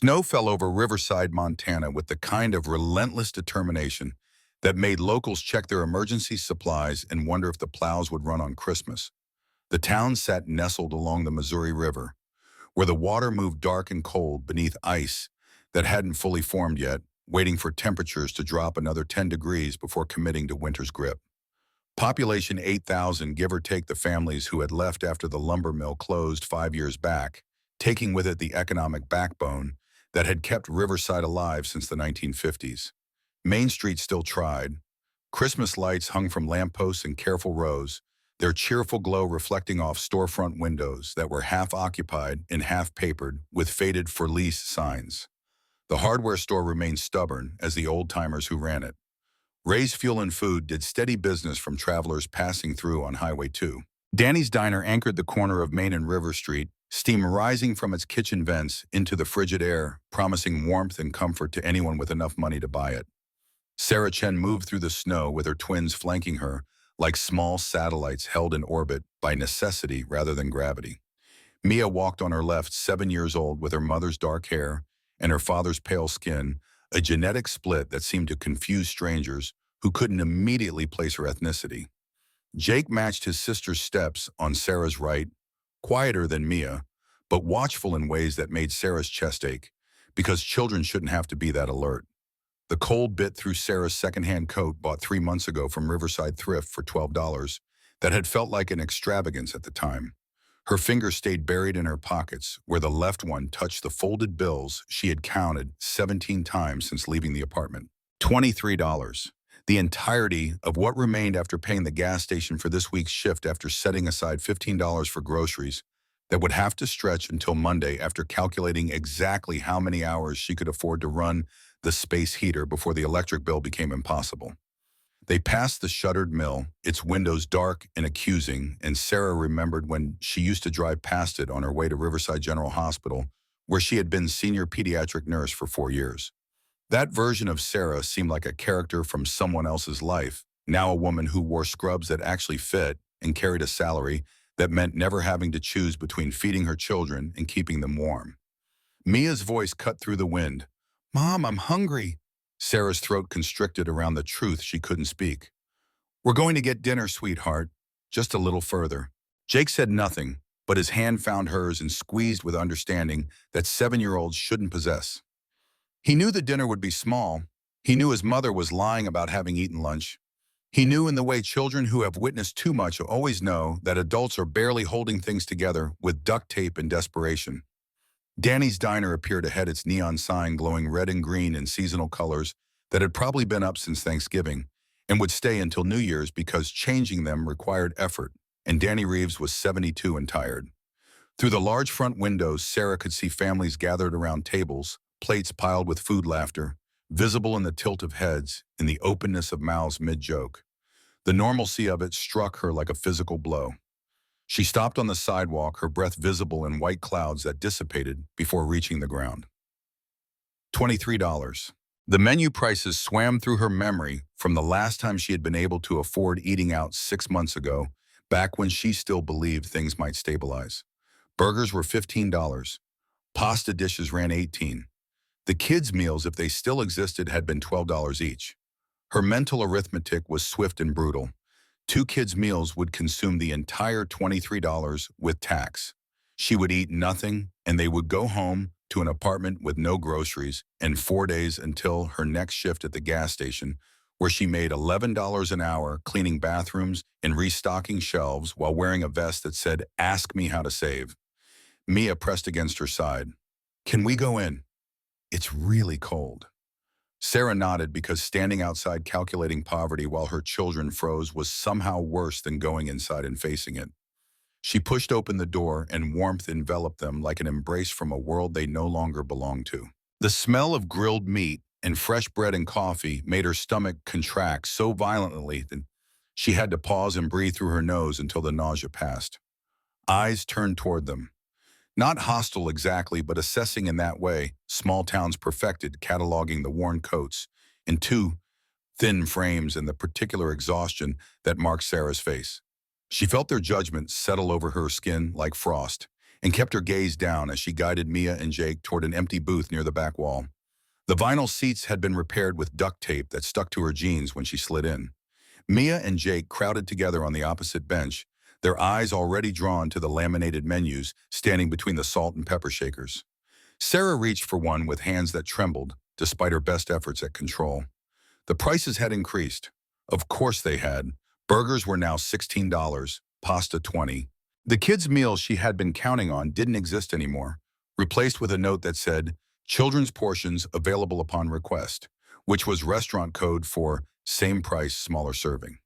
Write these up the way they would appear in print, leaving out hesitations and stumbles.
Snow fell over Riverside, Montana with the kind of relentless determination that made locals check their emergency supplies and wonder if the plows would run on Christmas. The town sat nestled along the Missouri River, where the water moved dark and cold beneath ice that hadn't fully formed yet, waiting for temperatures to drop another 10 degrees before committing to winter's grip. Population 8,000, give or take the families who had left after the lumber mill closed 5 years back, taking with it the economic backbone that had kept Riverside alive since the 1950s. Main Street still tried. Christmas lights hung from lampposts in careful rows, their cheerful glow reflecting off storefront windows that were half occupied and half papered with faded "for lease" signs. The hardware store remained stubborn as the old-timers who ran it. Ray's Fuel and Food did steady business from travelers passing through on Highway 2. Danny's Diner anchored the corner of Main and River Street, steam rising from its kitchen vents into the frigid air, promising warmth and comfort to anyone with enough money to buy it. Sarah Chen moved through the snow with her twins flanking her, like small satellites held in orbit by necessity rather than gravity. Mia walked on her left, 7 years old, with her mother's dark hair and her father's pale skin, a genetic split that seemed to confuse strangers who couldn't immediately place her ethnicity. Jake matched his sister's steps on Sarah's right, quieter than Mia, but watchful in ways that made Sarah's chest ache, because children shouldn't have to be that alert. The cold bit through Sarah's secondhand coat bought 3 months ago from Riverside Thrift for $12 that had felt like an extravagance at the time. Her fingers stayed buried in her pockets, where the left one touched the folded bills she had counted 17 times since leaving the apartment. $23. The entirety of what remained after paying the gas station for this week's shift, after setting aside $15 for groceries that would have to stretch until Monday after calculating exactly how many hours she could afford to run the space heater before the electric bill became impossible. They passed the shuttered mill, its windows dark and accusing, and Sarah remembered when she used to drive past it on her way to Riverside General Hospital, where she had been senior pediatric nurse for 4 years. That version of Sarah seemed like a character from someone else's life, now a woman who wore scrubs that actually fit and carried a salary that meant never having to choose between feeding her children and keeping them warm. Mia's voice cut through the wind. "Mom, I'm hungry." Sarah's throat constricted around the truth she couldn't speak. "We're going to get dinner, sweetheart. Just a little further." Jake said nothing, but his hand found hers and squeezed with understanding that 7-year-olds shouldn't possess. He knew the dinner would be small. He knew his mother was lying about having eaten lunch. He knew, in the way children who have witnessed too much always know, that adults are barely holding things together with duct tape and desperation. Danny's Diner appeared ahead, its neon sign glowing red and green in seasonal colors that had probably been up since Thanksgiving and would stay until New Year's because changing them required effort, and Danny Reeves was 72 and tired. Through the large front windows, Sarah could see families gathered around tables, plates piled with food laughter, visible in the tilt of heads, in the openness of mouths mid-joke. The normalcy of it struck her like a physical blow. She stopped on the sidewalk, her breath visible in white clouds that dissipated before reaching the ground. $23. The menu prices swam through her memory from the last time she had been able to afford eating out 6 months ago, back when she still believed things might stabilize. Burgers were $15. Pasta dishes ran $18. The kids' meals, if they still existed, had been $12 each. Her mental arithmetic was swift and brutal. 2 kids' meals would consume the entire $23 with tax. She would eat nothing, and they would go home to an apartment with no groceries, and 4 days until her next shift at the gas station, where she made $11 an hour cleaning bathrooms and restocking shelves while wearing a vest that said, "Ask me how to save." Mia pressed against her side. "Can we go in? It's really cold." Sarah nodded, because standing outside calculating poverty while her children froze was somehow worse than going inside and facing it. She pushed open the door, and warmth enveloped them like an embrace from a world they no longer belonged to. The smell of grilled meat and fresh bread and coffee made her stomach contract so violently that she had to pause and breathe through her nose until the nausea passed. Eyes turned toward them. Not hostile exactly, but assessing in that way small towns perfected, cataloging the worn coats in 2 thin frames and the particular exhaustion that marked Sarah's face. She felt their judgment settle over her skin like frost, and kept her gaze down as she guided Mia and Jake toward an empty booth near the back wall. The vinyl seats had been repaired with duct tape that stuck to her jeans when she slid in. Mia and Jake crowded together on the opposite bench, their eyes already drawn to the laminated menus standing between the salt and pepper shakers. Sarah reached for one with hands that trembled, despite her best efforts at control. The prices had increased. Of course they had. Burgers were now $16, pasta $20. The kids' meal she had been counting on didn't exist anymore, replaced with a note that said, "Children's portions available upon request," which was restaurant code for same price, smaller serving.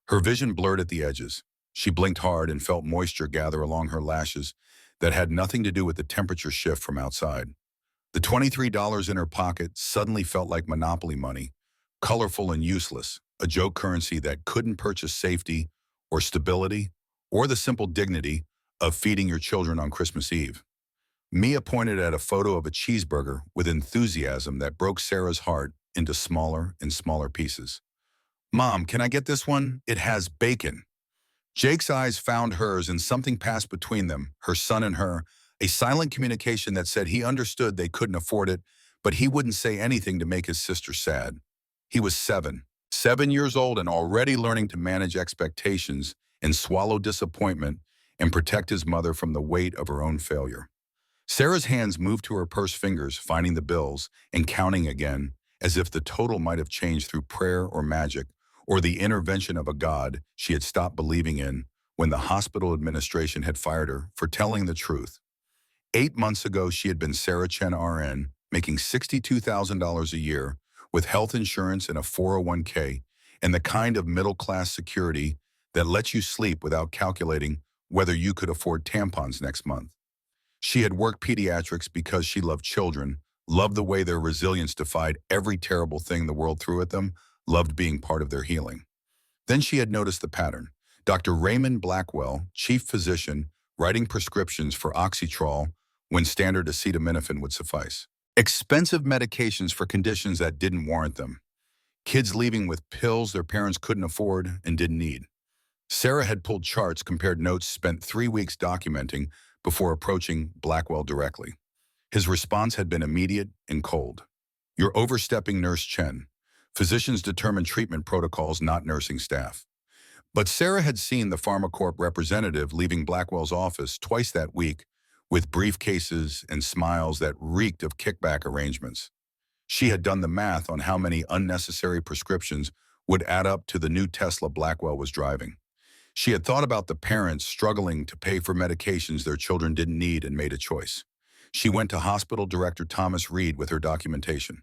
Her vision blurred at the edges. She blinked hard and felt moisture gather along her lashes that had nothing to do with the temperature shift from outside. The $23 in her pocket suddenly felt like Monopoly money, colorful and useless, a joke currency that couldn't purchase safety or stability or the simple dignity of feeding your children on Christmas Eve. Mia pointed at a photo of a cheeseburger with enthusiasm that broke Sarah's heart into smaller and smaller pieces. "Mom, can I get this one? It has bacon." Jake's eyes found hers and something passed between them, her son and her, a silent communication that said he understood they couldn't afford it, but he wouldn't say anything to make his sister sad. He was 7 years old and already learning to manage expectations and swallow disappointment and protect his mother from the weight of her own failure. Sarah's hands moved to her purse fingers, finding the bills and counting again, as if the total might have changed through prayer or magic, or the intervention of a god she had stopped believing in when the hospital administration had fired her for telling the truth. 8 months ago, she had been Sarah Chen RN, making $62,000 a year, with health insurance and a 401k, and the kind of middle-class security that lets you sleep without calculating whether you could afford tampons next month. She had worked pediatrics because she loved children, loved the way their resilience defied every terrible thing the world threw at them, loved being part of their healing. Then she had noticed the pattern. Dr. Raymond Blackwell, chief physician, writing prescriptions for oxytrol when standard acetaminophen would suffice. Expensive medications for conditions that didn't warrant them. Kids leaving with pills their parents couldn't afford and didn't need. Sarah had pulled charts, compared notes, spent 3 weeks documenting before approaching Blackwell directly. His response had been immediate and cold. "You're overstepping, Nurse Chen. Physicians determine treatment protocols, not nursing staff." But Sarah had seen the PharmaCorp representative leaving Blackwell's office twice that week with briefcases and smiles that reeked of kickback arrangements. She had done the math on how many unnecessary prescriptions would add up to the new Tesla Blackwell was driving. She had thought about the parents struggling to pay for medications their children didn't need and made a choice. She went to Hospital Director Thomas Reed with her documentation.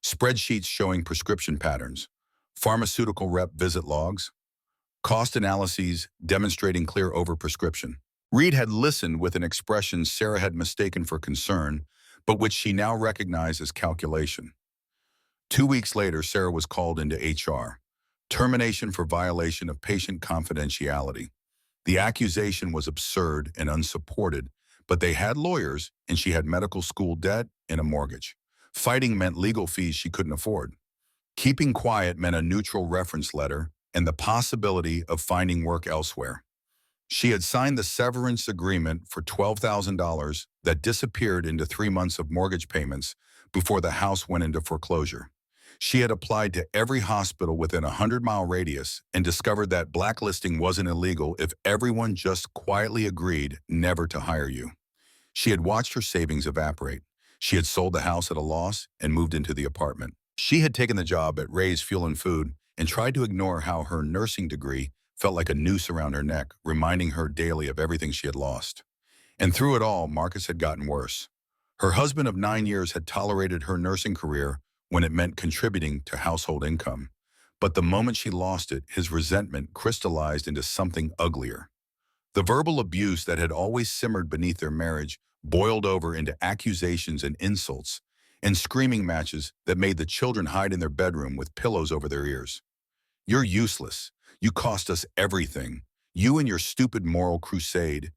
Spreadsheets showing prescription patterns, pharmaceutical rep visit logs, cost analyses demonstrating clear overprescription. Reed had listened with an expression Sarah had mistaken for concern, but which she now recognized as calculation. 2 weeks later, Sarah was called into HR. Termination for violation of patient confidentiality. The accusation was absurd and unsupported, but they had lawyers and she had medical school debt and a mortgage. Fighting meant legal fees she couldn't afford. Keeping quiet meant a neutral reference letter and the possibility of finding work elsewhere. She had signed the severance agreement for $12,000 that disappeared into 3 months of mortgage payments before the house went into foreclosure. She had applied to every hospital within a 100-mile radius and discovered that blacklisting wasn't illegal if everyone just quietly agreed never to hire you. She had watched her savings evaporate. She had sold the house at a loss and moved into the apartment. She had taken the job at Ray's Fuel and Food and tried to ignore how her nursing degree felt like a noose around her neck, reminding her daily of everything she had lost. And through it all, Marcus had gotten worse. Her husband of 9 years had tolerated her nursing career when it meant contributing to household income. But the moment she lost it, his resentment crystallized into something uglier. The verbal abuse that had always simmered beneath their marriage boiled over into accusations and insults, and screaming matches that made the children hide in their bedroom with pillows over their ears. "You're useless. You cost us everything. You and your stupid moral crusade.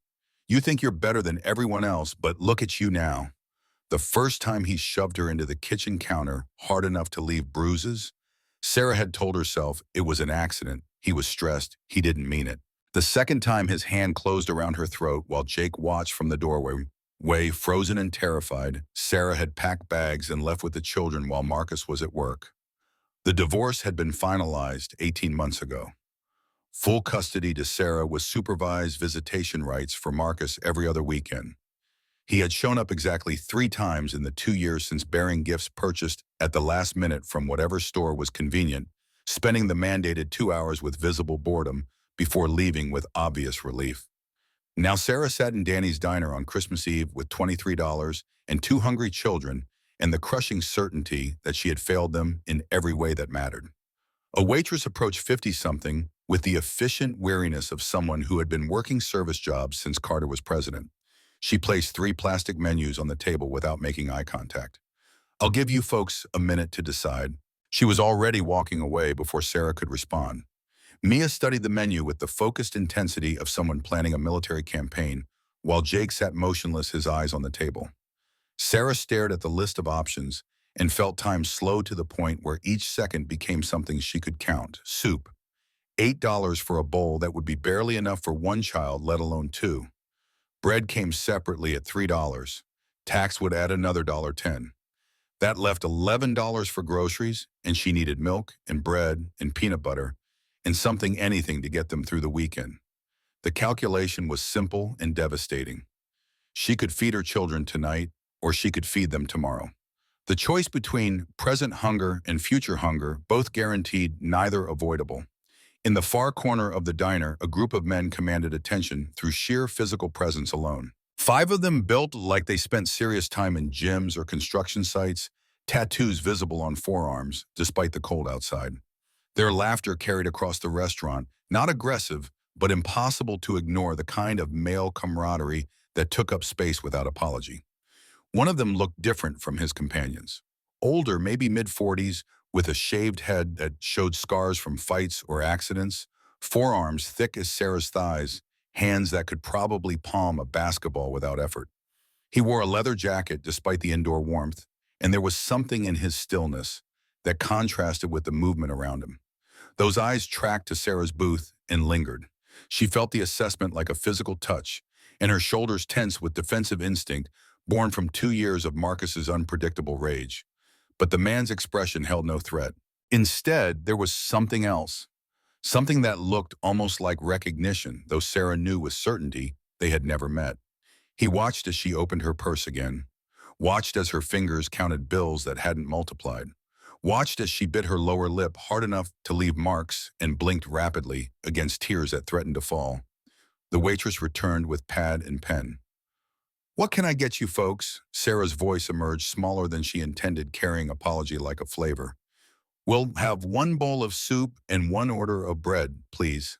You think you're better than everyone else, but look at you now." The first time he shoved her into the kitchen counter hard enough to leave bruises, Sarah had told herself it was an accident. He was stressed. He didn't mean it. The second time his hand closed around her throat while Jake watched from the doorway. Frozen and terrified, Sarah had packed bags and left with the children while Marcus was at work. The divorce had been finalized 18 months ago. Full custody to Sarah with supervised visitation rights for Marcus every other weekend. He had shown up exactly 3 times in the 2 years since bearing gifts purchased at the last minute from whatever store was convenient, spending the mandated 2 hours with visible boredom before leaving with obvious relief. Now Sarah sat in Danny's diner on Christmas Eve with $23 and 2 hungry children and the crushing certainty that she had failed them in every way that mattered. A waitress approached 50-something with the efficient weariness of someone who had been working service jobs since Carter was president. She placed 3 plastic menus on the table without making eye contact. "I'll give you folks a minute to decide." She was already walking away before Sarah could respond. Mia studied the menu with the focused intensity of someone planning a military campaign, while Jake sat motionless, his eyes on the table. Sarah stared at the list of options and felt time slow to the point where each second became something she could count. Soup. $8 for a bowl that would be barely enough for one child, let alone two. Bread came separately at $3. Tax would add another $1.10. That left $11 for groceries, and she needed milk and bread and peanut butter and anything to get them through the weekend. The calculation was simple and devastating. She could feed her children tonight, or she could feed them tomorrow. The choice between present hunger and future hunger, both guaranteed, neither avoidable. In the far corner of the diner, a group of men commanded attention through sheer physical presence alone. 5 of them built like they spent serious time in gyms or construction sites, tattoos visible on forearms despite the cold outside. Their laughter carried across the restaurant, not aggressive, but impossible to ignore, the kind of male camaraderie that took up space without apology. One of them looked different from his companions. Older, maybe mid-40s, with a shaved head that showed scars from fights or accidents, forearms thick as Sarah's thighs, hands that could probably palm a basketball without effort. He wore a leather jacket despite the indoor warmth, and there was something in his stillness that contrasted with the movement around him. Those eyes tracked to Sarah's booth and lingered. She felt the assessment like a physical touch, and her shoulders tense with defensive instinct born from 2 years of Marcus's unpredictable rage. But the man's expression held no threat. Instead, there was something else, something that looked almost like recognition, though Sarah knew with certainty they had never met. He watched as she opened her purse again, watched as her fingers counted bills that hadn't multiplied, watched as she bit her lower lip hard enough to leave marks and blinked rapidly against tears that threatened to fall. The waitress returned with pad and pen. "What can I get you folks?" Sarah's voice emerged smaller than she intended, carrying apology like a flavor. "We'll have 1 bowl of soup and 1 order of bread, please."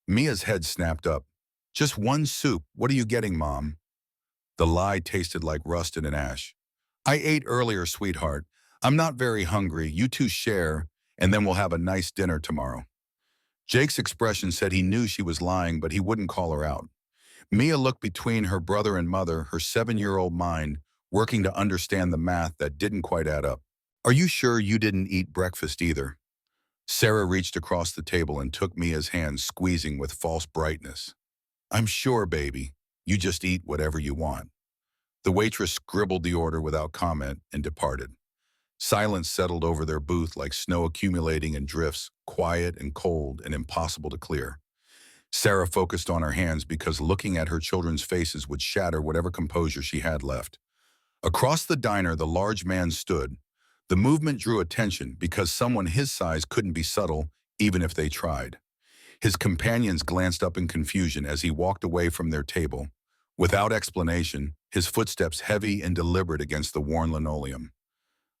Mia's head snapped up. "Just 1 soup. What are you getting, Mom?" The lie tasted like rust in an ash. "I ate earlier, sweetheart. I'm not very hungry. You two share, and then we'll have a nice dinner tomorrow." Jake's expression said he knew she was lying, but he wouldn't call her out. Mia looked between her brother and mother, her 7-year-old mind working to understand the math that didn't quite add up. "Are you sure you didn't eat breakfast either?" Sarah reached across the table and took Mia's hand, squeezing with false brightness. "I'm sure, baby. You just eat whatever you want." The waitress scribbled the order without comment and departed. Silence settled over their booth like snow accumulating in drifts, quiet and cold and impossible to clear. Sarah focused on her hands because looking at her children's faces would shatter whatever composure she had left. Across the diner, the large man stood. The movement drew attention because someone his size couldn't be subtle even if they tried. His companions glanced up in confusion as he walked away from their table. Without explanation, his footsteps heavy and deliberate against the worn linoleum.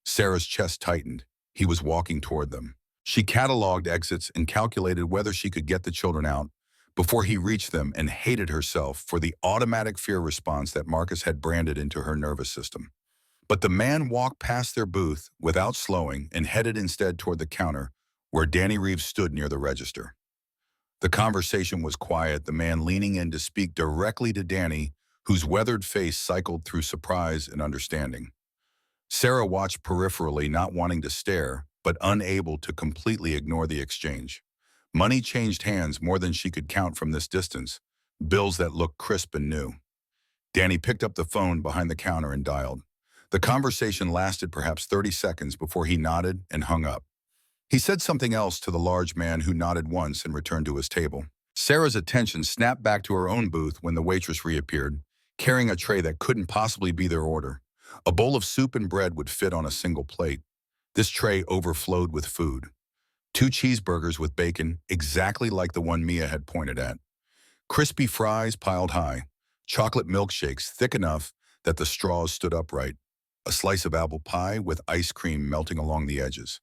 Sarah's chest tightened. He was walking toward them. She cataloged exits and calculated whether she could get the children out before he reached them, and hated herself for the automatic fear response that Marcus had branded into her nervous system. But the man walked past their booth without slowing and headed instead toward the counter where Danny Reeves stood near the register. The conversation was quiet, the man leaning in to speak directly to Danny, whose weathered face cycled through surprise and understanding. Sarah watched peripherally, not wanting to stare, but unable to completely ignore the exchange. Money changed hands more than she could count from this distance, bills that looked crisp and new. Danny picked up the phone behind the counter and dialed. The conversation lasted perhaps 30 seconds before he nodded and hung up. He said something else to the large man who nodded once and returned to his table. Sarah's attention snapped back to her own booth when the waitress reappeared, carrying a tray that couldn't possibly be their order. A bowl of soup and bread would fit on a single plate. This tray overflowed with food. 2 cheeseburgers with bacon, exactly like the one Mia had pointed at. Crispy fries piled high. Chocolate milkshakes thick enough that the straws stood upright. A slice of apple pie with ice cream melting along the edges.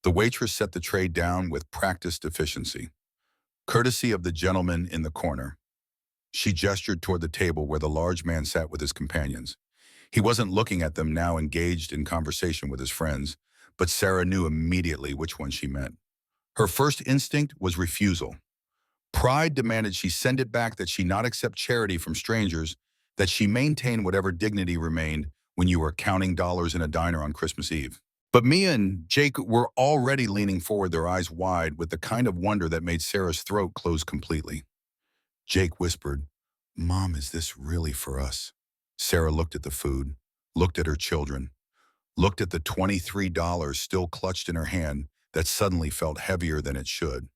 The waitress set the tray down with practiced efficiency, courtesy of the gentleman in the corner. She gestured toward the table where the large man sat with his companions. He wasn't looking at them, now engaged in conversation with his friends, but Sarah knew immediately which one she meant. Her first instinct was refusal. Pride demanded she send it back, that she not accept charity from strangers, that she maintain whatever dignity remained when you were counting dollars in a diner on Christmas Eve. But Mia and Jake were already leaning forward, their eyes wide with the kind of wonder that made Sarah's throat close completely. Jake whispered, "Mom, is this really for us?" Sarah looked at the food, looked at her children, looked at the $23 still clutched in her hand that suddenly felt heavier than it should,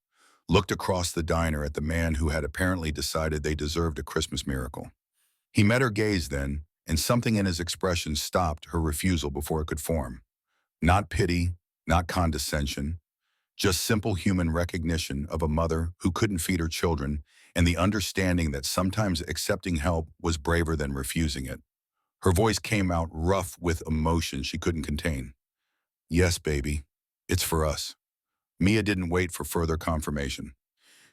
looked across the diner at the man who had apparently decided they deserved a Christmas miracle. He met her gaze then, and something in his expression stopped her refusal before it could form. Not pity, not condescension, just simple human recognition of a mother who couldn't feed her children, and the understanding that sometimes accepting help was braver than refusing it. Her voice came out rough with emotion she couldn't contain. "Yes, baby, it's for us." Mia didn't wait for further confirmation.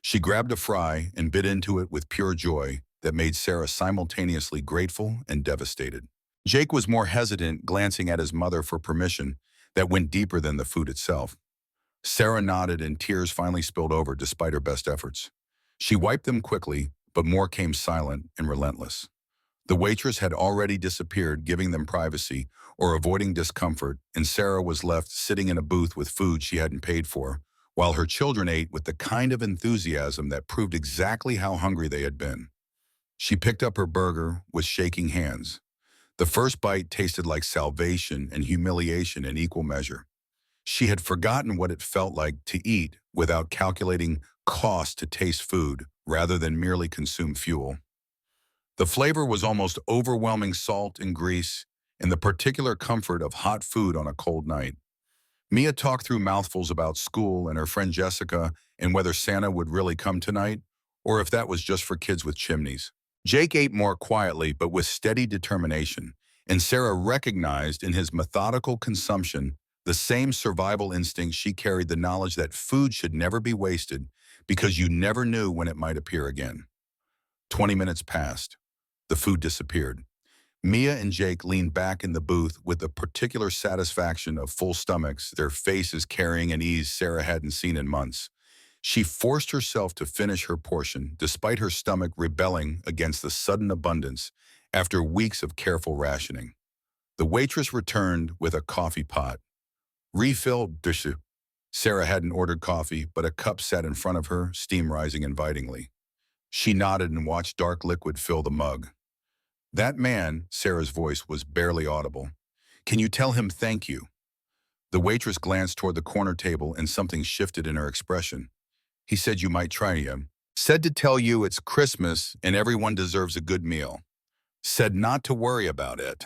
She grabbed a fry and bit into it with pure joy that made Sarah simultaneously grateful and devastated. Jake was more hesitant, glancing at his mother for permission that went deeper than the food itself. Sarah nodded and tears finally spilled over despite her best efforts. She wiped them quickly, but more came silent and relentless. The waitress had already disappeared, giving them privacy or avoiding discomfort, and Sarah was left sitting in a booth with food she hadn't paid for, while her children ate with the kind of enthusiasm that proved exactly how hungry they had been. She picked up her burger with shaking hands. The first bite tasted like salvation and humiliation in equal measure. She had forgotten what it felt like to eat without calculating cost to taste food rather than merely consume fuel. The flavor was almost overwhelming, salt and grease, and the particular comfort of hot food on a cold night. Mia talked through mouthfuls about school and her friend Jessica and whether Santa would really come tonight, or if that was just for kids with chimneys. Jake ate more quietly but with steady determination, and Sarah recognized in his methodical consumption the same survival instinct she carried, the knowledge that food should never be wasted because you never knew when it might appear again. 20 minutes passed. The food disappeared. Mia and Jake leaned back in the booth with the particular satisfaction of full stomachs, their faces carrying an ease Sarah hadn't seen in months. She forced herself to finish her portion, despite her stomach rebelling against the sudden abundance after weeks of careful rationing. The waitress returned with a coffee pot. "Refill, dish." Sarah hadn't ordered coffee, but a cup sat in front of her, steam rising invitingly. She nodded and watched dark liquid fill the mug. "That man," Sarah's voice was barely audible. "Can you tell him thank you?" The waitress glanced toward the corner table and something shifted in her expression. "He said you might try him. Said to tell you it's Christmas and everyone deserves a good meal. Said not to worry about it."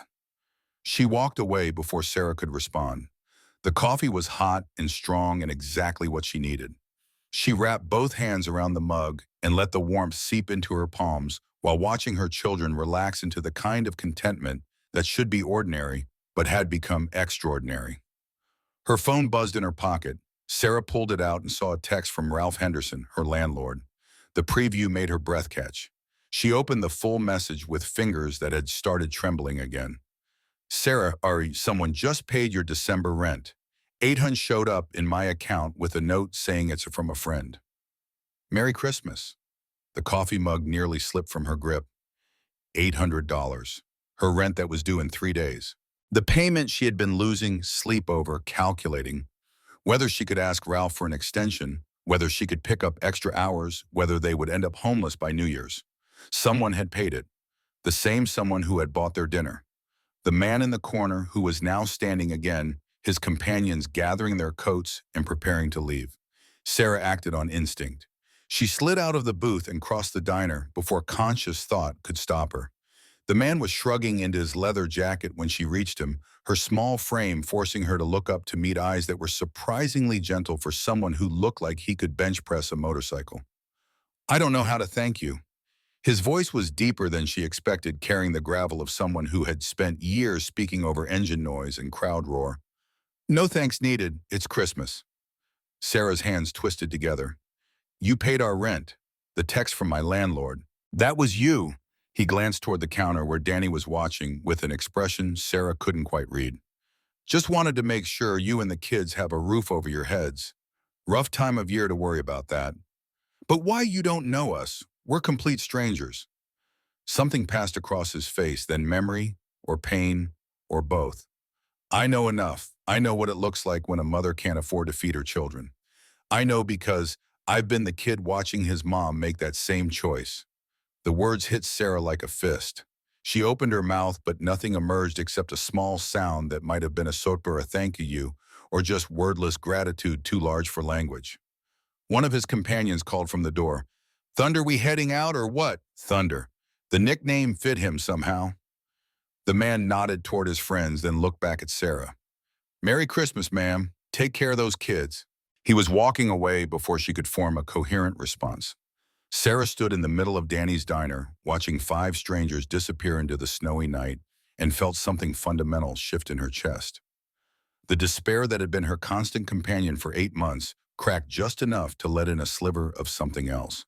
She walked away before Sarah could respond. The coffee was hot and strong and exactly what she needed. She wrapped both hands around the mug and let the warmth seep into her palms while watching her children relax into the kind of contentment that should be ordinary but had become extraordinary. Her phone buzzed in her pocket. Sarah pulled it out and saw a text from Ralph Henderson, her landlord. The preview made her breath catch. She opened the full message with fingers that had started trembling again. "Sarah, someone just paid your December rent. 800 showed up in my account with a note saying it's from a friend. Merry Christmas." The coffee mug nearly slipped from her grip. $800. Her rent that was due in 3 days. The payment she had been losing sleep over, calculating whether she could ask Ralph for an extension whether she could pick up extra hours, whether they would end up homeless by New Year's. Someone had paid it, the same someone who had bought their dinner. The man in the corner who was now standing again, his companions gathering their coats and preparing to leave. Sarah acted on instinct. She slid out of the booth and crossed the diner before conscious thought could stop her. The man was shrugging into his leather jacket when she reached him, her small frame forcing her to look up to meet eyes that were surprisingly gentle for someone who looked like he could bench press a motorcycle. "I don't know how to thank you." His voice was deeper than she expected, carrying the gravel of someone who had spent years speaking over engine noise and crowd roar. "No thanks needed, it's Christmas." Sarah's hands twisted together. "You paid our rent. The text from my landlord. That was you." He glanced toward the counter where Danny was watching with an expression Sarah couldn't quite read. "Just wanted to make sure you and the kids have a roof over your heads. Rough time of year to worry about that. But why you don't know us? We're complete strangers." Something passed across his face, then memory, or pain, or both. "I know enough. I know what it looks like when a mother can't afford to feed her children. I know because I've been the kid watching his mom make that same choice." The words hit Sarah like a fist. She opened her mouth, but nothing emerged except a small sound that might have been a sotba or a thank you, or just wordless gratitude too large for language. One of his companions called from the door. "Thunder, we heading out or what?" Thunder. The nickname fit him somehow. The man nodded toward his friends, then looked back at Sarah. "Merry Christmas, ma'am. Take care of those kids." He was walking away before she could form a coherent response. Sarah stood in the middle of Danny's diner, watching 5 strangers disappear into the snowy night, and felt something fundamental shift in her chest. The despair that had been her constant companion for 8 months cracked just enough to let in a sliver of something else.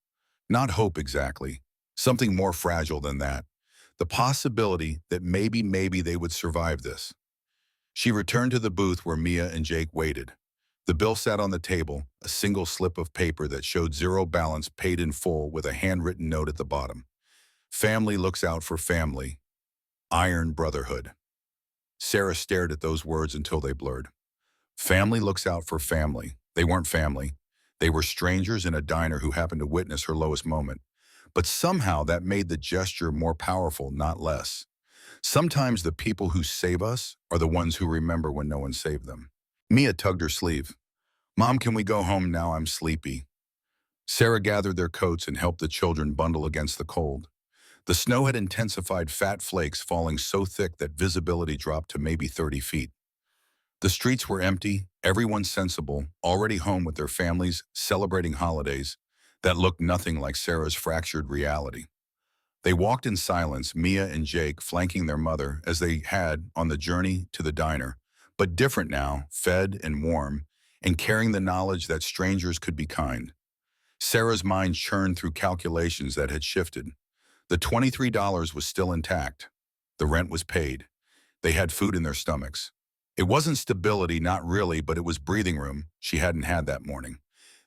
Not hope exactly, something more fragile than that. The possibility that maybe they would survive this. She returned to the booth where Mia and Jake waited. The bill sat on the table, a single slip of paper that showed zero balance paid in full with a handwritten note at the bottom. "Family looks out for family. Iron Brotherhood." Sarah stared at those words until they blurred. Family looks out for family. They weren't family. They were strangers in a diner who happened to witness her lowest moment. But somehow that made the gesture more powerful, not less. Sometimes the people who save us are the ones who remember when no one saved them. Mia tugged her sleeve. "Mom, can we go home now? I'm sleepy." Sarah gathered their coats and helped the children bundle against the cold. The snow had intensified, fat flakes falling so thick that visibility dropped to maybe 30 feet. The streets were empty, everyone sensible, already home with their families, celebrating holidays that looked nothing like Sarah's fractured reality. They walked in silence, Mia and Jake flanking their mother as they had on the journey to the diner, but different now, fed and warm, and carrying the knowledge that strangers could be kind. Sarah's mind churned through calculations that had shifted. The $23 was still intact. The rent was paid. They had food in their stomachs. It wasn't stability, not really, but it was breathing room she hadn't had that morning.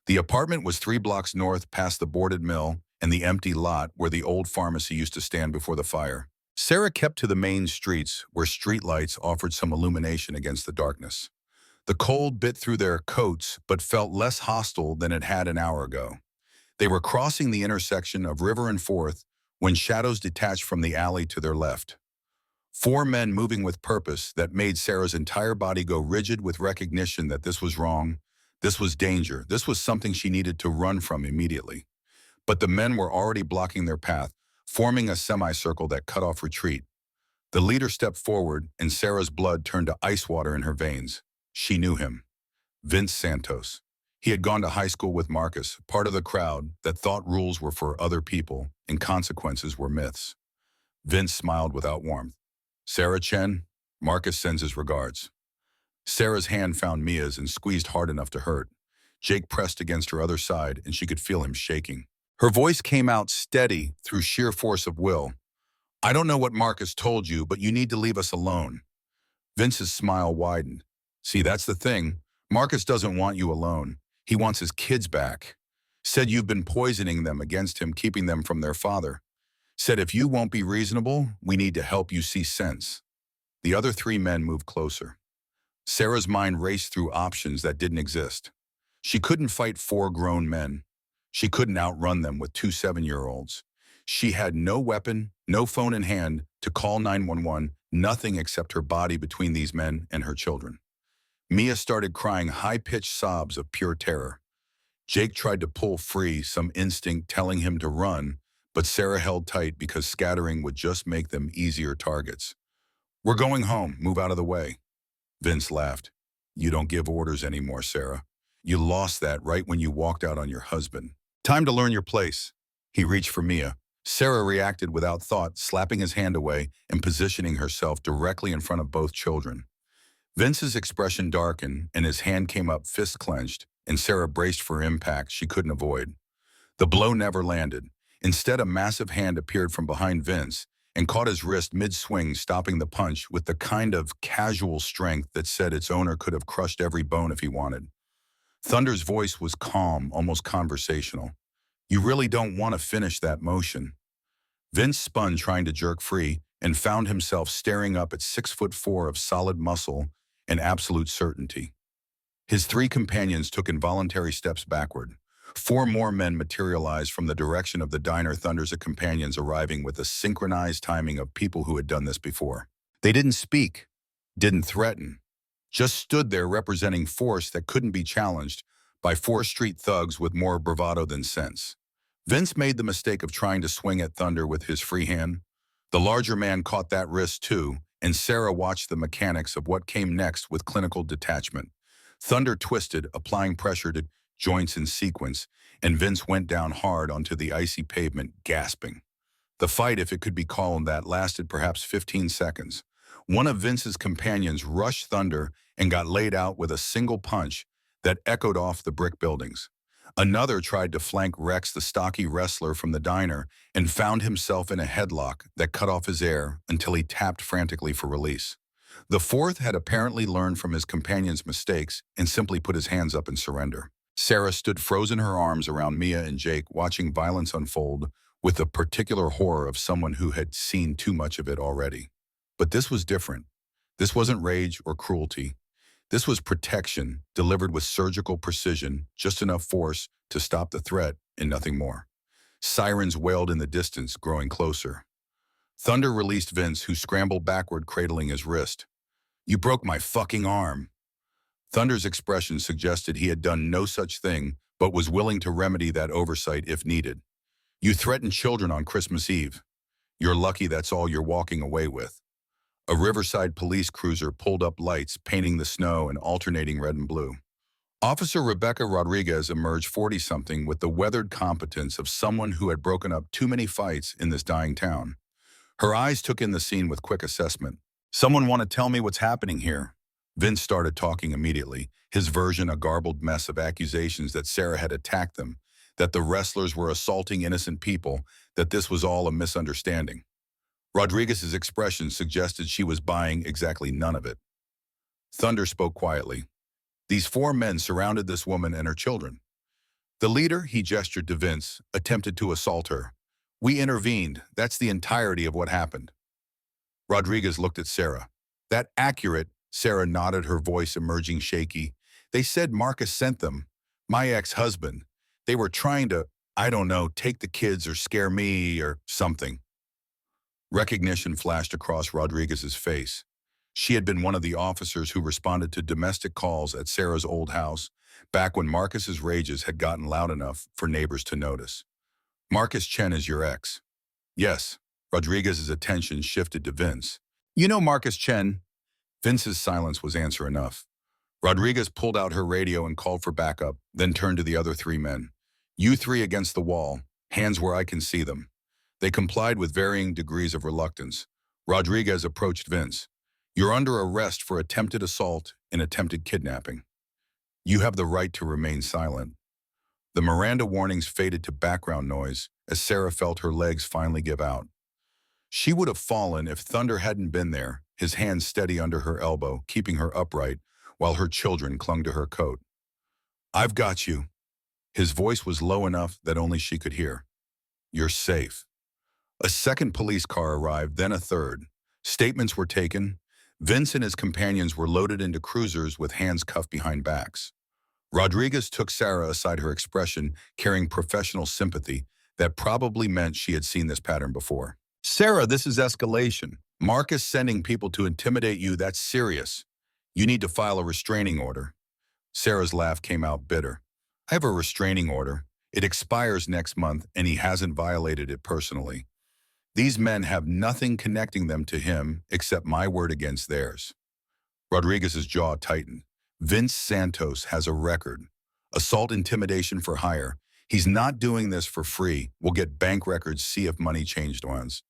The apartment was 3 blocks north past the boarded mill and the empty lot where the old pharmacy used to stand before the fire. Sarah kept to the main streets where streetlights offered some illumination against the darkness. The cold bit through their coats but felt less hostile than it had an hour ago. They were crossing the intersection of River and 4th when shadows detached from the alley to their left. 4 men moving with purpose that made Sarah's entire body go rigid with recognition that this was wrong, this was danger, this was something she needed to run from immediately. But the men were already blocking their path, forming a semicircle that cut off retreat. The leader stepped forward, and Sarah's blood turned to ice water in her veins. She knew him. Vince Santos. He had gone to high school with Marcus, part of the crowd that thought rules were for other people and consequences were myths. Vince smiled without warmth. "Sarah Chen, Marcus sends his regards." Sarah's hand found Mia's and squeezed hard enough to hurt. Jake pressed against her other side, and she could feel him shaking. Her voice came out steady through sheer force of will. "I don't know what Marcus told you, but you need to leave us alone." Vince's smile widened. "See, that's the thing. Marcus doesn't want you alone. He wants his kids back. Said you've been poisoning them against him, keeping them from their father. Said if you won't be reasonable, we need to help you see sense." The other 3 men moved closer. Sarah's mind raced through options that didn't exist. She couldn't fight four grown men. She couldn't outrun them with two 7-year-olds. She had no weapon, no phone in hand to call 911, nothing except her body between these men and her children. Mia started crying high-pitched sobs of pure terror. Jake tried to pull free, some instinct telling him to run, but Sarah held tight because scattering would just make them easier targets. "We're going home. Move out of the way." Vince laughed. "You don't give orders anymore, Sarah. You lost that right when you walked out on your husband. Time to learn your place." He reached for Mia. Sarah reacted without thought, slapping his hand away and positioning herself directly in front of both children. Vince's expression darkened and his hand came up fist clenched, and Sarah braced for impact she couldn't avoid. The blow never landed. Instead, a massive hand appeared from behind Vince and caught his wrist mid-swing, stopping the punch with the kind of casual strength that said its owner could have crushed every bone if he wanted. Thunder's voice was calm, almost conversational. "You really don't want to finish that motion." Vince spun trying to jerk free and found himself staring up at 6'4" of solid muscle and absolute certainty. His three companions took involuntary steps backward. Four more men materialized from the direction of the diner, Thunder's companions arriving with a synchronized timing of people who had done this before. They didn't speak, didn't threaten, just stood there representing force that couldn't be challenged by four street thugs with more bravado than sense. Vince made the mistake of trying to swing at Thunder with his free hand. The larger man caught that wrist too, and Sarah watched the mechanics of what came next with clinical detachment. Thunder twisted, applying pressure to joints in sequence, and Vince went down hard onto the icy pavement, gasping. The fight, if it could be called that, lasted perhaps 15 seconds. One of Vince's companions rushed Thunder and got laid out with a single punch that echoed off the brick buildings. Another tried to flank Rex, the stocky wrestler from the diner, and found himself in a headlock that cut off his air until he tapped frantically for release. The fourth had apparently learned from his companion's mistakes and simply put his hands up in surrender. Sarah stood frozen, her arms around Mia and Jake, watching violence unfold with the particular horror of someone who had seen too much of it already. But this was different. This wasn't rage or cruelty. This was protection, delivered with surgical precision, just enough force to stop the threat and nothing more. Sirens wailed in the distance, growing closer. Thunder released Vince, who scrambled backward, cradling his wrist. "You broke my fucking arm." Thunder's expression suggested he had done no such thing, but was willing to remedy that oversight if needed. "You threatened children on Christmas Eve. You're lucky that's all you're walking away with." A Riverside police cruiser pulled up, lights painting the snow and alternating red and blue. Officer Rebecca Rodriguez emerged, 40-something, with the weathered competence of someone who had broken up too many fights in this dying town. Her eyes took in the scene with quick assessment. "Someone want to tell me what's happening here?" Vince started talking immediately, his version a garbled mess of accusations that Sarah had attacked them, that the wrestlers were assaulting innocent people, that this was all a misunderstanding. Rodriguez's expression suggested she was buying exactly none of it. Thunder spoke quietly. "These four men surrounded this woman and her children. The leader," he gestured to Vince, "attempted to assault her. We intervened. That's the entirety of what happened." Rodriguez looked at Sarah. "That accurate?" Sarah nodded, her voice emerging shaky. "They said Marcus sent them. My ex-husband. They were trying to, I don't know, take the kids or scare me or something." Recognition flashed across Rodriguez's face. She had been one of the officers who responded to domestic calls at Sarah's old house, back when Marcus's rages had gotten loud enough for neighbors to notice. "Marcus Chen is your ex?" "Yes." Rodriguez's attention shifted to Vince. "You know Marcus Chen?" Vince's silence was answer enough. Rodriguez pulled out her radio and called for backup, then turned to the other three men. "You three against the wall, hands where I can see them." They complied with varying degrees of reluctance. Rodriguez approached Vince. "You're under arrest for attempted assault and attempted kidnapping. You have the right to remain silent." The Miranda warnings faded to background noise as Sarah felt her legs finally give out. She would have fallen if Thunder hadn't been there, his hand steady under her elbow, keeping her upright, while her children clung to her coat. "I've got you." His voice was low enough that only she could hear. "You're safe." A second police car arrived, then a third. Statements were taken. Vince and his companions were loaded into cruisers with hands cuffed behind backs. Rodriguez took Sarah aside, her expression carrying professional sympathy that probably meant she had seen this pattern before. Sarah, this is escalation. Marcus sending people to intimidate you, that's serious. You need to file a restraining order. Sarah's laugh came out bitter. I have a restraining order. It expires next month, and he hasn't violated it personally. These men have nothing connecting them to him except my word against theirs. Rodriguez's jaw tightened. Vince Santos has a record. Assault intimidation for hire. He's not doing this for free. We'll get bank records, see if money changed once.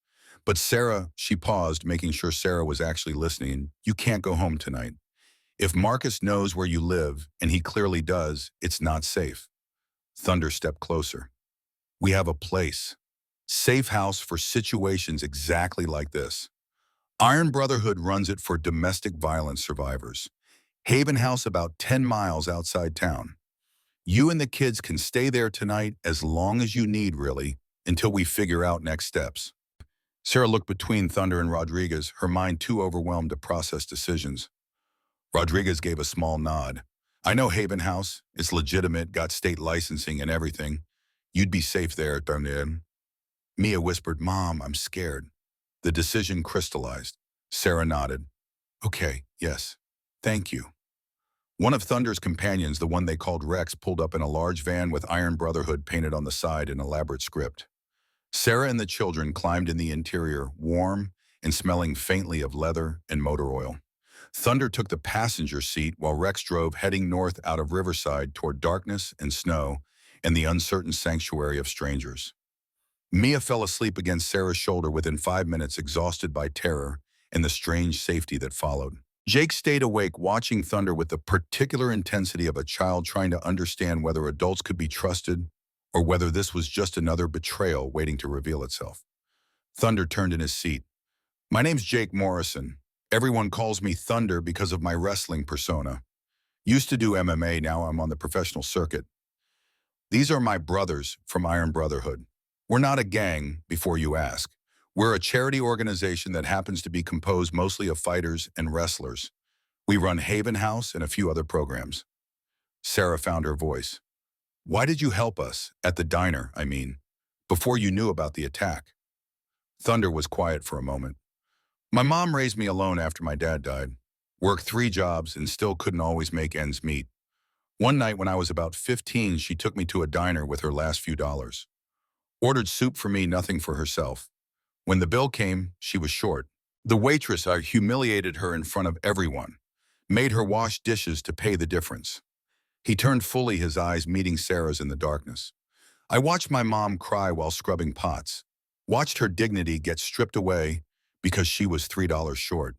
But Sarah, she paused, making sure Sarah was actually listening. You can't go home tonight. If Marcus knows where you live, and he clearly does, it's not safe. Thunder stepped closer. We have a place. Safe house for situations exactly like this. Iron Brotherhood runs it for domestic violence survivors. Haven House about 10 miles outside town. You and the kids can stay there tonight as long as you need, really, until we figure out next steps. Sarah looked between Thunder and Rodriguez, her mind too overwhelmed to process decisions. Rodriguez gave a small nod. I know Haven House. It's legitimate, got state licensing and everything. You'd be safe there, Thunder. Mia whispered, Mom, I'm scared. The decision crystallized. Sarah nodded. Okay, yes. Thank you. One of Thunder's companions, the one they called Rex, pulled up in a large van with Iron Brotherhood painted on the side in elaborate script. Sarah and the children climbed in the interior, warm and smelling faintly of leather and motor oil. Thunder took the passenger seat while Rex drove, heading north out of Riverside toward darkness and snow and the uncertain sanctuary of strangers. Mia fell asleep against Sarah's shoulder within 5 minutes, exhausted by terror and the strange safety that followed. Jake stayed awake, watching Thunder with the particular intensity of a child trying to understand whether adults could be trusted or whether this was just another betrayal waiting to reveal itself. Thunder turned in his seat. My name's Jake Morrison. Everyone calls me Thunder because of my wrestling persona. Used to do MMA, now I'm on the professional circuit. These are my brothers from Iron Brotherhood. We're not a gang, before you ask. We're a charity organization that happens to be composed mostly of fighters and wrestlers. We run Haven House and a few other programs. Sarah found her voice. Why did you help us? At the diner, I mean. Before you knew about the attack. Thunder was quiet for a moment. My mom raised me alone after my dad died. Worked 3 jobs and still couldn't always make ends meet. One night when I was about 15, she took me to a diner with her last few dollars. Ordered soup for me, nothing for herself. When the bill came, she was short. The waitress humiliated her in front of everyone, made her wash dishes to pay the difference. He turned fully, his eyes meeting Sarah's in the darkness. I watched my mom cry while scrubbing pots, watched her dignity get stripped away because she was $3 short.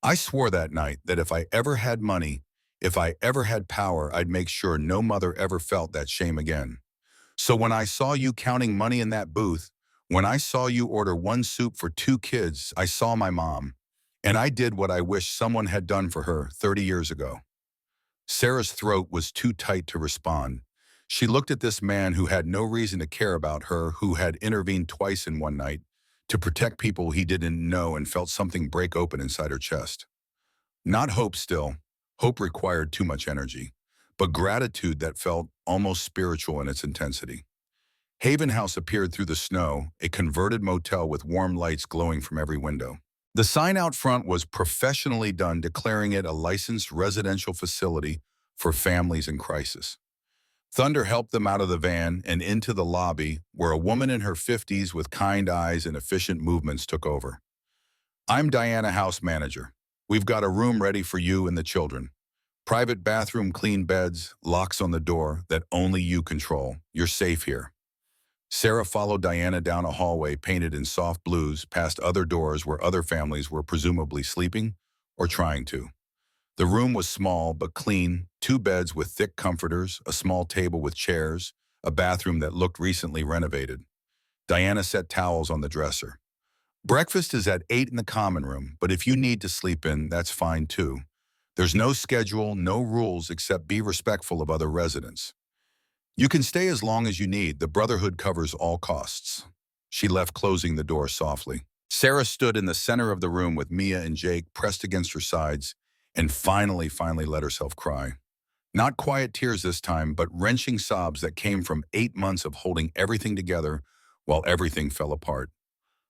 I swore that night that if I ever had money, if I ever had power, I'd make sure no mother ever felt that shame again. So when I saw you counting money in that booth, when I saw you order 1 soup for 2 kids, I saw my mom. And I did what I wish someone had done for her 30 years ago. Sarah's throat was too tight to respond. She looked at this man who had no reason to care about her, who had intervened twice in one night to protect people he didn't know, and felt something break open inside her chest. Not hope still. Hope required too much energy, but gratitude that felt almost spiritual in its intensity. Haven House appeared through the snow, a converted motel with warm lights glowing from every window. The sign out front was professionally done, declaring it a licensed residential facility for families in crisis. Thunder helped them out of the van and into the lobby, where a woman in her 50s with kind eyes and efficient movements took over. I'm Diana, house manager. We've got a room ready for you and the children. Private bathroom, clean beds, locks on the door that only you control. You're safe here. Sarah followed Diana down a hallway painted in soft blues, past other doors where other families were presumably sleeping or trying to. The room was small but clean, 2 beds with thick comforters, a small table with chairs, a bathroom that looked recently renovated. Diana set towels on the dresser. Breakfast is at 8 in the common room, but if you need to sleep in, that's fine too. There's no schedule, no rules, except be respectful of other residents. You can stay as long as you need. The Brotherhood covers all costs. She left, closing the door softly. Sarah stood in the center of the room with Mia and Jake pressed against her sides and finally let herself cry. Not quiet tears this time, but wrenching sobs that came from 8 months of holding everything together while everything fell apart.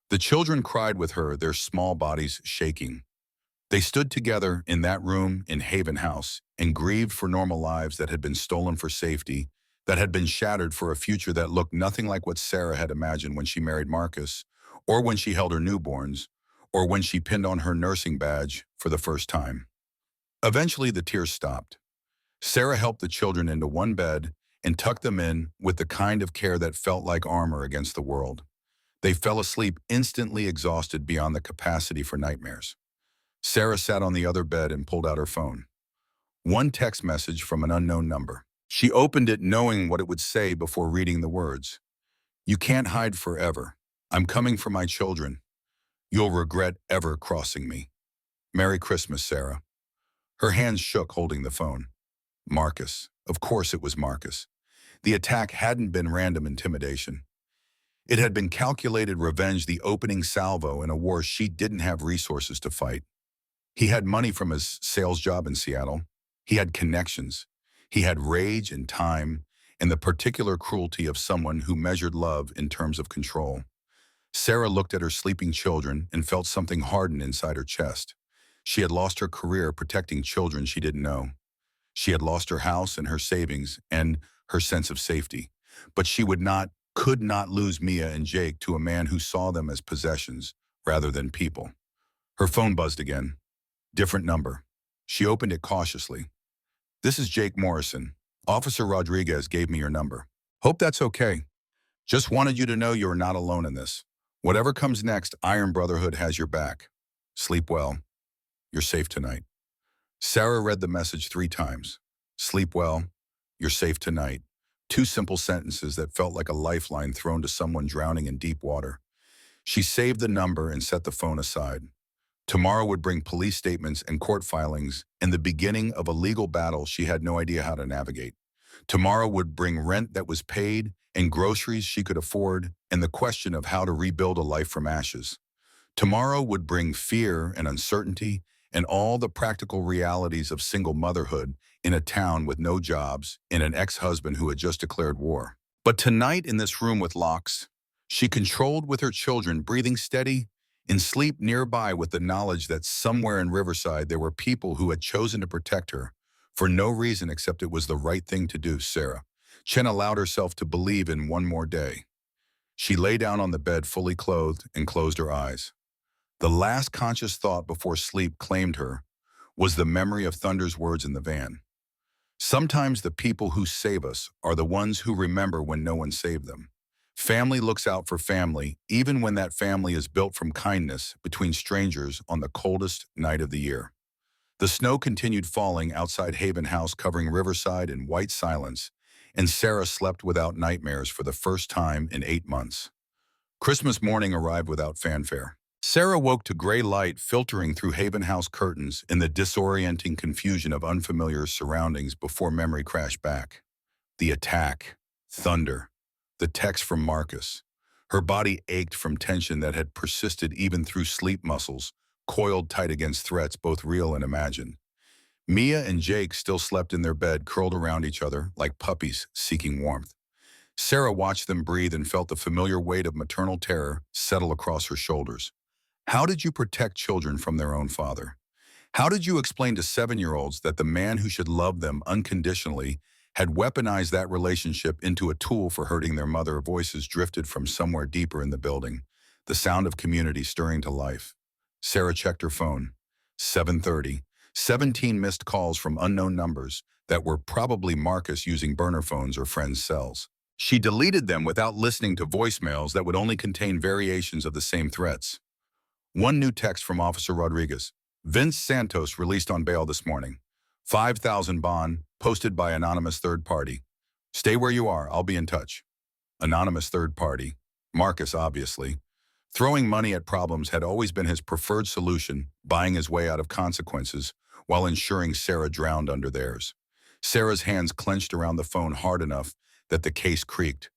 The children cried with her, their small bodies shaking. They stood together in that room in Haven House and grieved for normal lives that had been stolen for safety, that had been shattered for a future that looked nothing like what Sarah had imagined when she married Marcus, or when she held her newborns, or when she pinned on her nursing badge for the first time. Eventually, the tears stopped. Sarah helped the children into one bed and tucked them in with the kind of care that felt like armor against the world. They fell asleep instantly exhausted beyond the capacity for nightmares. Sarah sat on the other bed and pulled out her phone. One text message from an unknown number. She opened it knowing what it would say before reading the words. "You can't hide forever. I'm coming for my children. You'll regret ever crossing me. Merry Christmas, Sarah." Her hands shook holding the phone. Marcus. Of course it was Marcus. The attack hadn't been random intimidation. It had been calculated revenge, the opening salvo in a war she didn't have resources to fight. He had money from his sales job in Seattle. He had connections. He had rage and time, and the particular cruelty of someone who measured love in terms of control. Sarah looked at her sleeping children and felt something harden inside her chest. She had lost her career protecting children she didn't know. She had lost her house and her savings and her sense of safety. But she could not lose Mia and Jake to a man who saw them as possessions rather than people. Her phone buzzed again. Different number. She opened it cautiously. "This is Jake Morrison. Officer Rodriguez gave me your number. Hope that's okay. Just wanted you to know you're not alone in this. Whatever comes next, Iron Brotherhood has your back. Sleep well. You're safe tonight." Sarah read the message 3 times. Sleep well. You're safe tonight. 2 simple sentences that felt like a lifeline thrown to someone drowning in deep water. She saved the number and set the phone aside. Tomorrow would bring police statements and court filings and the beginning of a legal battle she had no idea how to navigate. Tomorrow would bring rent that was paid and groceries she could afford and the question of how to rebuild a life from ashes. Tomorrow would bring fear and uncertainty and all the practical realities of single motherhood in a town with no jobs and an ex-husband who had just declared war. But tonight in this room with locks, she controlled with her children, breathing steady, in sleep nearby with the knowledge that somewhere in Riverside there were people who had chosen to protect her for no reason except it was the right thing to do. Sarah Chen allowed herself to believe in one more day. She lay down on the bed fully clothed and closed her eyes. The last conscious thought before sleep claimed her was the memory of Thunder's words in the van. "Sometimes the people who save us are the ones who remember when no one saved them. Family looks out for family, even when that family is built from kindness between strangers on the coldest night of the year." The snow continued falling outside Haven House, covering Riverside in white silence, and Sarah slept without nightmares for the first time in 8 months. Christmas morning arrived without fanfare. Sarah woke to gray light filtering through Haven House curtains in the disorienting confusion of unfamiliar surroundings before memory crashed back. The attack, thunder, the text from Marcus. Her body ached from tension that had persisted even through sleep muscles, coiled tight against threats both real and imagined. Mia and Jake still slept in their bed, curled around each other like puppies seeking warmth. Sarah watched them breathe and felt the familiar weight of maternal terror settle across her shoulders. How did you protect children from their own father? How did you explain to 7-year-olds that the man who should love them unconditionally had weaponized that relationship into a tool for hurting their mother? Voices drifted from somewhere deeper in the building, the sound of community stirring to life. Sarah checked her phone. 7:30. 17 missed calls from unknown numbers that were probably Marcus using burner phones or friends' cells. She deleted them without listening to voicemails that would only contain variations of the same threats. One new text from Officer Rodriguez. "Vince Santos released on bail this morning. 5,000 bond, posted by anonymous third party. Stay where you are, I'll be in touch." Anonymous third party. Marcus, obviously. Throwing money at problems had always been his preferred solution, buying his way out of consequences while ensuring Sarah drowned under theirs. Sarah's hands clenched around the phone hard enough that the case creaked.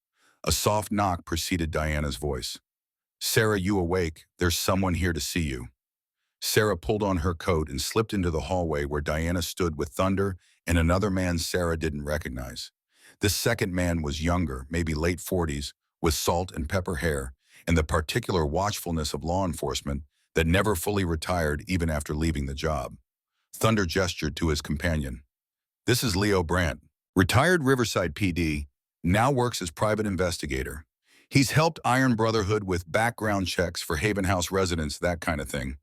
A soft knock preceded Diana's voice. "Sarah, you awake? There's someone here to see you." Sarah pulled on her coat and slipped into the hallway where Diana stood with Thunder and another man Sarah didn't recognize. This second man was younger, maybe late 40s, with salt and pepper hair, and the particular watchfulness of law enforcement that never fully retired even after leaving the job. Thunder gestured to his companion. This is Leo Brandt, retired Riverside PD, now works as private investigator. He's helped Iron Brotherhood with background checks for Haven House residents, that kind of thing.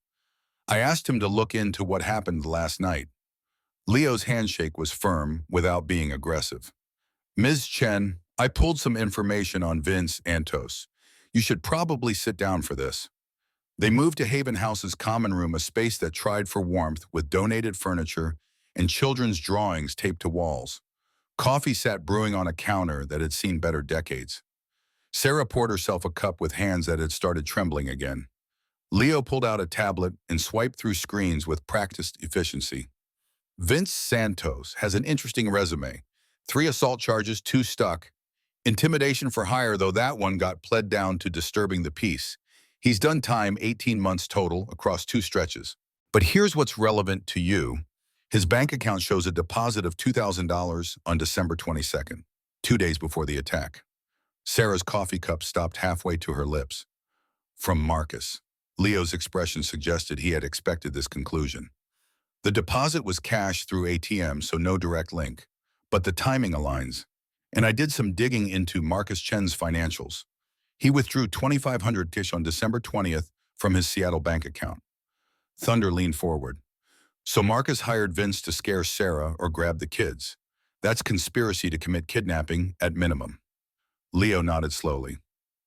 I asked him to look into what happened last night. Leo's handshake was firm without being aggressive. Ms. Chen, I pulled some information on Vince Antos. You should probably sit down for this. They moved to Haven House's common room, a space that tried for warmth with donated furniture and children's drawings taped to walls. Coffee sat brewing on a counter that had seen better decades. Sarah poured herself a cup with hands that had started trembling again. Leo pulled out a tablet and swiped through screens with practiced efficiency. Vince Santos has an interesting resume. 3 assault charges, 2 stuck. Intimidation for hire, though that one got pled down to disturbing the peace. He's done time, 18 months total, across 2 stretches. But here's what's relevant to you. His bank account shows a deposit of $2,000 on December 22nd, 2 days before the attack. Sarah's coffee cup stopped halfway to her lips. From Marcus. Leo's expression suggested he had expected this conclusion. The deposit was cash through ATM, so no direct link. But the timing aligns. And I did some digging into Marcus Chen's financials. He withdrew $2,500 on December 20th from his Seattle bank account. Thunder leaned forward. So Marcus hired Vince to scare Sarah or grab the kids. That's conspiracy to commit kidnapping at minimum. Leo nodded slowly.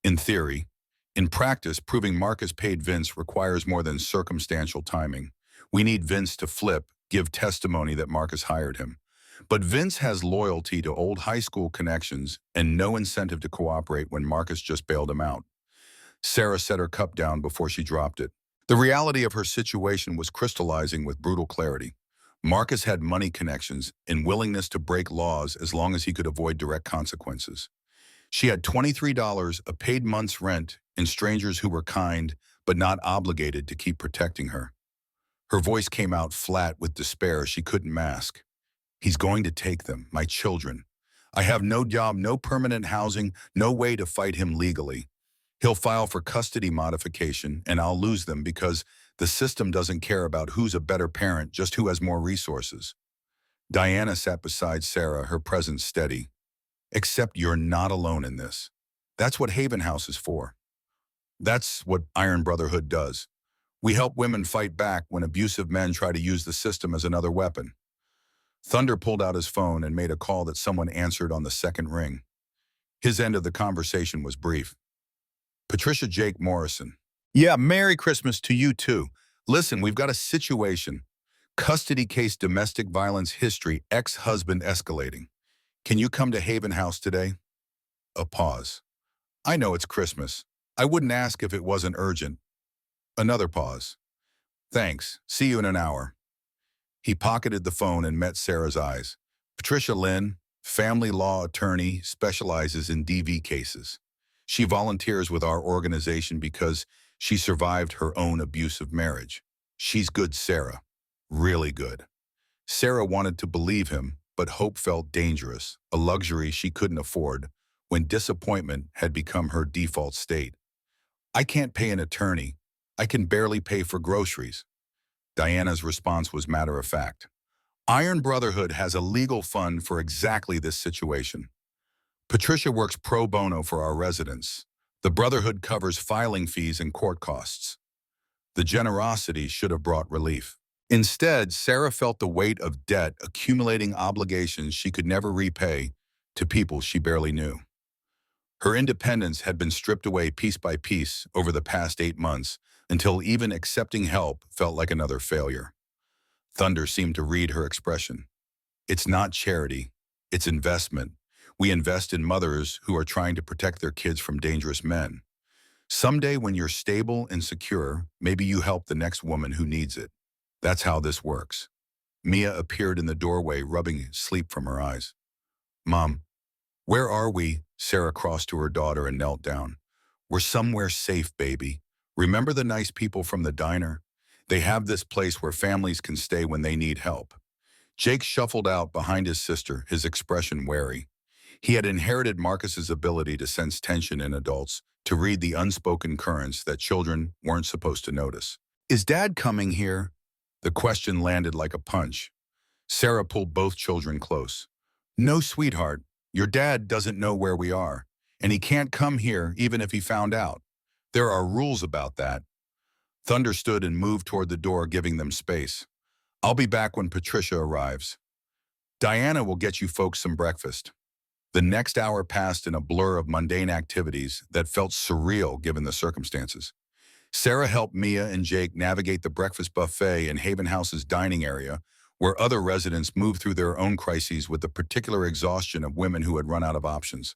In theory. In practice, proving Marcus paid Vince requires more than circumstantial timing. We need Vince to flip, give testimony that Marcus hired him. But Vince has loyalty to old high school connections and no incentive to cooperate when Marcus just bailed him out. Sarah set her cup down before she dropped it. The reality of her situation was crystallizing with brutal clarity. Marcus had money connections and willingness to break laws as long as he could avoid direct consequences. She had $23, a paid month's rent, and strangers who were kind but not obligated to keep protecting her. Her voice came out flat with despair she couldn't mask. He's going to take them, my children. I have no job, no permanent housing, no way to fight him legally. He'll file for custody modification, and I'll lose them because the system doesn't care about who's a better parent, just who has more resources. Diana sat beside Sarah, her presence steady. Except you're not alone in this. That's what Haven House is for. That's what Iron Brotherhood does. We help women fight back when abusive men try to use the system as another weapon. Thunder pulled out his phone and made a call that someone answered on the second ring. His end of the conversation was brief. Patricia Jake Morrison. Yeah, Merry Christmas to you too. Listen, we've got a situation. Custody case, domestic violence history, ex-husband escalating. Can you come to Haven House today? A pause. I know it's Christmas. I wouldn't ask if it wasn't urgent. Another pause. Thanks. See you in an hour. He pocketed the phone and met Sarah's eyes. Patricia Lynn, family law attorney, specializes in DV cases. She volunteers with our organization because she survived her own abusive marriage. She's good, Sarah. Really good. Sarah wanted to believe him, but hope felt dangerous, a luxury she couldn't afford when disappointment had become her default state. I can't pay an attorney. I can barely pay for groceries. Diana's response was matter of fact. Iron Brotherhood has a legal fund for exactly this situation. Patricia works pro bono for our residents. The Brotherhood covers filing fees and court costs. The generosity should have brought relief. Instead, Sarah felt the weight of debt, accumulating obligations she could never repay to people she barely knew. Her independence had been stripped away piece by piece over the past 8 months until even accepting help felt like another failure. Thunder seemed to read her expression. It's not charity, it's investment. We invest in mothers who are trying to protect their kids from dangerous men. Someday when you're stable and secure, maybe you help the next woman who needs it. That's how this works. Mia appeared in the doorway, rubbing sleep from her eyes. Mom, where are we? Sarah crossed to her daughter and knelt down. We're somewhere safe, baby. Remember the nice people from the diner? They have this place where families can stay when they need help. Jake shuffled out behind his sister, his expression wary. He had inherited Marcus's ability to sense tension in adults, to read the unspoken currents that children weren't supposed to notice. Is Dad coming here? The question landed like a punch. Sarah pulled both children close. No, sweetheart. Your dad doesn't know where we are, and he can't come here even if he found out. There are rules about that. Thunder stood and moved toward the door, giving them space. I'll be back when Patricia arrives. Diana will get you folks some breakfast. The next hour passed in a blur of mundane activities that felt surreal given the circumstances. Sarah helped Mia and Jake navigate the breakfast buffet in Haven House's dining area, where other residents moved through their own crises with the particular exhaustion of women who had run out of options.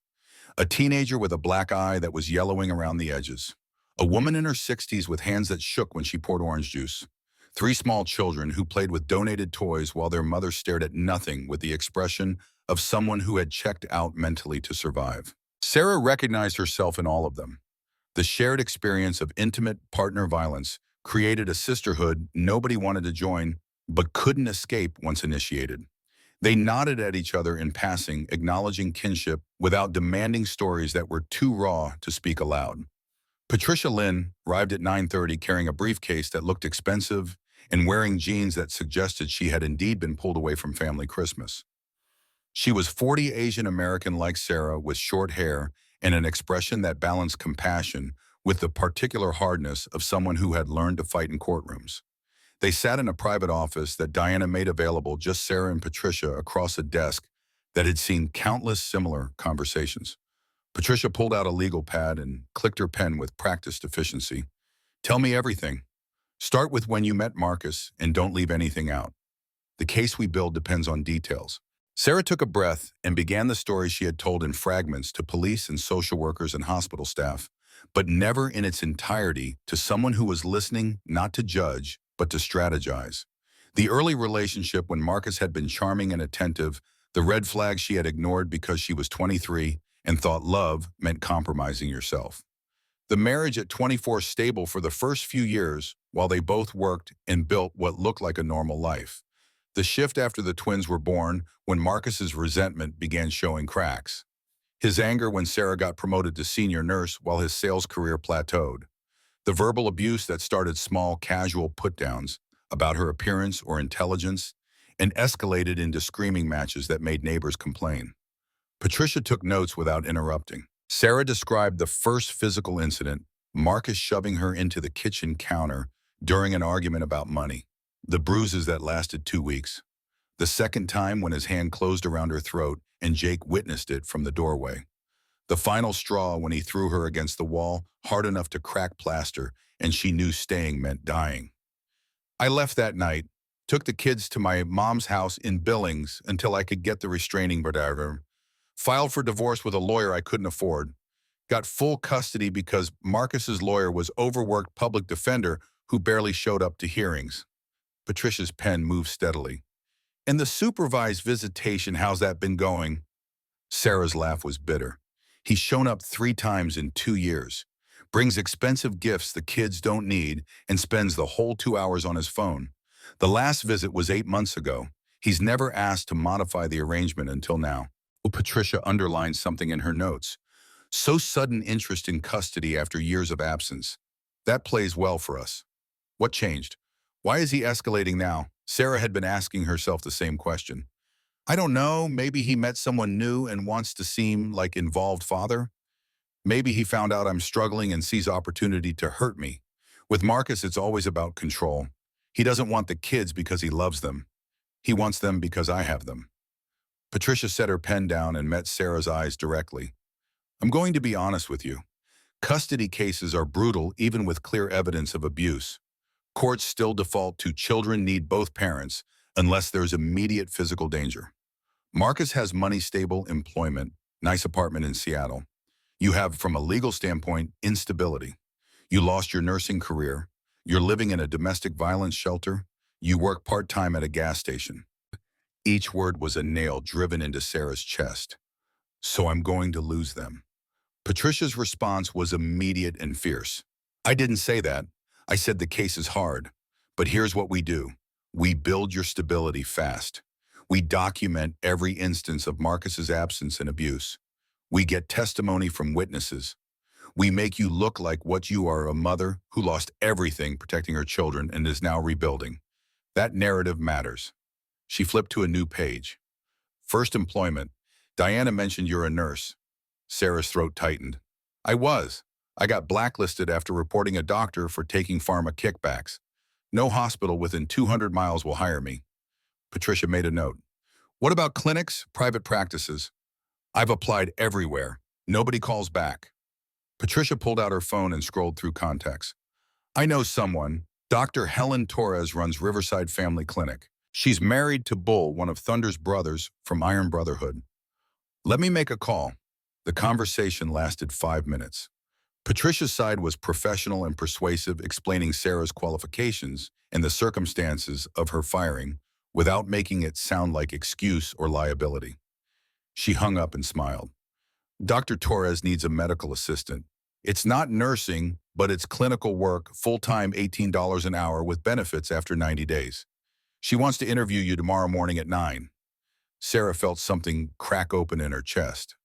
A teenager with a black eye that was yellowing around the edges. A woman in her 60s with hands that shook when she poured orange juice. Three small children who played with donated toys while their mother stared at nothing with the expression of someone who had checked out mentally to survive. Sarah recognized herself in all of them. The shared experience of intimate partner violence created a sisterhood nobody wanted to join but couldn't escape once initiated. They nodded at each other in passing, acknowledging kinship without demanding stories that were too raw to speak aloud. Patricia Lynn arrived at 9:30 carrying a briefcase that looked expensive and wearing jeans that suggested she had indeed been pulled away from family Christmas. She was 40 Asian American like Sarah with short hair and an expression that balanced compassion with the particular hardness of someone who had learned to fight in courtrooms. They sat in a private office that Diana made available just Sarah and Patricia across a desk that had seen countless similar conversations. Patricia pulled out a legal pad and clicked her pen with practiced efficiency. Tell me everything. Start with when you met Marcus and don't leave anything out. The case we build depends on details. Sarah took a breath and began the story she had told in fragments to police and social workers and hospital staff, but never in its entirety to someone who was listening not to judge, but to strategize. The early relationship when Marcus had been charming and attentive, the red flags she had ignored because she was 23 and thought love meant compromising yourself. The marriage at 24 stable for the first few years while they both worked and built what looked like a normal life. The shift after the twins were born when Marcus's resentment began showing cracks. His anger when Sarah got promoted to senior nurse while his sales career plateaued. The verbal abuse that started small, casual put-downs about her appearance or intelligence and escalated into screaming matches that made neighbors complain. Patricia took notes without interrupting. Sarah described the first physical incident, Marcus shoving her into the kitchen counter during an argument about money. The bruises that lasted 2 weeks. The second time when his hand closed around her throat and Jake witnessed it from the doorway. The final straw when he threw her against the wall hard enough to crack plaster and she knew staying meant dying. I left that night, took the kids to my mom's house in Billings until I could get the restraining order, filed for divorce with a lawyer I couldn't afford, got full custody because Marcus's lawyer was overworked public defender who barely showed up to hearings. Patricia's pen moved steadily. And the supervised visitation, how's that been going? Sarah's laugh was bitter. He's shown up 3 times in 2 years, brings expensive gifts the kids don't need, and spends the whole 2 hours on his phone. The last visit was 8 months ago. He's never asked to modify the arrangement until now. Patricia underlined something in her notes. So sudden interest in custody after years of absence. That plays well for us. What changed? Why is he escalating now? Sarah had been asking herself the same question. I don't know, maybe he met someone new and wants to seem like involved father. Maybe he found out I'm struggling and sees opportunity to hurt me. With Marcus, it's always about control. He doesn't want the kids because he loves them. He wants them because I have them. Patricia set her pen down and met Sarah's eyes directly. I'm going to be honest with you. Custody cases are brutal even with clear evidence of abuse. Courts still default to children need both parents unless there's immediate physical danger. Marcus has money-stable employment, nice apartment in Seattle. You have, from a legal standpoint, instability. You lost your nursing career. You're living in a domestic violence shelter. You work part-time at a gas station. Each word was a nail driven into Sarah's chest. So I'm going to lose them. Patricia's response was immediate and fierce. I didn't say that. I said the case is hard. But here's what we do. We build your stability fast. We document every instance of Marcus's absence and abuse. We get testimony from witnesses. We make you look like what you are, a mother who lost everything protecting her children and is now rebuilding. That narrative matters. She flipped to a new page. First employment. Diana mentioned you're a nurse. Sarah's throat tightened. I was. I got blacklisted after reporting a doctor for taking pharma kickbacks. No hospital within 200 miles will hire me. Patricia made a note. What about clinics, private practices? I've applied everywhere. Nobody calls back. Patricia pulled out her phone and scrolled through contacts. I know someone. Dr. Helen Torres runs Riverside Family Clinic. She's married to Bull, one of Thunder's brothers from Iron Brotherhood. Let me make a call. The conversation lasted 5 minutes. Patricia's side was professional and persuasive, explaining Sarah's qualifications and the circumstances of her firing without making it sound like excuse or liability. She hung up and smiled. Dr. Torres needs a medical assistant. It's not nursing, but it's clinical work, full-time $18 an hour with benefits after 90 days. She wants to interview you tomorrow morning at 9. Sarah felt something crack open in her chest.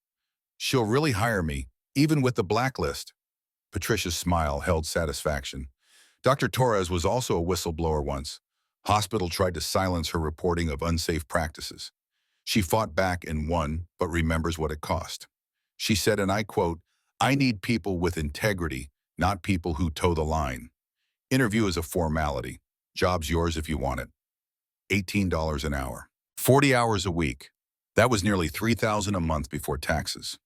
She'll really hire me, even with the blacklist. Patricia's smile held satisfaction. Dr. Torres was also a whistleblower once. Hospital tried to silence her reporting of unsafe practices. She fought back and won, but remembers what it cost. She said, and I quote, I need people with integrity, not people who toe the line. Interview is a formality. Job's yours if you want it. $18 an hour. 40 hours a week. That was nearly $3,000 a month before taxes.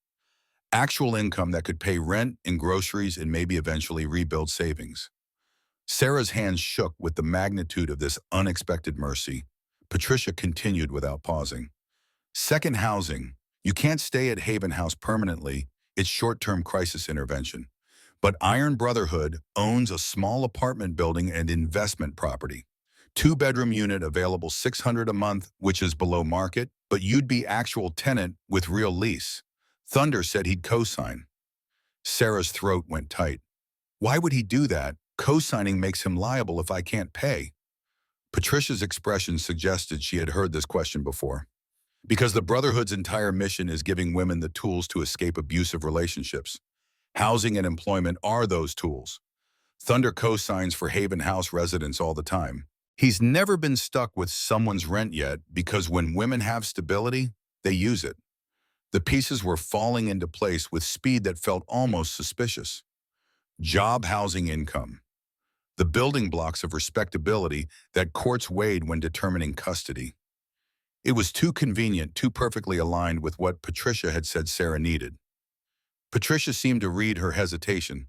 Actual income that could pay rent and groceries and maybe eventually rebuild savings. Sarah's hands shook with the magnitude of this unexpected mercy. Patricia continued without pausing. Second housing. You can't stay at Haven House permanently. It's short-term crisis intervention. But Iron Brotherhood owns a small apartment building and investment property. 2-bedroom unit available $600 a month, which is below market, but you'd be actual tenant with real lease. Thunder said he'd co-sign. Sarah's throat went tight. Why would he do that? Co-signing makes him liable if I can't pay. Patricia's expression suggested she had heard this question before. Because the Brotherhood's entire mission is giving women the tools to escape abusive relationships. Housing and employment are those tools. Thunder co-signs for Haven House residents all the time. He's never been stuck with someone's rent yet because when women have stability, they use it. The pieces were falling into place with speed that felt almost suspicious. Job, housing, income. The building blocks of respectability that courts weighed when determining custody. It was too convenient, too perfectly aligned with what Patricia had said Sarah needed. Patricia seemed to read her hesitation.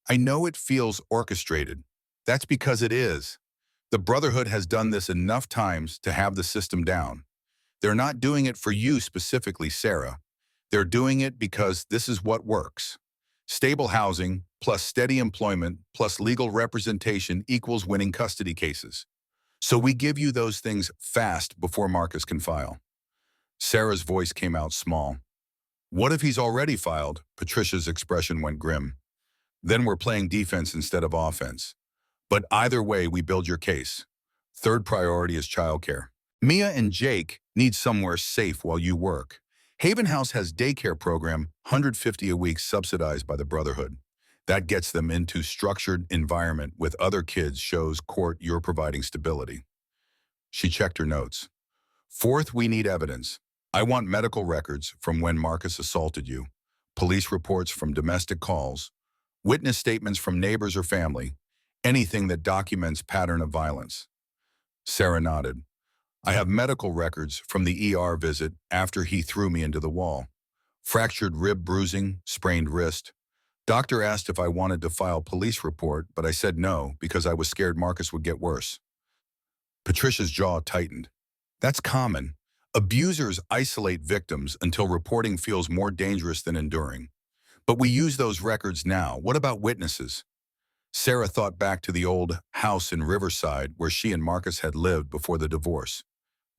I know it feels orchestrated. That's because it is. The Brotherhood has done this enough times to have the system down. They're not doing it for you specifically, Sarah. They're doing it because this is what works. Stable housing plus steady employment plus legal representation equals winning custody cases. So we give you those things fast before Marcus can file. Sarah's voice came out small. What if he's already filed? Patricia's expression went grim. Then we're playing defense instead of offense. But either way, we build your case. Third priority is childcare. Mia and Jake need somewhere safe while you work. Haven House has daycare program, $150 a week subsidized by the Brotherhood. That gets them into structured environment with other kids, shows court you're providing stability. She checked her notes. Fourth, we need evidence. I want medical records from when Marcus assaulted you, police reports from domestic calls, witness statements from neighbors or family, anything that documents pattern of violence. Sarah nodded. I have medical records from the ER visit after he threw me into the wall. Fractured rib bruising, sprained wrist. Doctor asked if I wanted to file police report, but I said no because I was scared Marcus would get worse. Patricia's jaw tightened. That's common. Abusers isolate victims until reporting feels more dangerous than enduring. But we use those records now. What about witnesses? Sarah thought back to the old house in Riverside where she and Marcus had lived before the divorce.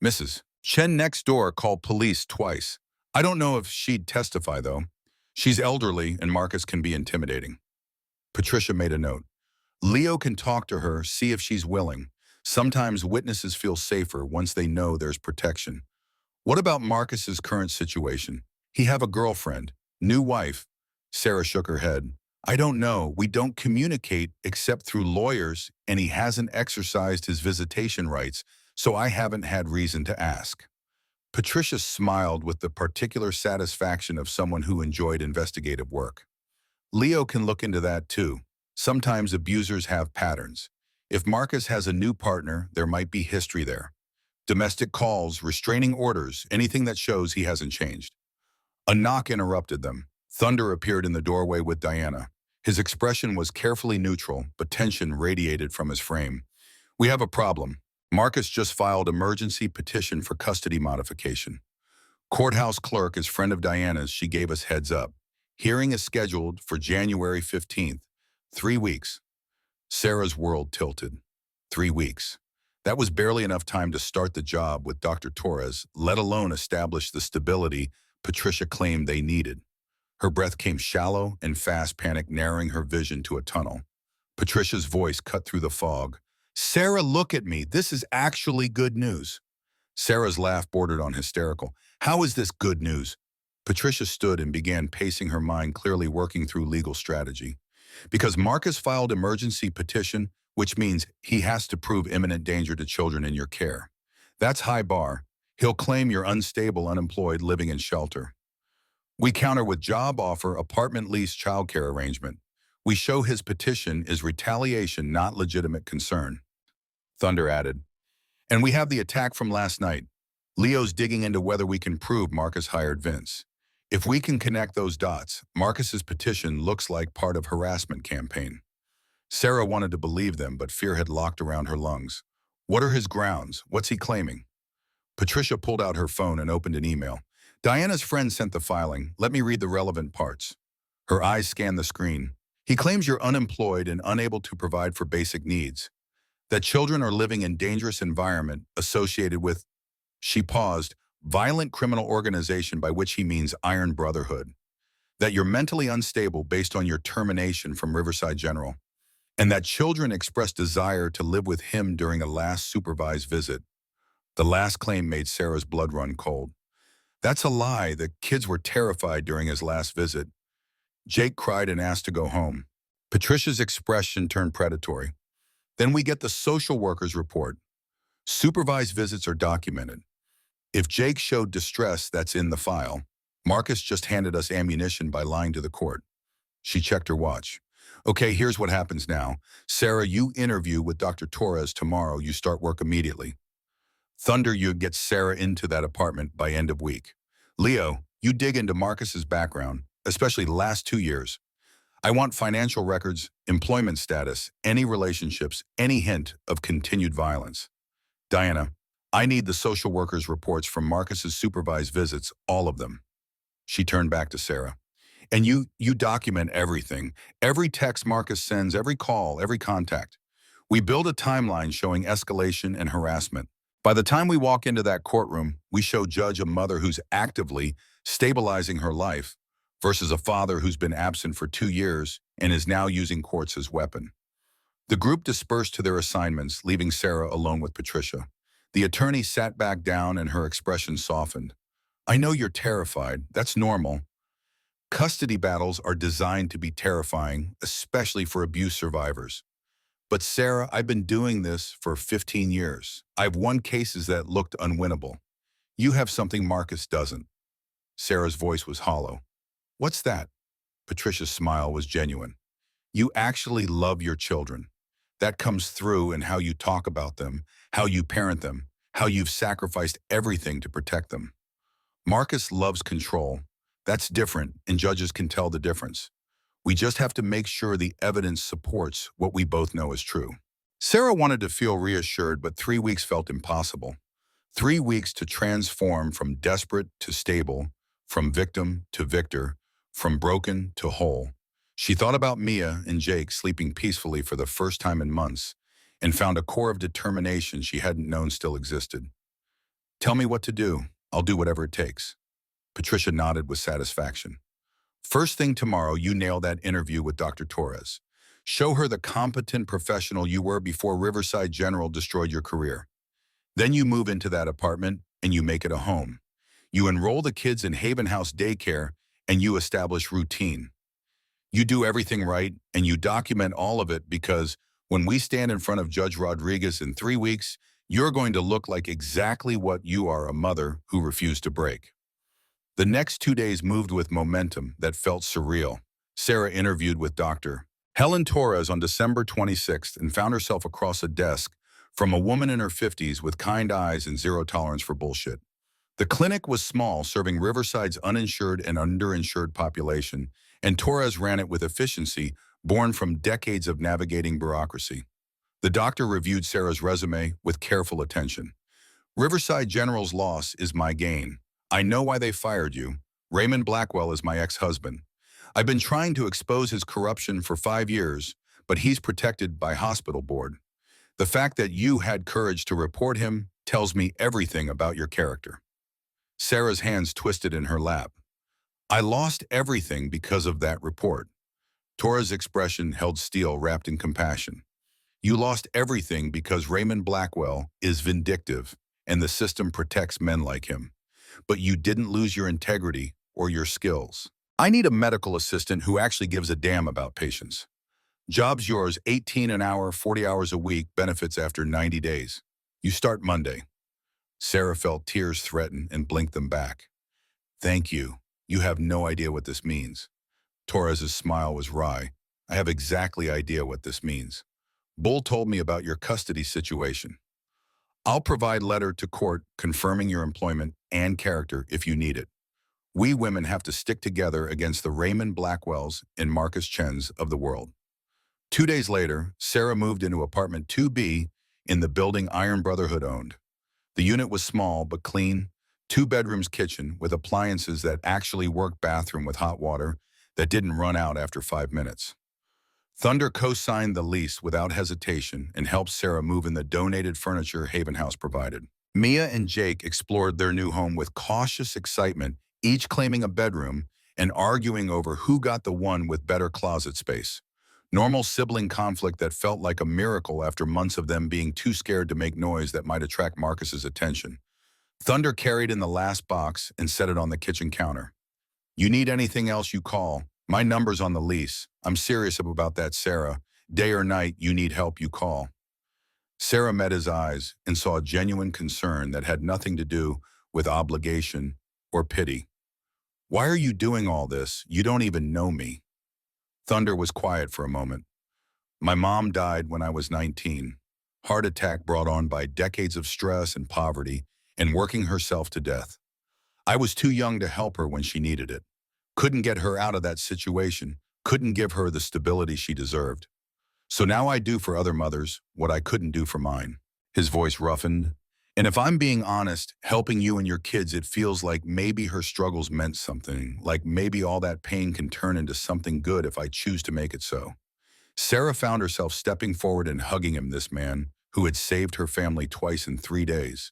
Mrs. Chen next door called police twice. I don't know if she'd testify, though. She's elderly and Marcus can be intimidating. Patricia made a note. Leo can talk to her, see if she's willing. Sometimes witnesses feel safer once they know there's protection. What about Marcus's current situation? He have a girlfriend, new wife. Sarah shook her head. I don't know. We don't communicate except through lawyers, and he hasn't exercised his visitation rights, so I haven't had reason to ask. Patricia smiled with the particular satisfaction of someone who enjoyed investigative work. Leo can look into that too. Sometimes abusers have patterns. If Marcus has a new partner, there might be history there. Domestic calls, restraining orders, anything that shows he hasn't changed. A knock interrupted them. Thunder appeared in the doorway with Diana. His expression was carefully neutral, but tension radiated from his frame. We have a problem. Marcus just filed emergency petition for custody modification. Courthouse clerk is friend of Diana's. She gave us heads up. Hearing is scheduled for January 15th. 3 weeks. Sarah's world tilted. 3 weeks. That was barely enough time to start the job with Dr. Torres, let alone establish the stability Patricia claimed they needed. Her breath came shallow and fast, panic narrowing her vision to a tunnel. Patricia's voice cut through the fog. Sarah, look at me. This is actually good news. Sarah's laugh bordered on hysterical. How is this good news? Patricia stood and began pacing her mind, clearly working through legal strategy. Because Marcus filed emergency petition, which means he has to prove imminent danger to children in your care. That's high bar. He'll claim you're unstable, unemployed, living in shelter. We counter with job offer, apartment lease, childcare arrangement. We show his petition is retaliation, not legitimate concern. Thunder added. And we have the attack from last night. Leo's digging into whether we can prove Marcus hired Vince. If we can connect those dots, Marcus's petition looks like part of harassment campaign. Sarah wanted to believe them, but fear had locked around her lungs. What are his grounds? What's he claiming? Patricia pulled out her phone and opened an email. Diana's friend sent the filing. Let me read the relevant parts. Her eyes scanned the screen. He claims you're unemployed and unable to provide for basic needs. That children are living in dangerous environment associated with, she paused, violent criminal organization, by which he means Iron Brotherhood. That you're mentally unstable based on your termination from Riverside General. And that children expressed desire to live with him during a last supervised visit. The last claim made Sarah's blood run cold. That's a lie. The kids were terrified during his last visit. Jake cried and asked to go home. Patricia's expression turned predatory. Then we get the social worker's report. Supervised visits are documented. If Jake showed distress, that's in the file. Marcus just handed us ammunition by lying to the court. She checked her watch. Okay, here's what happens now. Sarah, you interview with Dr. Torres tomorrow. You start work immediately. Thunder, you get Sarah into that apartment by end of week. Leo, you dig into Marcus's background, especially the last 2 years. I want financial records, employment status, any relationships, any hint of continued violence. Diana, I need the social worker's reports from Marcus's supervised visits, all of them. She turned back to Sarah. And you document everything, every text Marcus sends, every call, every contact. We build a timeline showing escalation and harassment. By the time we walk into that courtroom, we show Judge a mother who's actively stabilizing her life versus a father who's been absent for 2 years and is now using courts as weapon. The group dispersed to their assignments, leaving Sarah alone with Patricia. The attorney sat back down and her expression softened. I know you're terrified. That's normal. Custody battles are designed to be terrifying, especially for abuse survivors. But Sarah, I've been doing this for 15 years. I've won cases that looked unwinnable. You have something Marcus doesn't. Sarah's voice was hollow. What's that? Patricia's smile was genuine. You actually love your children. That comes through in how you talk about them, how you parent them, how you've sacrificed everything to protect them. Marcus loves control. That's different, and judges can tell the difference. We just have to make sure the evidence supports what we both know is true. Sarah wanted to feel reassured, but 3 weeks felt impossible. 3 weeks to transform from desperate to stable, from victim to victor, from broken to whole. She thought about Mia and Jake sleeping peacefully for the first time in months and found a core of determination she hadn't known still existed. Tell me what to do. I'll do whatever it takes. Patricia nodded with satisfaction. First thing tomorrow, you nail that interview with Dr. Torres. Show her the competent professional you were before Riverside General destroyed your career. Then you move into that apartment and you make it a home. You enroll the kids in Haven House daycare, and you establish routine. You do everything right, and you document all of it because when we stand in front of Judge Rodriguez in 3 weeks, you're going to look like exactly what you are, a mother who refused to break. The next 2 days moved with momentum that felt surreal. Sarah interviewed with Dr. Helen Torres on December 26th and found herself across a desk from a woman in her 50s with kind eyes and zero tolerance for bullshit. The clinic was small, serving Riverside's uninsured and underinsured population, and Torres ran it with efficiency born from decades of navigating bureaucracy. The doctor reviewed Sarah's resume with careful attention. Riverside General's loss is my gain. I know why they fired you. Raymond Blackwell is my ex-husband. I've been trying to expose his corruption for 5 years, but he's protected by hospital board. The fact that you had courage to report him tells me everything about your character. Sarah's hands twisted in her lap. I lost everything because of that report. Torres' expression held steel, wrapped in compassion. You lost everything because Raymond Blackwell is vindictive and the system protects men like him. But you didn't lose your integrity or your skills. I need a medical assistant who actually gives a damn about patients. Job's yours, 18 an hour, 40 hours a week, benefits after 90 days. You start Monday. Sarah felt tears threaten and blinked them back. Thank you. You have no idea what this means. Torres's smile was wry. I have exactly idea what this means. Bull told me about your custody situation. I'll provide letter to court confirming your employment and character if you need it. We women have to stick together against the Raymond Blackwells and Marcus Chens of the world. 2 days later, Sarah moved into apartment 2B in the building Iron Brotherhood owned. The unit was small but clean, 2 bedrooms, kitchen with appliances that actually worked, bathroom with hot water that didn't run out after 5 minutes. Thunder co-signed the lease without hesitation and helped Sarah move in the donated furniture Haven House provided. Mia and Jake explored their new home with cautious excitement, each claiming a bedroom and arguing over who got the one with better closet space. Normal sibling conflict that felt like a miracle after months of them being too scared to make noise that might attract Marcus's attention. Thunder carried in the last box and set it on the kitchen counter. You need anything else, you call. My number's on the lease. I'm serious about that, Sarah. Day or night, you need help, you call. Sarah met his eyes and saw a genuine concern that had nothing to do with obligation or pity. Why are you doing all this? You don't even know me. Thunder was quiet for a moment. My mom died when I was 19. Heart attack brought on by decades of stress and poverty and working herself to death. I was too young to help her when she needed it. Couldn't get her out of that situation, couldn't give her the stability she deserved. So now I do for other mothers what I couldn't do for mine. His voice roughened. And if I'm being honest, helping you and your kids, it feels like maybe her struggles meant something, like maybe all that pain can turn into something good if I choose to make it so. Sarah found herself stepping forward and hugging him, this man who had saved her family twice in 3 days.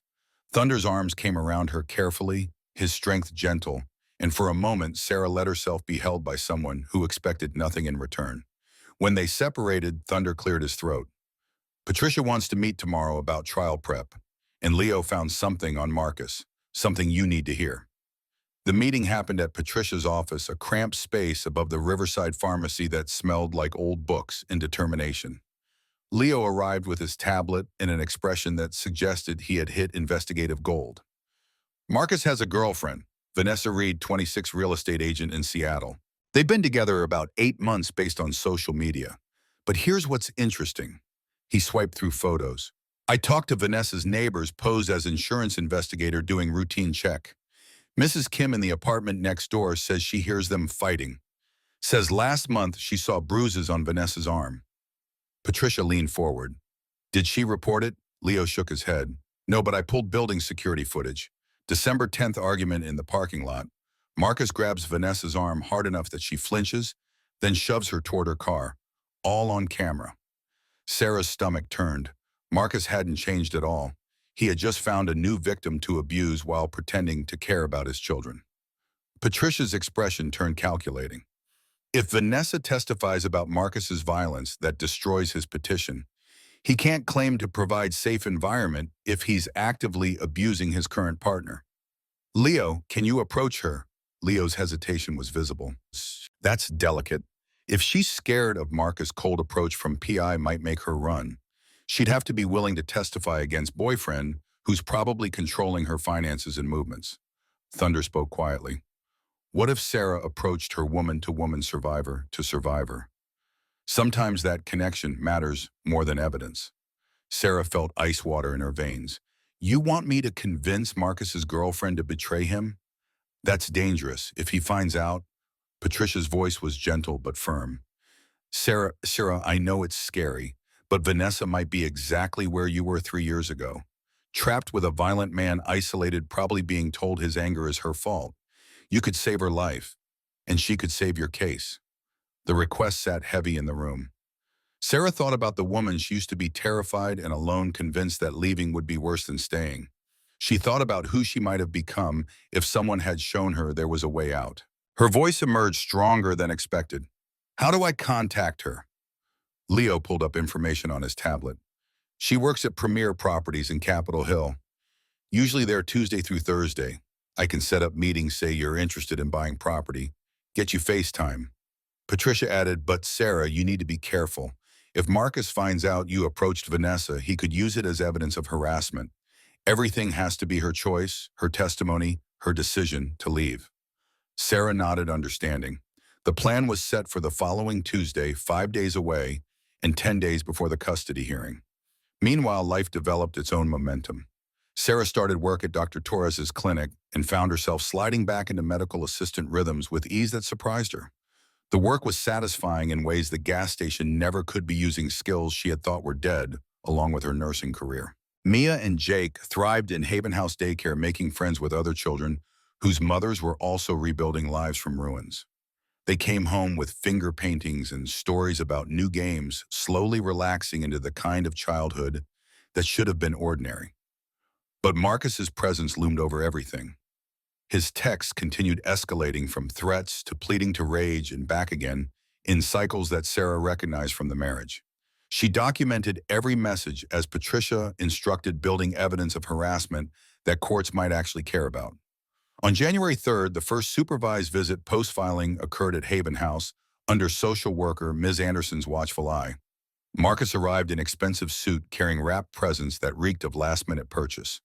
Thunder's arms came around her carefully, his strength gentle, and for a moment Sarah let herself be held by someone who expected nothing in return. When they separated, Thunder cleared his throat. Patricia wants to meet tomorrow about trial prep, and Leo found something on Marcus, something you need to hear. The meeting happened at Patricia's office, a cramped space above the Riverside pharmacy that smelled like old books and determination. Leo arrived with his tablet and an expression that suggested he had hit investigative gold. Marcus has a girlfriend, Vanessa Reed, 26, real estate agent in Seattle. They've been together about 8 months based on social media. But here's what's interesting. He swiped through photos. I talked to Vanessa's neighbors, posed as insurance investigator doing routine check. Mrs. Kim in the apartment next door says she hears them fighting. Says last month she saw bruises on Vanessa's arm. Patricia leaned forward. Did she report it? Leo shook his head. No, but I pulled building security footage. December 10th argument in the parking lot. Marcus grabs Vanessa's arm hard enough that she flinches, then shoves her toward her car. All on camera. Sarah's stomach turned. Marcus hadn't changed at all. He had just found a new victim to abuse while pretending to care about his children. Patricia's expression turned calculating. If Vanessa testifies about Marcus's violence that destroys his petition, he can't claim to provide safe environment if he's actively abusing his current partner. Leo, can you approach her? Leo's hesitation was visible. That's delicate. If she's scared of Marcus' cold approach from PI might make her run. She'd have to be willing to testify against boyfriend, who's probably controlling her finances and movements. Thunder spoke quietly. What if Sarah approached her woman-to-woman survivor to survivor? Sometimes that connection matters more than evidence. Sarah felt ice water in her veins. You want me to convince Marcus's girlfriend to betray him? That's dangerous. If he finds out, Patricia's voice was gentle but firm. Sarah, I know it's scary, but Vanessa might be exactly where you were 3 years ago. Trapped with a violent man, isolated, probably being told his anger is her fault. You could save her life, and she could save your case. The request sat heavy in the room. Sarah thought about the woman she used to be, terrified and alone, convinced that leaving would be worse than staying. She thought about who she might have become if someone had shown her there was a way out. Her voice emerged stronger than expected. How do I contact her? Leo pulled up information on his tablet. She works at Premier Properties in Capitol Hill. Usually there Tuesday through Thursday. I can set up meetings, say you're interested in buying property, get you FaceTime. Patricia added, but Sarah, you need to be careful. If Marcus finds out you approached Vanessa, he could use it as evidence of harassment. Everything has to be her choice, her testimony, her decision to leave. Sarah nodded, understanding. The plan was set for the following Tuesday, 5 days away, and 10 days before the custody hearing. Meanwhile, life developed its own momentum. Sarah started work at Dr. Torres's clinic and found herself sliding back into medical assistant rhythms with ease that surprised her. The work was satisfying in ways the gas station never could be, using skills she had thought were dead, along with her nursing career. Mia and Jake thrived in Haven House Daycare, making friends with other children whose mothers were also rebuilding lives from ruins. They came home with finger paintings and stories about new games, slowly relaxing into the kind of childhood that should have been ordinary. But Marcus's presence loomed over everything. His texts continued escalating, from threats to pleading to rage and back again, in cycles that Sarah recognized from the marriage. She documented every message as Patricia instructed, building evidence of harassment that courts might actually care about. On January 3rd, the first supervised visit post-filing occurred at Haven House under social worker Ms. Anderson's watchful eye. Marcus arrived in expensive suit, carrying wrapped presents that reeked of last-minute purchase.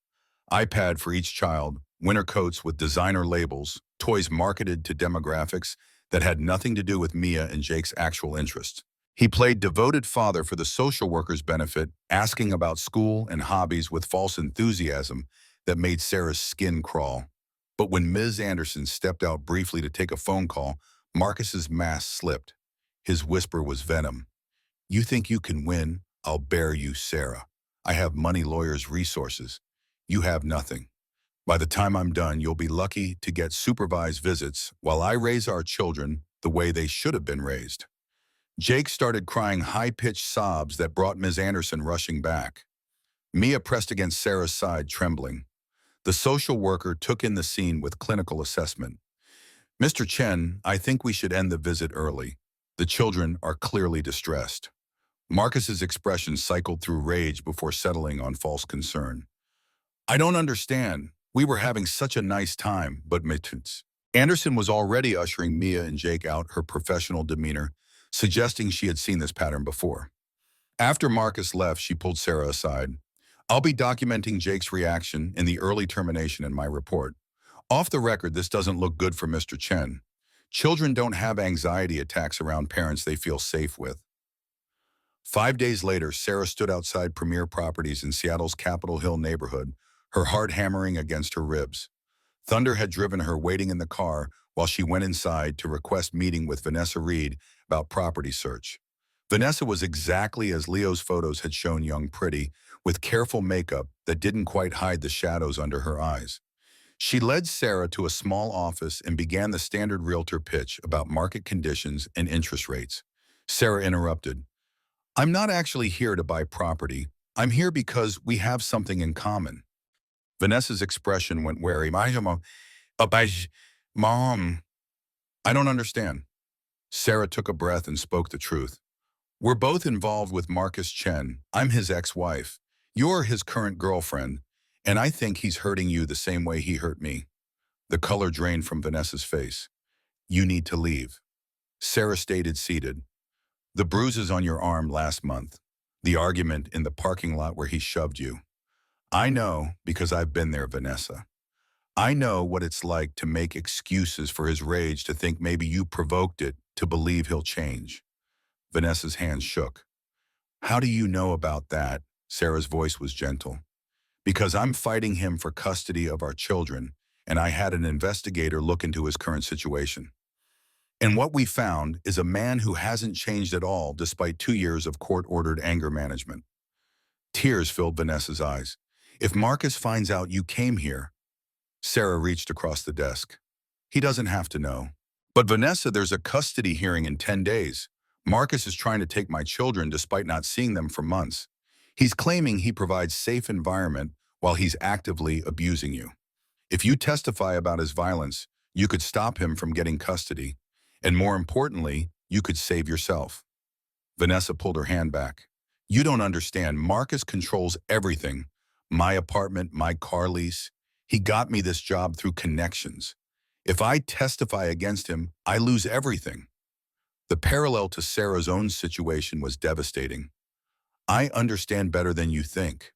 iPad for each child, winter coats with designer labels, toys marketed to demographics that had nothing to do with Mia and Jake's actual interests. He played devoted father for the social worker's benefit, asking about school and hobbies with false enthusiasm that made Sarah's skin crawl. But when Ms. Anderson stepped out briefly to take a phone call, Marcus's mask slipped. His whisper was venom. You think you can win? I'll bear you, Sarah. I have money, lawyers, resources. You have nothing. By the time I'm done, you'll be lucky to get supervised visits while I raise our children the way they should have been raised. Jake started crying high-pitched sobs that brought Ms. Anderson rushing back. Mia pressed against Sarah's side, trembling. The social worker took in the scene with clinical assessment. Mr. Chen, I think we should end the visit early. The children are clearly distressed. Marcus's expression cycled through rage before settling on false concern. I don't understand. We were having such a nice time, but mittens. Anderson was already ushering Mia and Jake out, her professional demeanor suggesting she had seen this pattern before. After Marcus left, she pulled Sarah aside. I'll be documenting Jake's reaction in the early termination in my report. Off the record, this doesn't look good for Mr. Chen. Children don't have anxiety attacks around parents they feel safe with. 5 days later, Sarah stood outside Premier Properties in Seattle's Capitol Hill neighborhood, her heart hammering against her ribs. Thunder had driven her, waiting in the car while she went inside to request meeting with Vanessa Reed about property search. Vanessa was exactly as Leo's photos had shown, young, pretty, with careful makeup that didn't quite hide the shadows under her eyes. She led Sarah to a small office and began the standard realtor pitch about market conditions and interest rates. Sarah interrupted. I'm not actually here to buy property. I'm here because we have something in common. Vanessa's expression went wary. Mom, I don't understand. Sarah took a breath and spoke the truth. We're both involved with Marcus Chen. I'm his ex-wife. You're his current girlfriend, and I think he's hurting you the same way he hurt me. The color drained from Vanessa's face. You need to leave. Sarah stayed seated. The bruises on your arm last month. The argument in the parking lot where he shoved you. I know because I've been there, Vanessa. I know what it's like to make excuses for his rage, to think maybe you provoked it, to believe he'll change. Vanessa's hands shook. How do you know about that? Sarah's voice was gentle. Because I'm fighting him for custody of our children, and I had an investigator look into his current situation. And what we found is a man who hasn't changed at all despite 2 years of court-ordered anger management. Tears filled Vanessa's eyes. If Marcus finds out you came here— Sarah reached across the desk. He doesn't have to know. But Vanessa, there's a custody hearing in 10 days. Marcus is trying to take my children despite not seeing them for months. He's claiming he provides safe environment while he's actively abusing you. If you testify about his violence, you could stop him from getting custody. And more importantly, you could save yourself. Vanessa pulled her hand back. You don't understand. Marcus controls everything. My apartment, my car lease. He got me this job through connections. If I testify against him, I lose everything. The parallel to Sarah's own situation was devastating. I understand better than you think.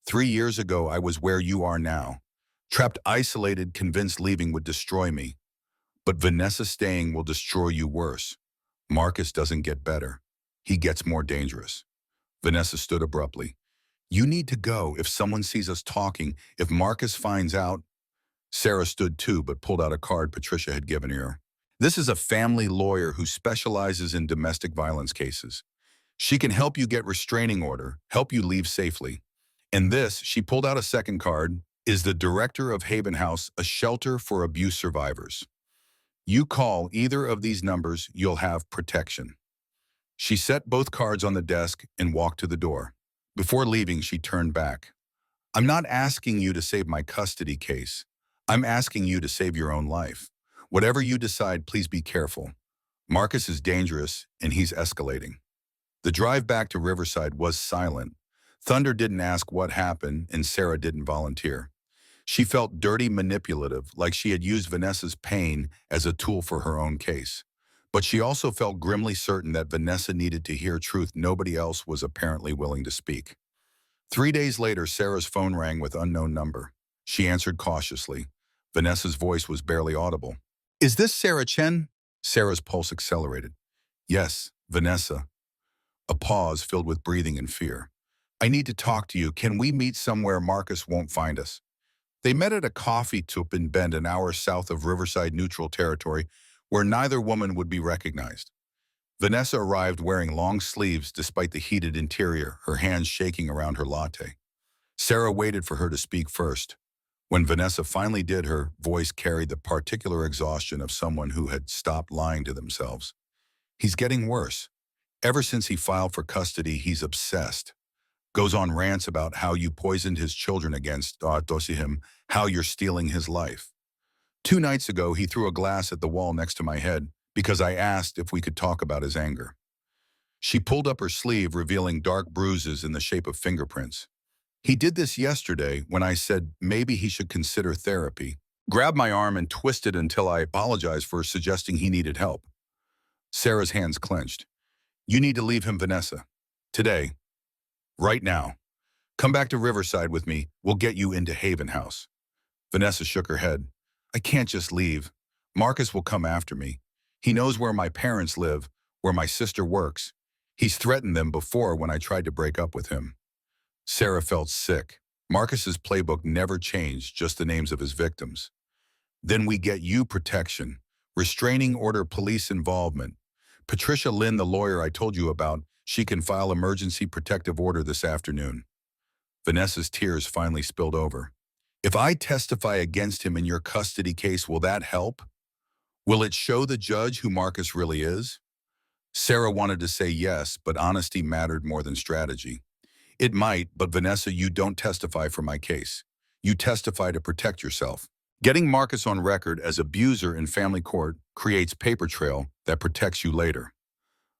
3 years ago, I was where you are now. Trapped, isolated, convinced leaving would destroy me. But Vanessa staying will destroy you worse. Marcus doesn't get better. He gets more dangerous. Vanessa stood abruptly. You need to go. If someone sees us talking, if Marcus finds out— Sarah stood too, but pulled out a card Patricia had given her. This is a family lawyer who specializes in domestic violence cases. She can help you get restraining order, help you leave safely. And this— she pulled out a second card— is the director of Haven House, a shelter for abuse survivors. You call either of these numbers, you'll have protection. She set both cards on the desk and walked to the door. Before leaving, she turned back. I'm not asking you to save my custody case. I'm asking you to save your own life. Whatever you decide, please be careful. Marcus is dangerous, and he's escalating. The drive back to Riverside was silent. Thunder didn't ask what happened, and Sarah didn't volunteer. She felt dirty, manipulative, like she had used Vanessa's pain as a tool for her own case. But she also felt grimly certain that Vanessa needed to hear truth nobody else was apparently willing to speak. 3 days later, Sarah's phone rang with unknown number. She answered cautiously. Vanessa's voice was barely audible. Is this Sarah Chen? Sarah's pulse accelerated. Yes, Vanessa. A pause filled with breathing and fear. I need to talk to you. Can we meet somewhere Marcus won't find us? They met at a coffee shop in Bend, an hour south of Riverside Neutral Territory, where neither woman would be recognized. Vanessa arrived wearing long sleeves despite the heated interior, her hands shaking around her latte. Sarah waited for her to speak first. When Vanessa finally did, her voice carried the particular exhaustion of someone who had stopped lying to themselves. He's getting worse. Ever since he filed for custody, he's obsessed. Goes on rants about how you poisoned his children against him, how you're stealing his life. 2 nights ago, he threw a glass at the wall next to my head because I asked if we could talk about his anger. She pulled up her sleeve, revealing dark bruises in the shape of fingerprints. He did this yesterday when I said maybe he should consider therapy. Grabbed my arm and twisted until I apologized for suggesting he needed help. Sarah's hands clenched. You need to leave him, Vanessa. Today. Right now. Come back to Riverside with me. We'll get you into Haven House. Vanessa shook her head. I can't just leave. Marcus will come after me. He knows where my parents live, where my sister works. He's threatened them before when I tried to break up with him. Sarah felt sick. Marcus's playbook never changed, just the names of his victims. Then we get you protection, restraining order, police involvement. Patricia Lynn, the lawyer I told you about, she can file emergency protective order this afternoon. Vanessa's tears finally spilled over. If I testify against him in your custody case, will that help? Will it show the judge who Marcus really is? Sarah wanted to say yes, but honesty mattered more than strategy. It might, but Vanessa, you don't testify for my case. You testify to protect yourself. Getting Marcus on record as abuser in family court creates paper trail that protects you later.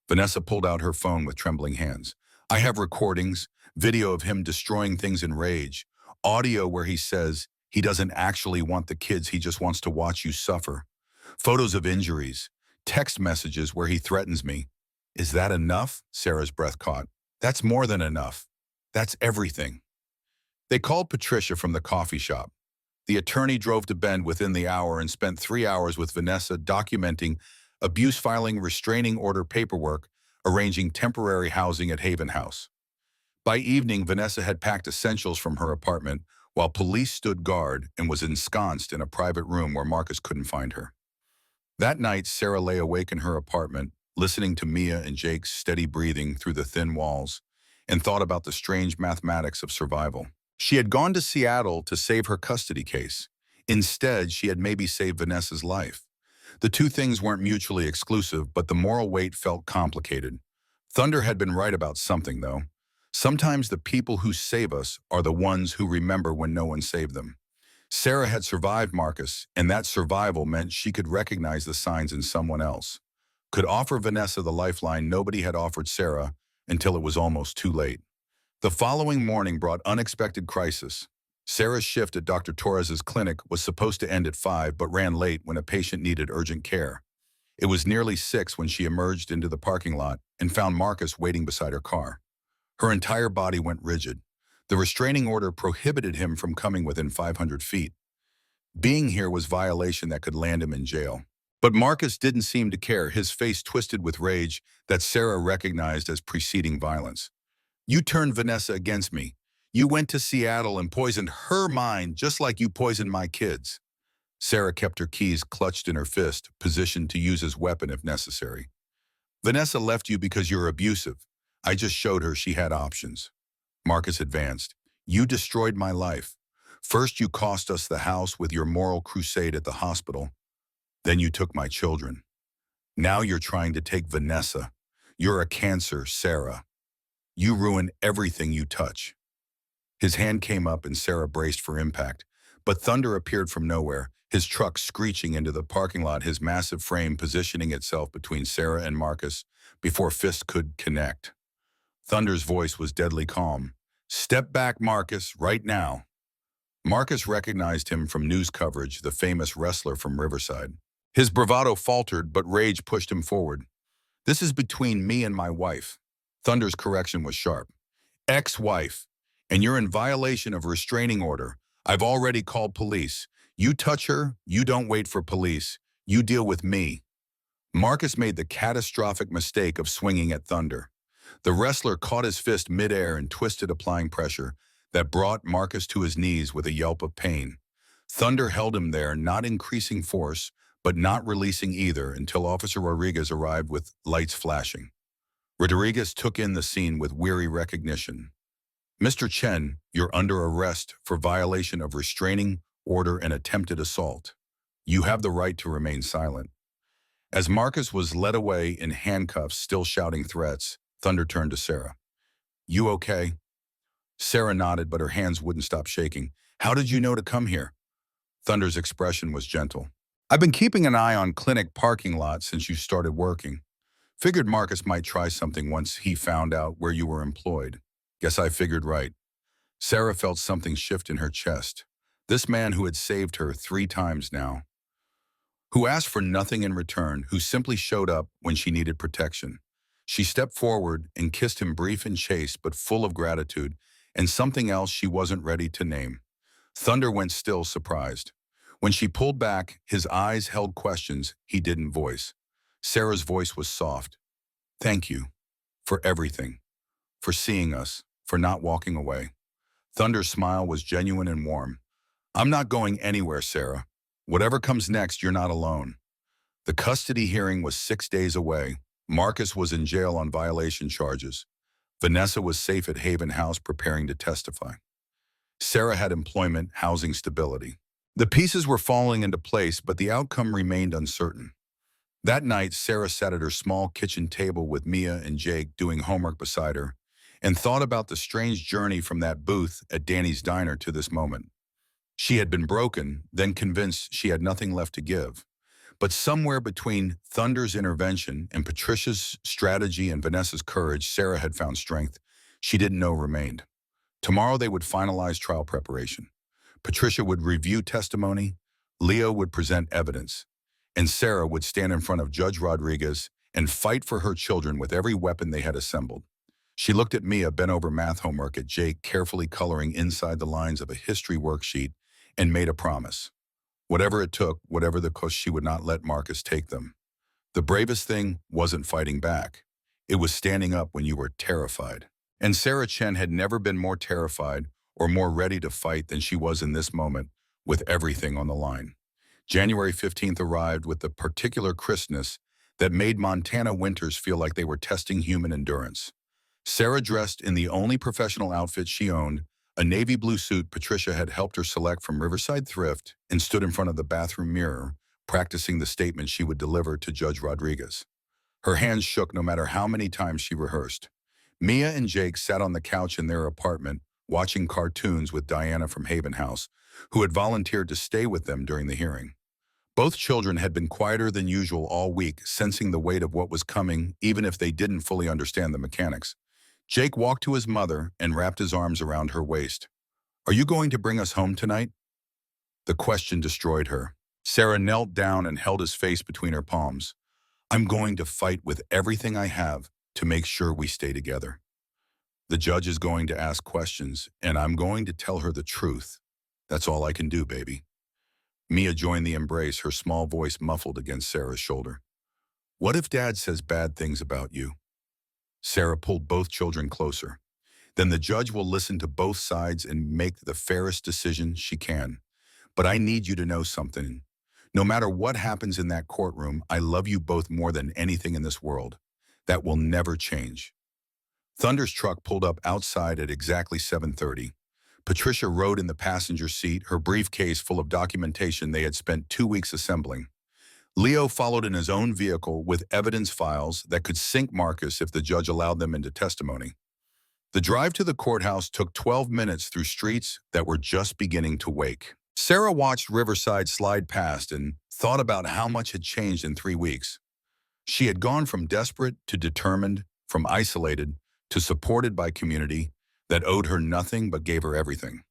Vanessa pulled out her phone with trembling hands. I have recordings, video of him destroying things in rage, audio where he says, He doesn't actually want the kids, he just wants to watch you suffer. Photos of injuries, text messages where he threatens me. Is that enough? Sarah's breath caught. That's more than enough. That's everything. They called Patricia from the coffee shop. The attorney drove to Bend within the hour and spent 3 hours with Vanessa documenting abuse, filing restraining order paperwork, arranging temporary housing at Haven House. By evening, Vanessa had packed essentials from her apartment while police stood guard and was ensconced in a private room where Marcus couldn't find her. That night, Sarah lay awake in her apartment, listening to Mia and Jake's steady breathing through the thin walls, and thought about the strange mathematics of survival. She had gone to Seattle to save her custody case. Instead, she had maybe saved Vanessa's life. The two things weren't mutually exclusive, but the moral weight felt complicated. Thunder had been right about something, though. Sometimes the people who save us are the ones who remember when no one saved them. Sarah had survived Marcus, and that survival meant she could recognize the signs in someone else. Could offer Vanessa the lifeline nobody had offered Sarah until it was almost too late. The following morning brought unexpected crisis. Sarah's shift at Dr. Torres's clinic was supposed to end at 5 but ran late when a patient needed urgent care. It was nearly 6 when she emerged into the parking lot and found Marcus waiting beside her car. Her entire body went rigid. The restraining order prohibited him from coming within 500 feet. Being here was violation that could land him in jail. But Marcus didn't seem to care, his face twisted with rage that Sarah recognized as preceding violence. You turned Vanessa against me. You went to Seattle and poisoned her mind just like you poisoned my kids. Sarah kept her keys clutched in her fist, positioned to use as weapon if necessary. Vanessa left you because you're abusive. I just showed her she had options. Marcus advanced. You destroyed my life. First you cost us the house with your moral crusade at the hospital. Then you took my children. Now you're trying to take Vanessa. You're a cancer, Sarah. You ruin everything you touch. His hand came up and Sarah braced for impact. But thunder appeared from nowhere, his truck screeching into the parking lot, his massive frame positioning itself between Sarah and Marcus before fists could connect. Thunder's voice was deadly calm. Step back, Marcus, right now. Marcus recognized him from news coverage, the famous wrestler from Riverside. His bravado faltered, but rage pushed him forward. This is between me and my wife. Thunder's correction was sharp. Ex-wife. And you're in violation of restraining order. I've already called police. You touch her, you don't wait for police. You deal with me. Marcus made the catastrophic mistake of swinging at Thunder. The wrestler caught his fist midair and twisted, applying pressure that brought Marcus to his knees with a yelp of pain. Thunder held him there, not increasing force, but not releasing either until Officer Rodriguez arrived with lights flashing. Rodriguez took in the scene with weary recognition. Mr. Chen, you're under arrest for violation of restraining order and attempted assault. You have the right to remain silent. As Marcus was led away in handcuffs, still shouting threats, Thunder turned to Sarah. You okay? Sarah nodded, but her hands wouldn't stop shaking. How did you know to come here? Thunder's expression was gentle. I've been keeping an eye on clinic parking lots since you started working. Figured Marcus might try something once he found out where you were employed. Guess I figured right. Sarah felt something shift in her chest. This man who had saved her 3 times now, who asked for nothing in return, who simply showed up when she needed protection. She stepped forward and kissed him, brief and chaste, but full of gratitude, and something else she wasn't ready to name. Thunder went still, surprised. When she pulled back, his eyes held questions he didn't voice. Sarah's voice was soft. Thank you for everything, for seeing us, for not walking away. Thunder's smile was genuine and warm. I'm not going anywhere, Sarah. Whatever comes next, you're not alone. The custody hearing was 6 days away. Marcus was in jail on violation charges. Vanessa was safe at Haven House preparing to testify. Sarah had employment, housing, stability. The pieces were falling into place, but the outcome remained uncertain. That night, Sarah sat at her small kitchen table with Mia and Jake doing homework beside her and thought about the strange journey from that booth at Danny's Diner to this moment. She had been broken, then convinced she had nothing left to give. But somewhere between Thunder's intervention and Patricia's strategy and Vanessa's courage, Sarah had found strength she didn't know remained. Tomorrow they would finalize trial preparation. Patricia would review testimony, Leo would present evidence, and Sarah would stand in front of Judge Rodriguez and fight for her children with every weapon they had assembled. She looked at Mia, bent over math homework, at Jake, carefully coloring inside the lines of a history worksheet, and made a promise. Whatever it took, whatever the cost, she would not let Marcus take them. The bravest thing wasn't fighting back. It was standing up when you were terrified. And Sarah Chen had never been more terrified or more ready to fight than she was in this moment, with everything on the line. January 15th arrived with the particular crispness that made Montana winters feel like they were testing human endurance. Sarah, dressed in the only professional outfit she owned, a navy blue suit Patricia had helped her select from Riverside Thrift, and stood in front of the bathroom mirror, practicing the statement she would deliver to Judge Rodriguez. Her hands shook no matter how many times she rehearsed. Mia and Jake sat on the couch in their apartment, watching cartoons with Diana from Haven House, who had volunteered to stay with them during the hearing. Both children had been quieter than usual all week, sensing the weight of what was coming, even if they didn't fully understand the mechanics. Jake walked to his mother and wrapped his arms around her waist. "Are you going to bring us home tonight?" The question destroyed her. Sarah knelt down and held his face between her palms. "I'm going to fight with everything I have to make sure we stay together. The judge is going to ask questions, and I'm going to tell her the truth. That's all I can do, baby." Mia joined the embrace, her small voice muffled against Sarah's shoulder. "What if Dad says bad things about you?" Sarah pulled both children closer. "Then the judge will listen to both sides and make the fairest decision she can. But I need you to know something. No matter what happens in that courtroom, I love you both more than anything in this world. That will never change." Thunder's truck pulled up outside at exactly 7:30. Patricia rode in the passenger seat, her briefcase full of documentation they had spent 2 weeks assembling. Leo followed in his own vehicle with evidence files that could sink Marcus if the judge allowed them into testimony. The drive to the courthouse took 12 minutes through streets that were just beginning to wake. Sarah watched Riverside slide past and thought about how much had changed in 3 weeks. She had gone from desperate to determined, from isolated to supported by community that owed her nothing but gave her everything.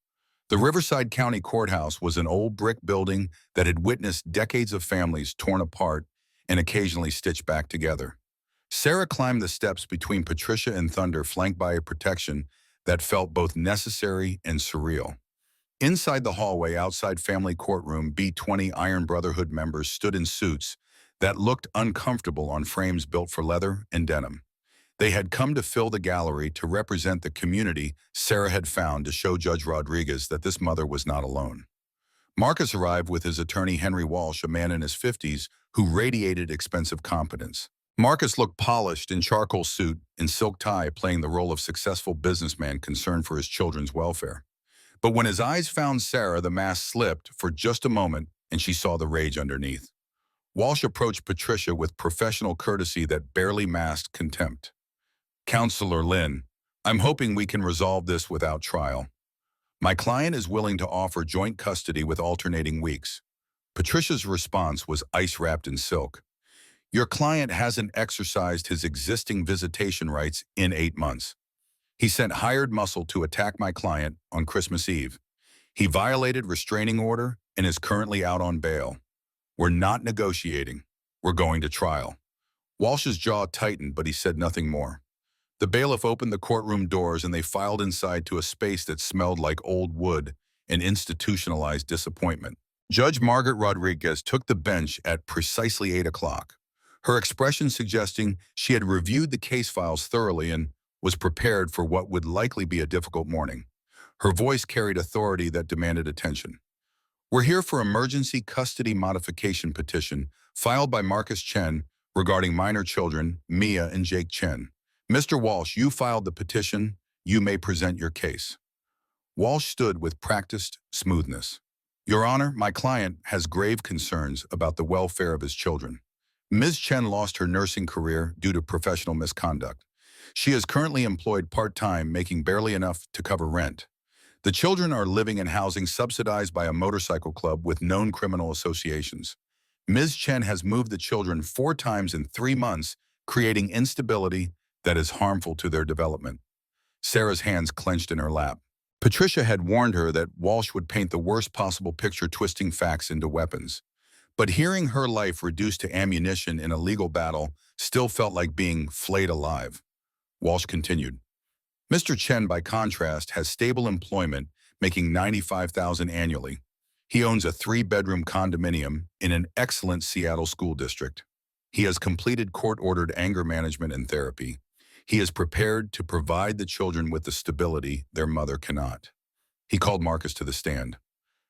The Riverside County Courthouse was an old brick building that had witnessed decades of families torn apart and occasionally stitched back together. Sarah climbed the steps between Patricia and Thunder, flanked by a protection that felt both necessary and surreal. Inside the hallway outside Family Courtroom, B-20 Iron Brotherhood members stood in suits that looked uncomfortable on frames built for leather and denim. They had come to fill the gallery to represent the community Sarah had found, to show Judge Rodriguez that this mother was not alone. Marcus arrived with his attorney Henry Walsh, a man in his 50s who radiated expensive competence. Marcus looked polished in charcoal suit and silk tie, playing the role of successful businessman concerned for his children's welfare. But when his eyes found Sarah, the mask slipped for just a moment and she saw the rage underneath. Walsh approached Patricia with professional courtesy that barely masked contempt. "Counselor Lynn, I'm hoping we can resolve this without trial. My client is willing to offer joint custody with alternating weeks." Patricia's response was ice-wrapped in silk. "Your client hasn't exercised his existing visitation rights in 8 months. He sent hired muscle to attack my client on Christmas Eve. He violated restraining order and is currently out on bail. We're not negotiating. We're going to trial." Walsh's jaw tightened, but he said nothing more. The bailiff opened the courtroom doors and they filed inside to a space that smelled like old wood and institutionalized disappointment. Judge Margaret Rodriguez took the bench at precisely 8 o'clock, her expression suggesting she had reviewed the case files thoroughly and was prepared for what would likely be a difficult morning. Her voice carried authority that demanded attention. "We're here for emergency custody modification petition filed by Marcus Chen regarding minor children, Mia and Jake Chen. Mr. Walsh, you filed the petition. You may present your case." Walsh stood with practiced smoothness. "Your Honor, my client has grave concerns about the welfare of his children. Ms. Chen lost her nursing career due to professional misconduct. She is currently employed part-time, making barely enough to cover rent. The children are living in housing subsidized by a motorcycle club with known criminal associations. Ms. Chen has moved the children 4 times in 3 months, creating instability that is harmful to their development." Sarah's hands clenched in her lap. Patricia had warned her that Walsh would paint the worst possible picture, twisting facts into weapons. But hearing her life reduced to ammunition in a legal battle still felt like being flayed alive. Walsh continued. Mr. Chen, by contrast, has stable employment, making $95,000 annually. He owns a 3-bedroom condominium in an excellent Seattle school district. He has completed court-ordered anger management and therapy. He is prepared to provide the children with the stability their mother cannot. He called Marcus to the stand.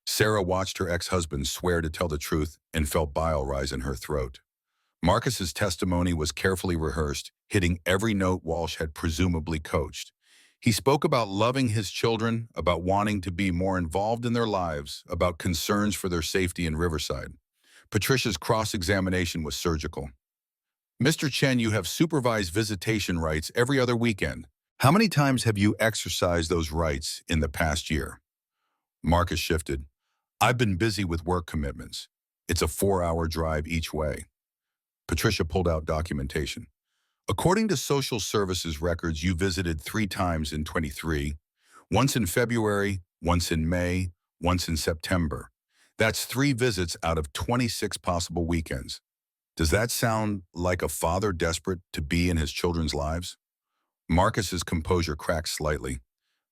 Sarah watched her ex-husband swear to tell the truth and felt bile rise in her throat. Marcus's testimony was carefully rehearsed, hitting every note Walsh had presumably coached. He spoke about loving his children, about wanting to be more involved in their lives, about concerns for their safety in Riverside. Patricia's cross-examination was surgical. Mr. Chen, you have supervised visitation rights every other weekend. How many times have you exercised those rights in the past year? Marcus shifted. I've been busy with work commitments. It's a 4-hour drive each way. Patricia pulled out documentation. According to social services records, you visited 3 times in 23, once in February, once in May, once in September. That's 3 visits out of 26 possible weekends. Does that sound like a father desperate to be in his children's lives? Marcus's composure cracked slightly.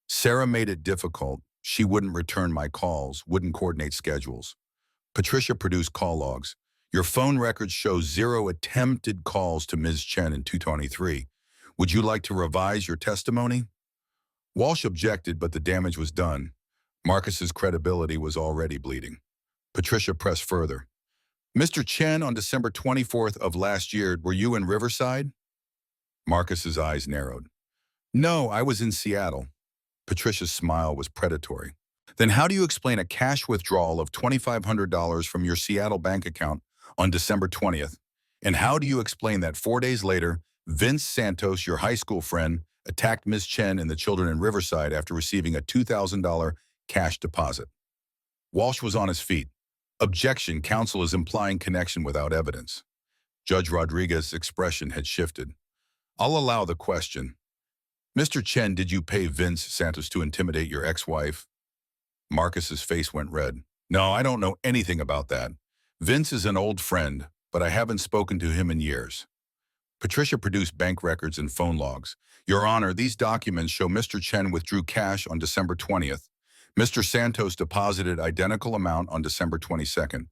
Sarah made it difficult. She wouldn't return my calls, wouldn't coordinate schedules. Patricia produced call logs. Your phone records show 0 attempted calls to Ms. Chen in 223. Would you like to revise your testimony? Walsh objected, but the damage was done. Marcus's credibility was already bleeding. Patricia pressed further. Mr. Chen, on December 24th of last year, were you in Riverside? Marcus's eyes narrowed. No, I was in Seattle. Patricia's smile was predatory. Then how do you explain a cash withdrawal of $2,500 from your Seattle bank account on December 20th? And how do you explain that 4 days later, Vince Santos, your high school friend, attacked Ms. Chen and the children in Riverside after receiving a $2,000 cash deposit? Walsh was on his feet. Objection, counsel is implying connection without evidence. Judge Rodriguez's expression had shifted. I'll allow the question. Mr. Chen, did you pay Vince Santos to intimidate your ex-wife? Marcus's face went red. No, I don't know anything about that. Vince is an old friend, but I haven't spoken to him in years. Patricia produced bank records and phone logs. Your Honor, these documents show Mr. Chen withdrew cash on December 20th. Mr. Santos deposited identical amount on December 22nd.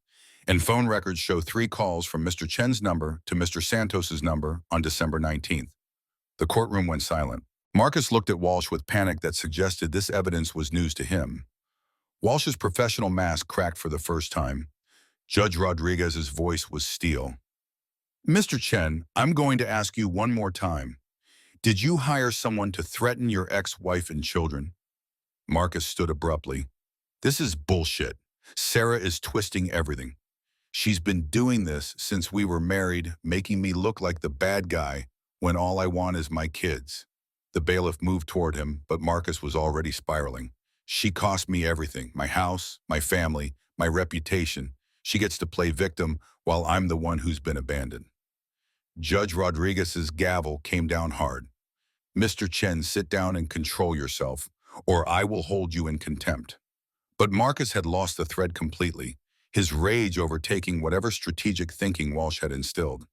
And phone records show 3 calls from Mr. Chen's number to Mr. Santos's number on December 19th. The courtroom went silent. Marcus looked at Walsh with panic that suggested this evidence was news to him. Walsh's professional mask cracked for the first time. Judge Rodriguez's voice was steel. Mr. Chen, I'm going to ask you one more time. Did you hire someone to threaten your ex-wife and children? Marcus stood abruptly. This is bullshit. Sarah is twisting everything. She's been doing this since we were married, making me look like the bad guy when all I want is my kids. The bailiff moved toward him, but Marcus was already spiraling. She cost me everything, my house, my family, my reputation. She gets to play victim while I'm the one who's been abandoned. Judge Rodriguez's gavel came down hard. Mr. Chen, sit down and control yourself, or I will hold you in contempt. But Marcus had lost the thread completely, his rage overtaking whatever strategic thinking Walsh had instilled.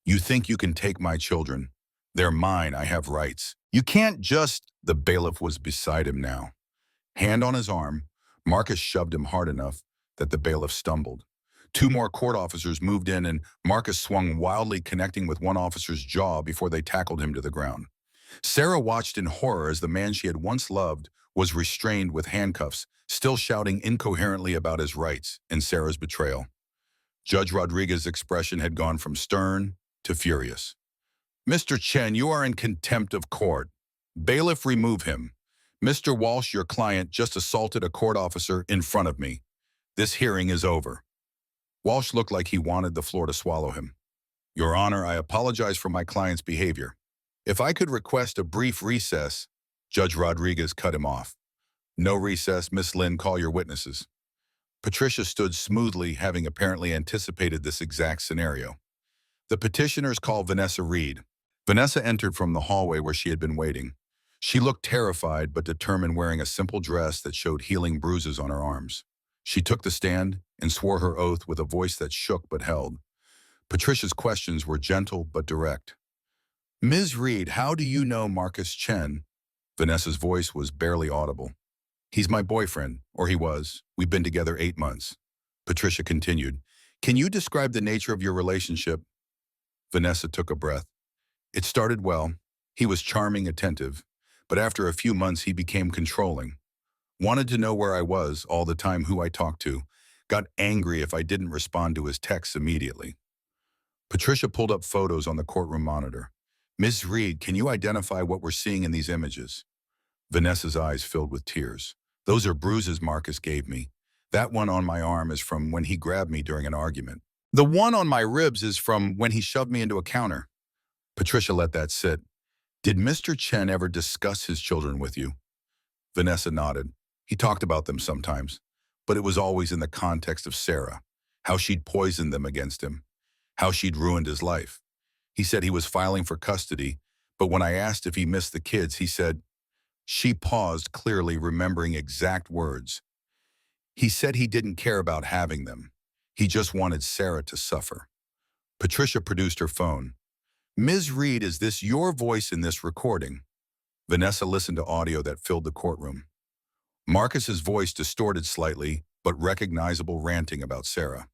You think you can take my children? They're mine, I have rights. You can't just... The bailiff was beside him now. Hand on his arm, Marcus shoved him hard enough that the bailiff stumbled. 2 more court officers moved in and Marcus swung wildly, connecting with one officer's jaw before they tackled him to the ground. Sarah watched in horror as the man she had once loved was restrained with handcuffs, still shouting incoherently about his rights and Sarah's betrayal. Judge Rodriguez's expression had gone from stern to furious. Mr. Chen, you are in contempt of court. Bailiff, remove him. Mr. Walsh, your client, just assaulted a court officer in front of me. This hearing is over. Walsh looked like he wanted the floor to swallow him. Your Honor, I apologize for my client's behavior. If I could request a brief recess, Judge Rodriguez cut him off. No recess, Miss Lynn, call your witnesses. Patricia stood smoothly, having apparently anticipated this exact scenario. The petitioners called Vanessa Reed. Vanessa entered from the hallway where she had been waiting. She looked terrified but determined, wearing a simple dress that showed healing bruises on her arms. She took the stand and swore her oath with a voice that shook but held. Patricia's questions were gentle but direct. "Ms. Reed, how do you know Marcus Chen?" Vanessa's voice was barely audible. "He's my boyfriend, or he was. We've been together 8 months." Patricia continued. "Can you describe the nature of your relationship?" Vanessa took a breath. "It started well. He was charming, attentive. But after a few months, he became controlling. Wanted to know where I was all the time, who I talked to. Got angry if I didn't respond to his texts immediately." Patricia pulled up photos on the courtroom monitor. "Ms. Reed, can you identify what we're seeing in these images?" Vanessa's eyes filled with tears. "Those are bruises Marcus gave me. That one on my arm is from when he grabbed me during an argument. The one on my ribs is from when he shoved me into a counter." Patricia let that sit. "Did Mr. Chen ever discuss his children with you?" Vanessa nodded. "He talked about them sometimes, but it was always in the context of Sarah, how she'd poisoned them against him, how she'd ruined his life. He said he was filing for custody, but when I asked if he missed the kids, he said—" She paused, clearly remembering exact words. "He said he didn't care about having them. He just wanted Sarah to suffer." Patricia produced her phone. "Ms. Reed, is this your voice in this recording?" Vanessa listened to audio that filled the courtroom. Marcus's voice distorted slightly, but recognizable, ranting about Sarah.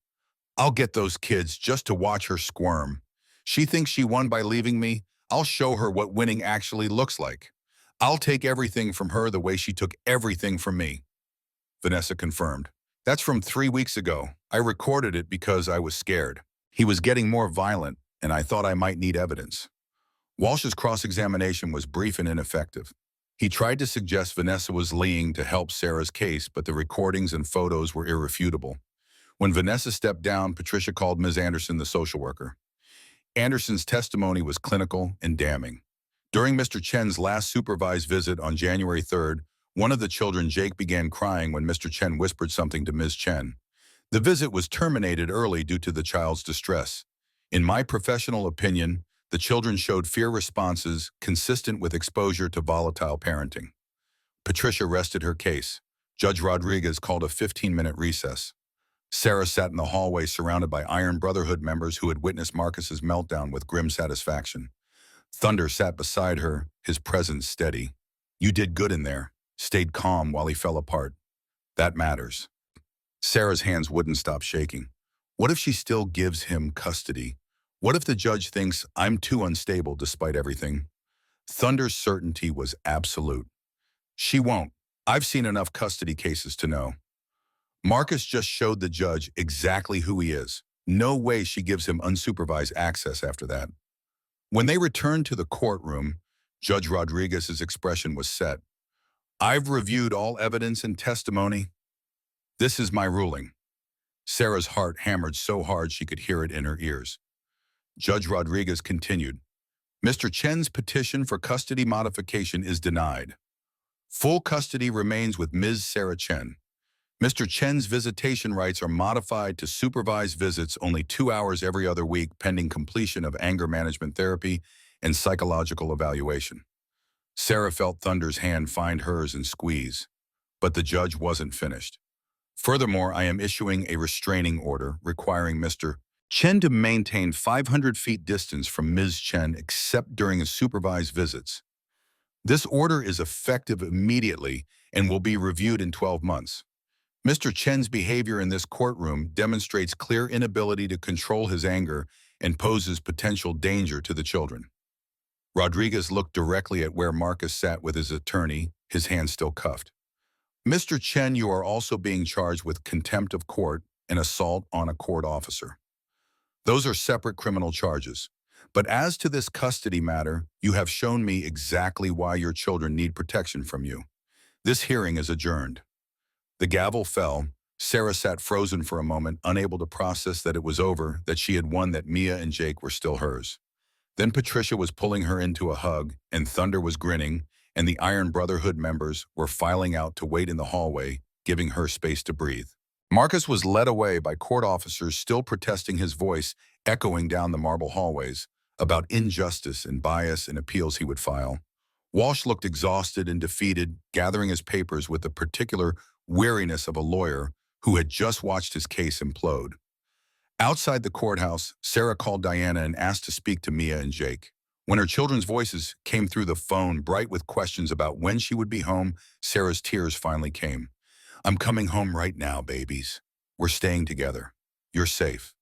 "I'll get those kids just to watch her squirm. She thinks she won by leaving me. I'll show her what winning actually looks like. I'll take everything from her the way she took everything from me." Vanessa confirmed. "That's from 3 weeks ago. I recorded it because I was scared. He was getting more violent, and I thought I might need evidence." Walsh's cross-examination was brief and ineffective. He tried to suggest Vanessa was lying to help Sarah's case, but the recordings and photos were irrefutable. When Vanessa stepped down, Patricia called Ms. Anderson, the social worker. Anderson's testimony was clinical and damning. During Mr. Chen's last supervised visit on January 3rd, one of the children, Jake, began crying when Mr. Chen whispered something to Ms. Chen. The visit was terminated early due to the child's distress. In my professional opinion, the children showed fear responses consistent with exposure to volatile parenting. Patricia rested her case. Judge Rodriguez called a 15-minute recess. Sarah sat in the hallway surrounded by Iron Brotherhood members who had witnessed Marcus's meltdown with grim satisfaction. Thunder sat beside her, his presence steady. "You did good in there. Stayed calm while he fell apart. That matters." Sarah's hands wouldn't stop shaking. What if she still gives him custody? What if the judge thinks I'm too unstable despite everything? Thunder's certainty was absolute. "She won't. I've seen enough custody cases to know." Marcus just showed the judge exactly who he is. No way she gives him unsupervised access after that. When they returned to the courtroom, Judge Rodriguez's expression was set. "I've reviewed all evidence and testimony. This is my ruling." Sarah's heart hammered so hard she could hear it in her ears. Judge Rodriguez continued, "Mr. Chen's petition for custody modification is denied. Full custody remains with Ms. Sarah Chen. Mr. Chen's visitation rights are modified to supervised visits only 2 hours every other week pending completion of anger management therapy and psychological evaluation." Sarah felt Thunder's hand find hers and squeeze, but the judge wasn't finished. "Furthermore, I am issuing a restraining order requiring Mr. Chen to maintain 500 feet distance from Ms. Chen except during his supervised visits. This order is effective immediately and will be reviewed in 12 months. Mr. Chen's behavior in this courtroom demonstrates clear inability to control his anger and poses potential danger to the children." Rodriguez looked directly at where Marcus sat with his attorney, his hand still cuffed. "Mr. Chen, you are also being charged with contempt of court and assault on a court officer. Those are separate criminal charges. But as to this custody matter, you have shown me exactly why your children need protection from you. This hearing is adjourned." The gavel fell. Sarah sat frozen for a moment, unable to process that it was over, that she had won, that Mia and Jake were still hers. Then Patricia was pulling her into a hug, and Thunder was grinning, and the Iron Brotherhood members were filing out to wait in the hallway, giving her space to breathe. Marcus was led away by court officers still protesting, his voice echoing down the marble hallways about injustice and bias and appeals he would file. Walsh looked exhausted and defeated, gathering his papers with the particular weariness of a lawyer who had just watched his case implode. Outside the courthouse, Sarah called Diana and asked to speak to Mia and Jake. When her children's voices came through the phone, bright with questions about when she would be home, Sarah's tears finally came. "I'm coming home right now, babies. We're staying together. You're safe."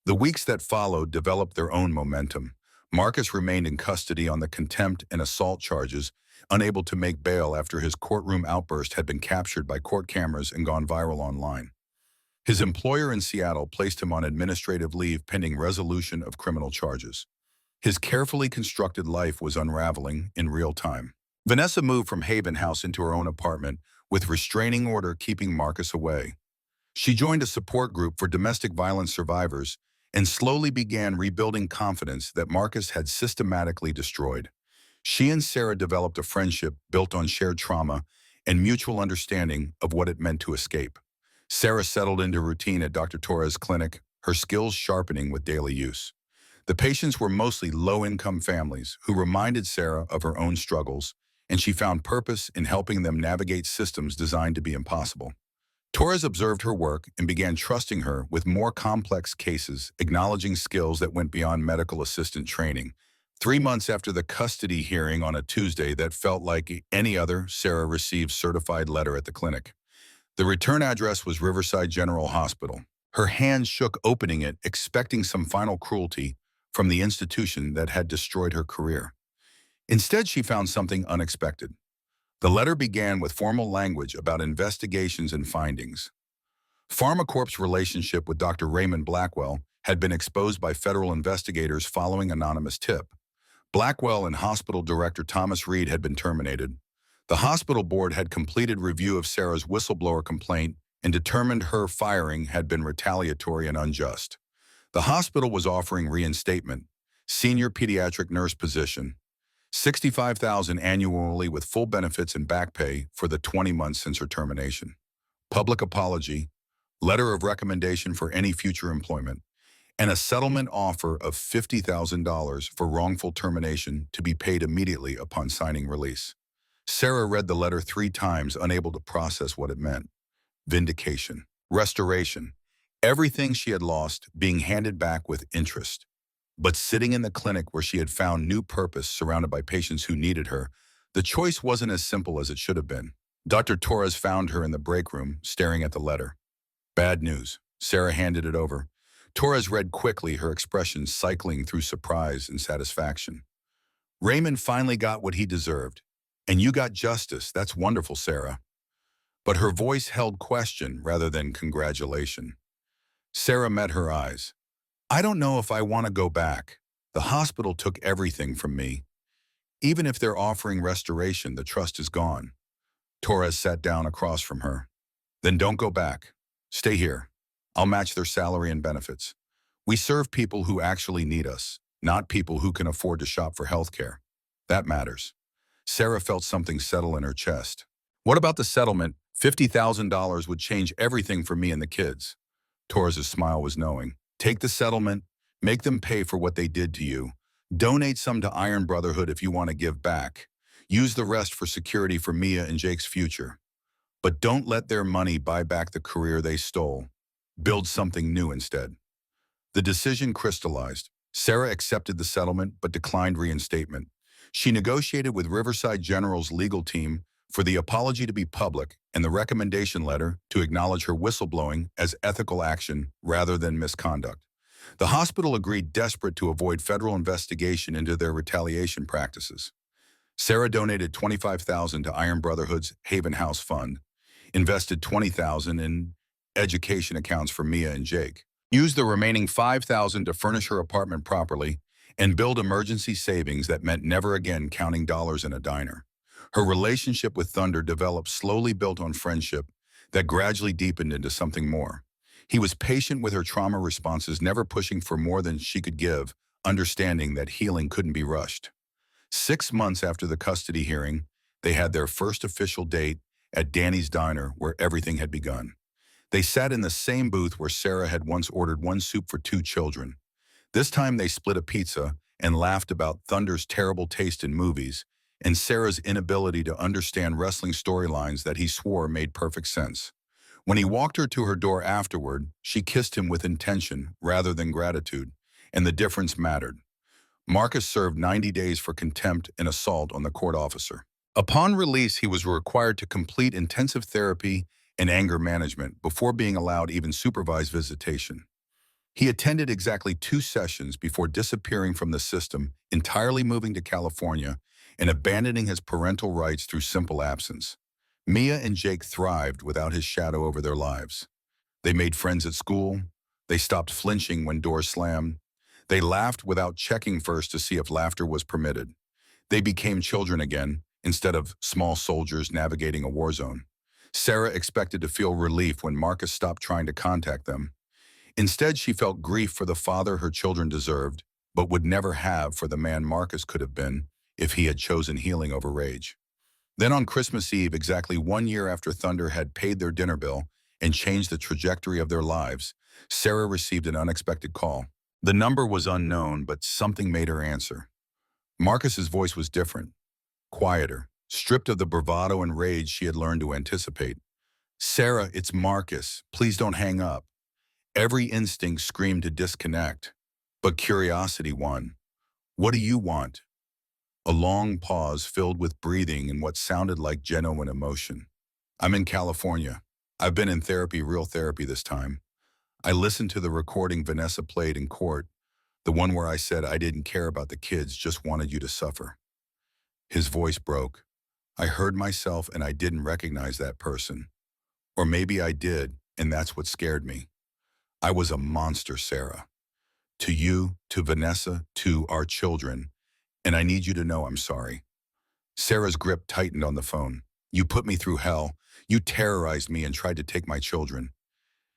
The weeks that followed developed their own momentum. Marcus remained in custody on the contempt and assault charges, unable to make bail after his courtroom outburst had been captured by court cameras and gone viral online. His employer in Seattle placed him on administrative leave pending resolution of criminal charges. His carefully constructed life was unraveling in real time. Vanessa moved from Haven House into her own apartment, with restraining order keeping Marcus away. She joined a support group for domestic violence survivors and slowly began rebuilding confidence that Marcus had systematically destroyed. She and Sarah developed a friendship built on shared trauma and mutual understanding of what it meant to escape. Sarah settled into routine at Dr. Torres' clinic, her skills sharpening with daily use. The patients were mostly low-income families who reminded Sarah of her own struggles, and she found purpose in helping them navigate systems designed to be impossible. Torres observed her work and began trusting her with more complex cases, acknowledging skills that went beyond medical assistant training. 3 months after the custody hearing on a Tuesday that felt like any other, Sarah received certified letter at the clinic. The return address was Riverside General Hospital. Her hands shook opening it, expecting some final cruelty from the institution that had destroyed her career. Instead, she found something unexpected. The letter began with formal language about investigations and findings. PharmaCorp's relationship with Dr. Raymond Blackwell had been exposed by federal investigators following anonymous tip. Blackwell and hospital director Thomas Reed had been terminated. The hospital board had completed review of Sarah's whistleblower complaint and determined her firing had been retaliatory and unjust. The hospital was offering reinstatement, senior pediatric nurse position, $65,000 annually with full benefits and back pay for the 20 months since her termination. Public apology, letter of recommendation for any future employment, and a settlement offer of $50,000 for wrongful termination to be paid immediately upon signing release. Sarah read the letter 3 times, unable to process what it meant. Vindication, restoration, everything she had lost being handed back with interest. But sitting in the clinic where she had found new purpose surrounded by patients who needed her, the choice wasn't as simple as it should have been. Dr. Torres found her in the break room, staring at the letter. "Bad news." Sarah handed it over. Torres read quickly, her expression cycling through surprise and satisfaction. "Raymond finally got what he deserved. And you got justice. That's wonderful, Sarah." But her voice held question rather than congratulation. Sarah met her eyes. "I don't know if I want to go back. The hospital took everything from me. Even if they're offering restoration, the trust is gone." Torres sat down across from her. "Then don't go back. Stay here. I'll match their salary and benefits. We serve people who actually need us, not people who can afford to shop for health care. That matters." Sarah felt something settle in her chest. "What about the settlement? $50,000 would change everything for me and the kids." Torres' smile was knowing. "Take the settlement, make them pay for what they did to you. Donate some to Iron Brotherhood if you want to give back. Use the rest for security for Mia and Jake's future. But don't let their money buy back the career they stole. Build something new instead." The decision crystallized. Sarah accepted the settlement but declined reinstatement. She negotiated with Riverside General's legal team for the apology to be public and the recommendation letter to acknowledge her whistleblowing as ethical action rather than misconduct. The hospital agreed, desperate to avoid federal investigation into their retaliation practices. Sarah donated $25,000 to Iron Brotherhood's Haven House Fund, invested $20,000 in education accounts for Mia and Jake, used the remaining $5,000 to furnish her apartment properly, and build emergency savings that meant never again counting dollars in a diner. Her relationship with Thunder developed, slowly built on friendship that gradually deepened into something more. He was patient with her trauma responses, never pushing for more than she could give, understanding that healing couldn't be rushed. 6 months after the custody hearing, they had their first official date at Danny's Diner, where everything had begun. They sat in the same booth where Sarah had once ordered one soup for 2 children. This time they split a pizza and laughed about Thunder's terrible taste in movies and Sarah's inability to understand wrestling storylines that he swore made perfect sense. When he walked her to her door afterward, she kissed him with intention rather than gratitude, and the difference mattered. Marcus served 90 days for contempt and assault on the court officer. Upon release, he was required to complete intensive therapy and anger management before being allowed even supervised visitation. He attended exactly 2 sessions before disappearing from the system, entirely moving to California and abandoning his parental rights through simple absence. Mia and Jake thrived without his shadow over their lives. They made friends at school. They stopped flinching when doors slammed. They laughed without checking first to see if laughter was permitted. They became children again, instead of small soldiers navigating a war zone. Sarah expected to feel relief when Marcus stopped trying to contact them. Instead, she felt grief for the father her children deserved, but would never have for the man Marcus could have been if he had chosen healing over rage. Then on Christmas Eve, exactly 1 year after Thunder had paid their dinner bill and changed the trajectory of their lives, Sarah received an unexpected call. The number was unknown, but something made her answer. Marcus's voice was different, quieter, stripped of the bravado and rage she had learned to anticipate. "Sarah, it's Marcus. Please don't hang up." Every instinct screamed to disconnect, but curiosity won. "What do you want?" A long pause filled with breathing and what sounded like genuine emotion. "I'm in California. I've been in therapy, real therapy this time. I listened to the recording Vanessa played in court, the one where I said I didn't care about the kids, just wanted you to suffer." His voice broke. "I heard myself and I didn't recognize that person. Or maybe I did, and that's what scared me. I was a monster, Sarah. To you, to Vanessa, to our children, and I need you to know I'm sorry." Sarah's grip tightened on the phone. "You put me through hell. You terrorized me and tried to take my children.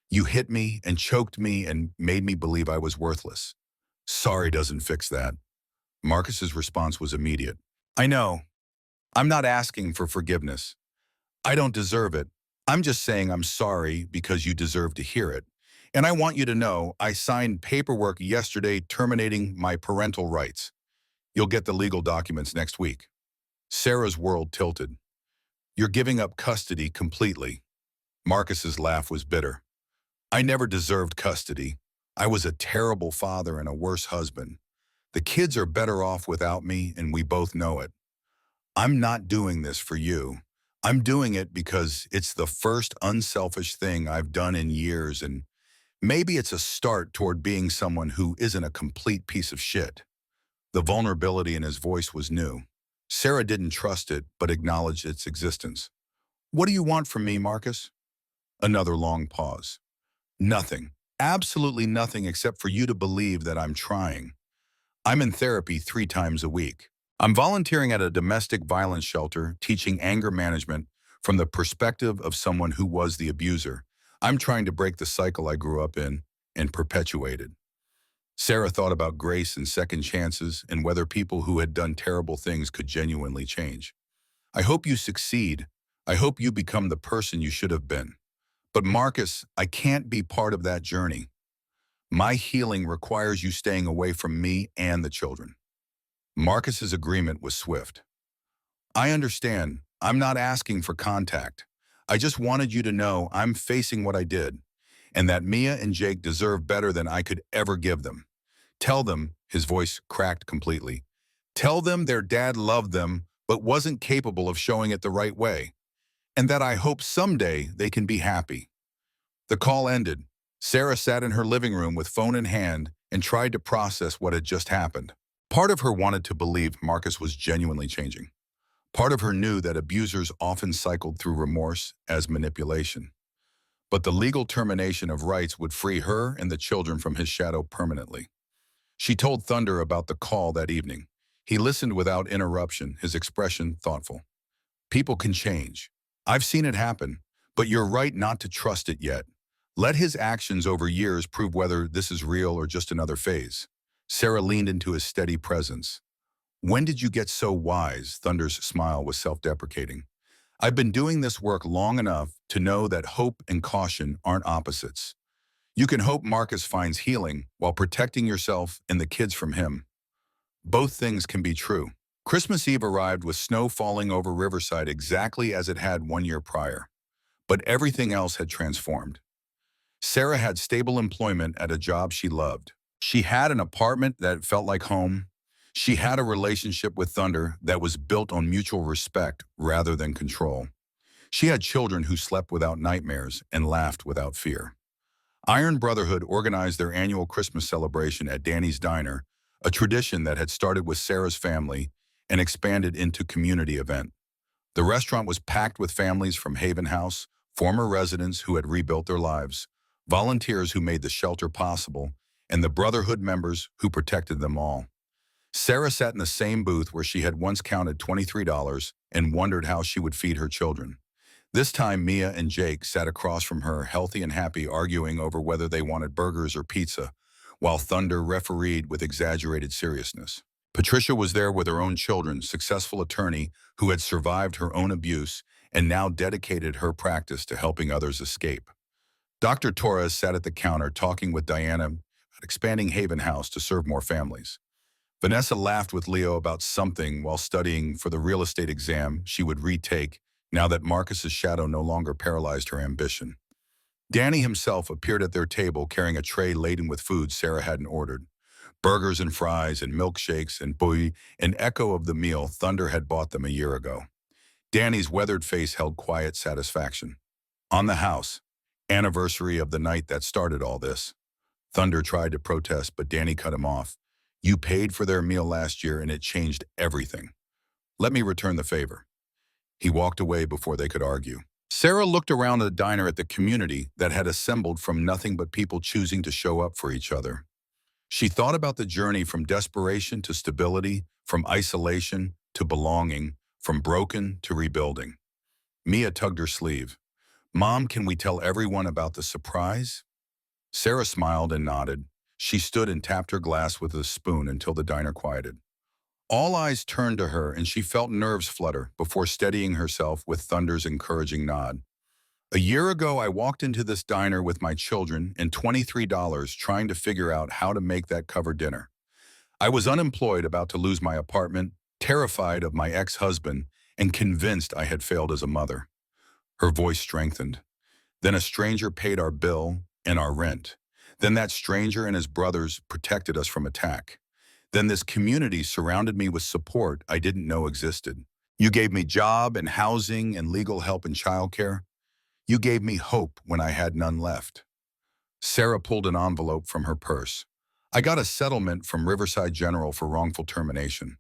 You hit me and choked me and made me believe I was worthless. Sorry doesn't fix that." Marcus's response was immediate. "I know. I'm not asking for forgiveness. I don't deserve it. I'm just saying I'm sorry because you deserve to hear it. And I want you to know I signed paperwork yesterday terminating my parental rights. You'll get the legal documents next week." Sarah's world tilted. "You're giving up custody completely." Marcus's laugh was bitter. "I never deserved custody. I was a terrible father and a worse husband. The kids are better off without me, and we both know it. I'm not doing this for you. I'm doing it because it's the first unselfish thing I've done in years, and maybe it's a start toward being someone who isn't a complete piece of shit." The vulnerability in his voice was new. Sarah didn't trust it, but acknowledged its existence. "What do you want from me, Marcus?" Another long pause. "Nothing. Absolutely nothing except for you to believe that I'm trying. I'm in therapy 3 times a week. I'm volunteering at a domestic violence shelter, teaching anger management from the perspective of someone who was the abuser. I'm trying to break the cycle I grew up in and perpetuated." Sarah thought about grace and second chances and whether people who had done terrible things could genuinely change. "I hope you succeed. I hope you become the person you should have been. But Marcus, I can't be part of that journey. My healing requires you staying away from me and the children." Marcus's agreement was swift. "I understand. I'm not asking for contact. I just wanted you to know I'm facing what I did, and that Mia and Jake deserve better than I could ever give them. Tell them," his voice cracked completely, "tell them their dad loved them but wasn't capable of showing it the right way, and that I hope someday they can be happy." The call ended. Sarah sat in her living room with phone in hand and tried to process what had just happened. Part of her wanted to believe Marcus was genuinely changing. Part of her knew that abusers often cycled through remorse as manipulation. But the legal termination of rights would free her and the children from his shadow permanently. She told Thunder about the call that evening. He listened without interruption, his expression thoughtful. "People can change. I've seen it happen, but you're right not to trust it yet. Let his actions over years prove whether this is real or just another phase." Sarah leaned into his steady presence. "When did you get so wise?" Thunder's smile was self-deprecating. "I've been doing this work long enough to know that hope and caution aren't opposites. You can hope Marcus finds healing while protecting yourself and the kids from him. Both things can be true." Christmas Eve arrived with snow falling over Riverside exactly as it had 1 year prior, but everything else had transformed. Sarah had stable employment at a job she loved. She had an apartment that felt like home. She had a relationship with Thunder that was built on mutual respect rather than control. She had children who slept without nightmares and laughed without fear. Iron Brotherhood organized their annual Christmas celebration at Danny's Diner, a tradition that had started with Sarah's family and expanded into community event. The restaurant was packed with families from Haven House, former residents who had rebuilt their lives, volunteers who made the shelter possible, and the Brotherhood members who protected them all. Sarah sat in the same booth where she had once counted $23 and wondered how she would feed her children. This time, Mia and Jake sat across from her, healthy and happy, arguing over whether they wanted burgers or pizza, while Thunder refereed with exaggerated seriousness. Patricia was there with her own children, successful attorney who had survived her own abuse and now dedicated her practice to helping others escape. Dr. Torres sat at the counter talking with Diana about expanding Haven House to serve more families. Vanessa laughed with Leo about something while studying for the real estate exam she would retake now that Marcus's shadow no longer paralyzed her ambition. Danny himself appeared at their table carrying a tray laden with food Sarah hadn't ordered. Burgers and fries and milkshakes and bouillie, an echo of the meal Thunder had bought them a year ago. Danny's weathered face held quiet satisfaction. On the house, anniversary of the night that started all this. Thunder tried to protest, but Danny cut him off. You paid for their meal last year and it changed everything. Let me return the favor. He walked away before they could argue. Sarah looked around the diner at the community that had assembled from nothing but people choosing to show up for each other. She thought about the journey from desperation to stability, from isolation to belonging, from broken to rebuilding. Mia tugged her sleeve. Mom, can we tell everyone about the surprise? Sarah smiled and nodded. She stood and tapped her glass with a spoon until the diner quieted. All eyes turned to her and she felt nerves flutter before steadying herself with Thunder's encouraging nod. A year ago, I walked into this diner with my children and $23 trying to figure out how to make that cover dinner. I was unemployed, about to lose my apartment, terrified of my ex-husband, and convinced I had failed as a mother. Her voice strengthened. Then a stranger paid our bill and our rent. Then that stranger and his brothers protected us from attack. Then this community surrounded me with support I didn't know existed. You gave me job and housing and legal help and childcare. You gave me hope when I had none left. Sarah pulled an envelope from her purse. I got a settlement from Riverside General for wrongful termination.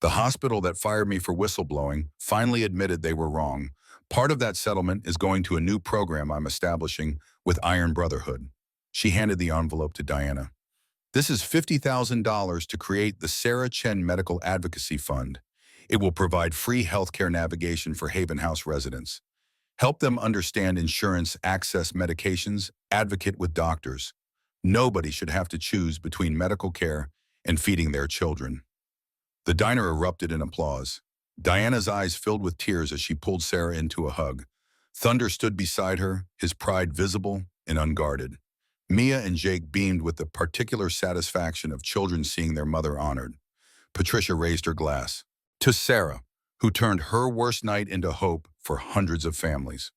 The hospital that fired me for whistleblowing finally admitted they were wrong. Part of that settlement is going to a new program I'm establishing with Iron Brotherhood. She handed the envelope to Diana. This is $50,000 to create the Sarah Chen Medical Advocacy Fund. It will provide free healthcare navigation for Haven House residents. Help them understand insurance, access medications, advocate with doctors. Nobody should have to choose between medical care and feeding their children. The diner erupted in applause. Diana's eyes filled with tears as she pulled Sarah into a hug. Thunder stood beside her, his pride visible and unguarded. Mia and Jake beamed with the particular satisfaction of children seeing their mother honored. Patricia raised her glass. To Sarah, who turned her worst night into hope for hundreds of families.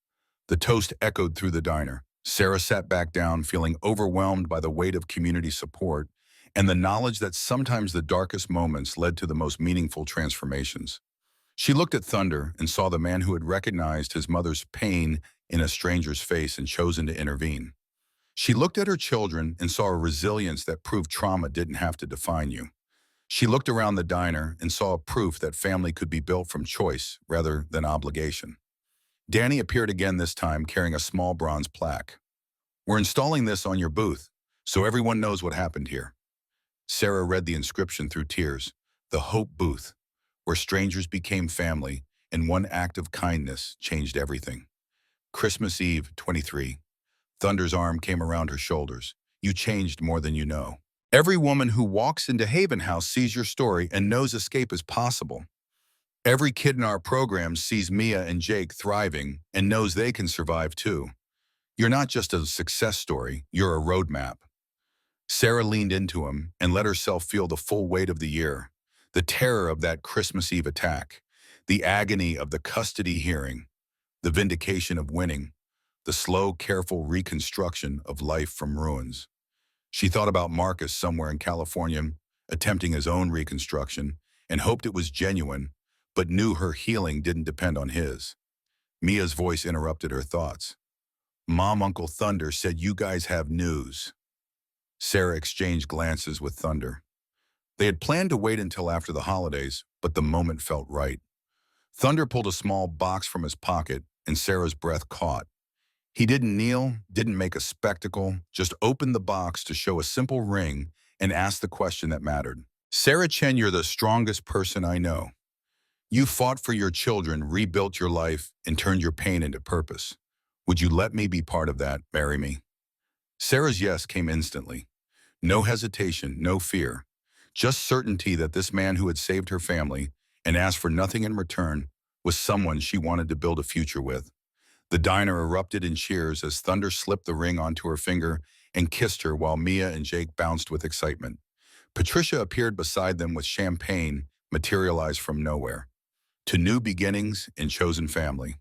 The toast echoed through the diner. Sarah sat back down, feeling overwhelmed by the weight of community support and the knowledge that sometimes the darkest moments led to the most meaningful transformations. She looked at Thunder and saw the man who had recognized his mother's pain in a stranger's face and chosen to intervene. She looked at her children and saw a resilience that proved trauma didn't have to define you. She looked around the diner and saw a proof that family could be built from choice rather than obligation. Danny appeared again, this time carrying a small bronze plaque. We're installing this on your booth, so everyone knows what happened here. Sarah read the inscription through tears. The Hope Booth, where strangers became family and one act of kindness changed everything. Christmas Eve, 23. Thunder's arm came around her shoulders. You changed more than you know. Every woman who walks into Haven House sees your story and knows escape is possible. Every kid in our program sees Mia and Jake thriving and knows they can survive too. You're not just a success story, you're a roadmap. Sarah leaned into him and let herself feel the full weight of the year. The terror of that Christmas Eve attack, the agony of the custody hearing, the vindication of winning, the slow, careful reconstruction of life from ruins. She thought about Marcus somewhere in California, attempting his own reconstruction, and hoped it was genuine, but knew her healing didn't depend on his. Mia's voice interrupted her thoughts. Mom, Uncle Thunder said you guys have news. Sarah exchanged glances with Thunder. They had planned to wait until after the holidays, but the moment felt right. Thunder pulled a small box from his pocket, and Sarah's breath caught. He didn't kneel, didn't make a spectacle, just opened the box to show a simple ring and ask the question that mattered. Sarah Chen, you're the strongest person I know. You fought for your children, rebuilt your life, and turned your pain into purpose. Would you let me be part of that? Marry me? Sarah's yes came instantly. No hesitation, no fear. Just certainty that this man who had saved her family and asked for nothing in return was someone she wanted to build a future with. The diner erupted in cheers as Thunder slipped the ring onto her finger and kissed her while Mia and Jake bounced with excitement. Patricia appeared beside them with champagne materialized from nowhere. To new beginnings and chosen family.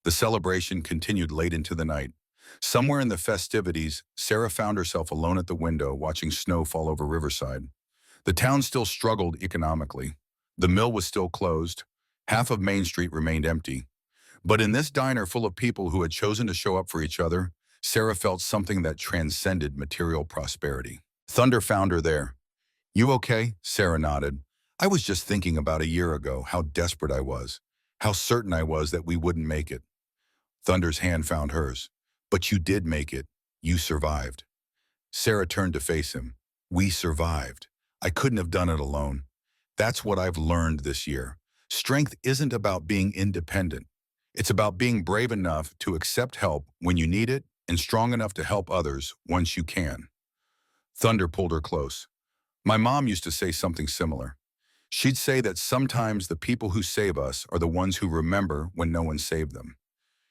The celebration continued late into the night. Somewhere in the festivities, Sarah found herself alone at the window watching snow fall over Riverside. The town still struggled economically. The mill was still closed. Half of Main Street remained empty. But in this diner full of people who had chosen to show up for each other, Sarah felt something that transcended material prosperity. Thunder found her there. You okay? Sarah nodded. I was just thinking about a year ago how desperate I was, how certain I was that we wouldn't make it. Thunder's hand found hers. But you did make it. You survived. Sarah turned to face him. We survived. I couldn't have done it alone. That's what I've learned this year. Strength isn't about being independent. It's about being brave enough to accept help when you need it and strong enough to help others once you can. Thunder pulled her close. My mom used to say something similar. She'd say that sometimes the people who save us are the ones who remember when no one saved them.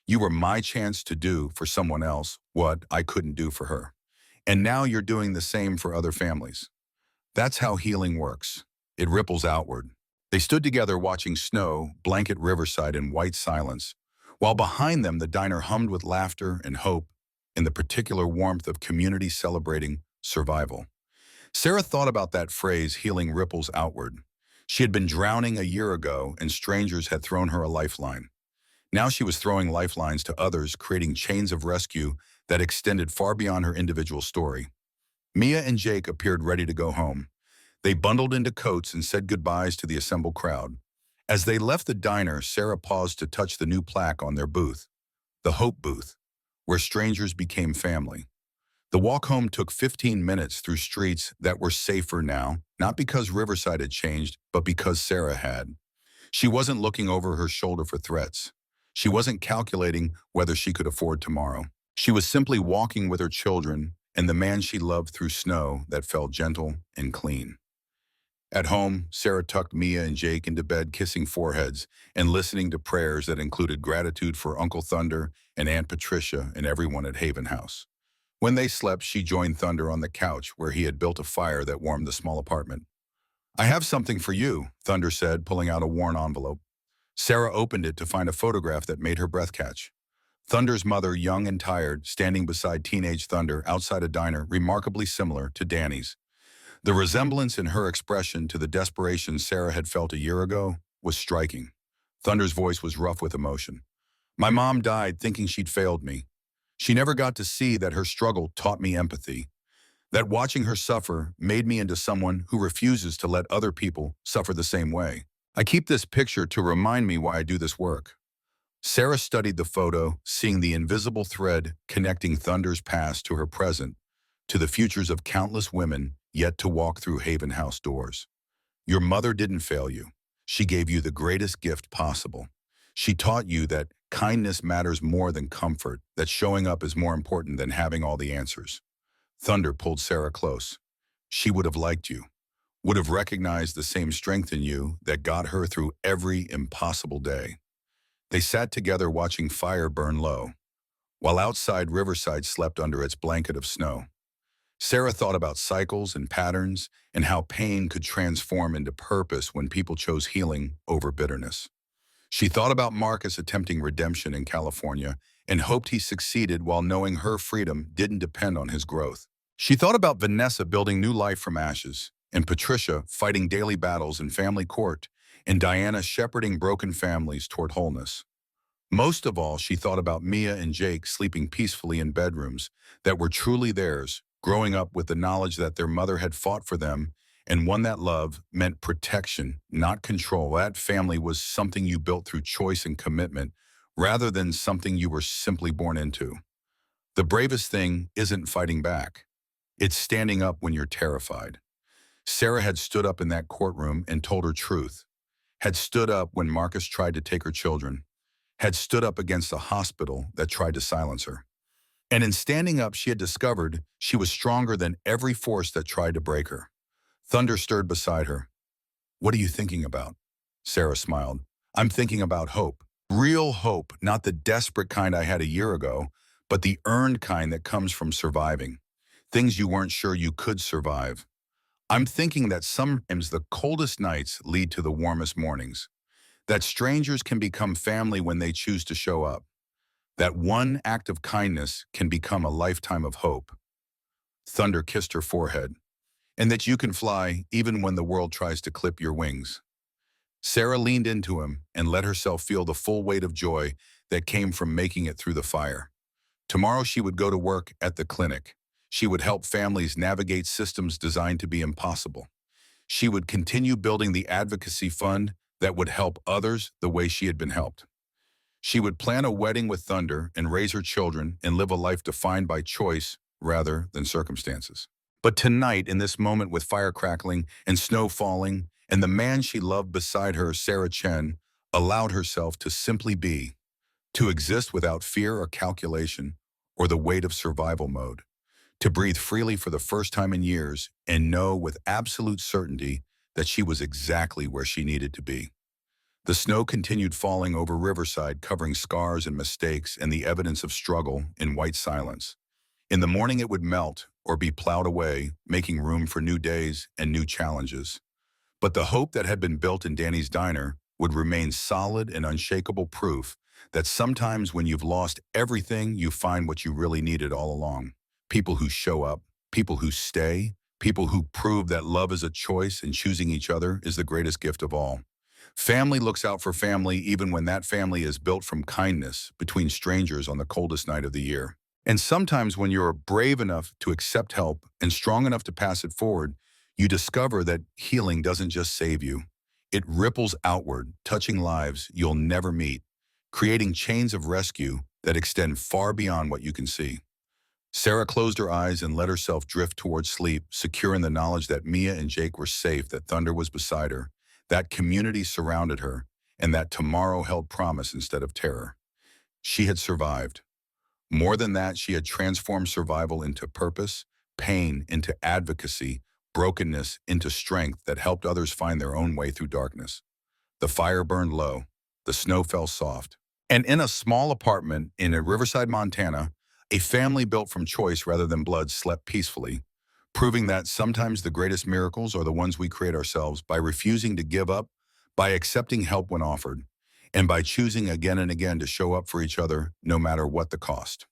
You were my chance to do for someone else what I couldn't do for her. And now you're doing the same for other families. That's how healing works. It ripples outward. They stood together watching snow blanket Riverside in white silence, while behind them the diner hummed with laughter and hope in the particular warmth of community celebrating survival. Sarah thought about that phrase, healing ripples outward. She had been drowning a year ago and strangers had thrown her a lifeline. Now she was throwing lifelines to others, creating chains of rescue that extended far beyond her individual story. Mia and Jake appeared ready to go home. They bundled into coats and said goodbyes to the assembled crowd. As they left the diner, Sarah paused to touch the new plaque on their booth, the Hope Booth, where strangers became family. The walk home took 15 minutes through streets that were safer now, not because Riverside had changed, but because Sarah had. She wasn't looking over her shoulder for threats. She wasn't calculating whether she could afford tomorrow. She was simply walking with her children and the man she loved through snow that felt gentle and clean. At home, Sarah tucked Mia and Jake into bed, kissing foreheads and listening to prayers that included gratitude for Uncle Thunder and Aunt Patricia and everyone at Haven House. When they slept, she joined Thunder on the couch where he had built a fire that warmed the small apartment. I have something for you, Thunder said, pulling out a worn envelope. Sarah opened it to find a photograph that made her breath catch. Thunder's mother, young and tired, standing beside teenage Thunder outside a diner remarkably similar to Danny's. The resemblance in her expression to the desperation Sarah had felt a year ago was striking. Thunder's voice was rough with emotion. My mom died thinking she'd failed me. She never got to see that her struggle taught me empathy, that watching her suffer made me into someone who refuses to let other people suffer the same way. I keep this picture to remind me why I do this work. Sarah studied the photo, seeing the invisible thread connecting Thunder's past to her present, to the futures of countless women yet to walk through Haven House doors. Your mother didn't fail you. She gave you the greatest gift possible. She taught you that kindness matters more than comfort, that showing up is more important than having all the answers. Thunder pulled Sarah close. She would have liked you, would have recognized the same strength in you that got her through every impossible day. They sat together watching fire burn low, while outside Riverside slept under its blanket of snow. Sarah thought about cycles and patterns and how pain could transform into purpose when people chose healing over bitterness. She thought about Marcus attempting redemption in California and hoped he succeeded while knowing her freedom didn't depend on his growth. She thought about Vanessa building new life from ashes, and Patricia fighting daily battles in family court, and Diana shepherding broken families toward wholeness. Most of all, she thought about Mia and Jake sleeping peacefully in bedrooms that were truly theirs, growing up with the knowledge that their mother had fought for them and one that love meant protection, not control. That family was something you built through choice and commitment rather than something you were simply born into. The bravest thing isn't fighting back. It's standing up when you're terrified. Sarah had stood up in that courtroom and told her truth, had stood up when Marcus tried to take her children, had stood up against a hospital that tried to silence her. And in standing up, she had discovered she was stronger than every force that tried to break her. Thunder stirred beside her. "What are you thinking about?" Sarah smiled. "I'm thinking about hope. Real hope, not the desperate kind I had a year ago, but the earned kind that comes from surviving. Things you weren't sure you could survive. I'm thinking that sometimes the coldest nights lead to the warmest mornings. That strangers can become family when they choose to show up. That one act of kindness can become a lifetime of hope." Thunder kissed her forehead. "And that you can fly even when the world tries to clip your wings." Sarah leaned into him and let herself feel the full weight of joy that came from making it through the fire. Tomorrow she would go to work at the clinic. She would help families navigate systems designed to be impossible. She would continue building the advocacy fund that would help others the way she had been helped. She would plan a wedding with Thunder and raise her children and live a life defined by choice rather than circumstances. But tonight, in this moment with fire crackling and snow falling, and the man she loved beside her, Sarah Chen, allowed herself to simply be, to exist without fear or calculation or the weight of survival mode, to breathe freely for the first time in years and know with absolute certainty that she was exactly where she needed to be. The snow continued falling over Riverside, covering scars and mistakes and the evidence of struggle in white silence. In the morning it would melt or be plowed away, making room for new days and new challenges. But the hope that had been built in Danny's diner would remain solid and unshakable proof that sometimes when you've lost everything, you find what you really needed all along. People who show up, people who stay, people who prove that love is a choice and choosing each other is the greatest gift of all. Family looks out for family even when that family is built from kindness between strangers on the coldest night of the year. And sometimes when you're brave enough to accept help and strong enough to pass it forward, you discover that healing doesn't just save you. It ripples outward, touching lives you'll never meet, creating chains of rescue that extend far beyond what you can see. Sarah closed her eyes and let herself drift towards sleep, secure in the knowledge that Mia and Jake were safe, that Thunder was beside her, that community surrounded her, and that tomorrow held promise instead of terror. She had survived. More than that, she had transformed survival into purpose, pain into advocacy, brokenness into strength that helped others find their own way through darkness. The fire burned low. The snow fell soft. And in a small apartment in Riverside, Montana, a family built from choice rather than blood slept peacefully, proving that sometimes the greatest miracles are the ones we create ourselves by refusing to give up, by accepting help when offered, and by choosing again and again to show up for each other no matter what the cost.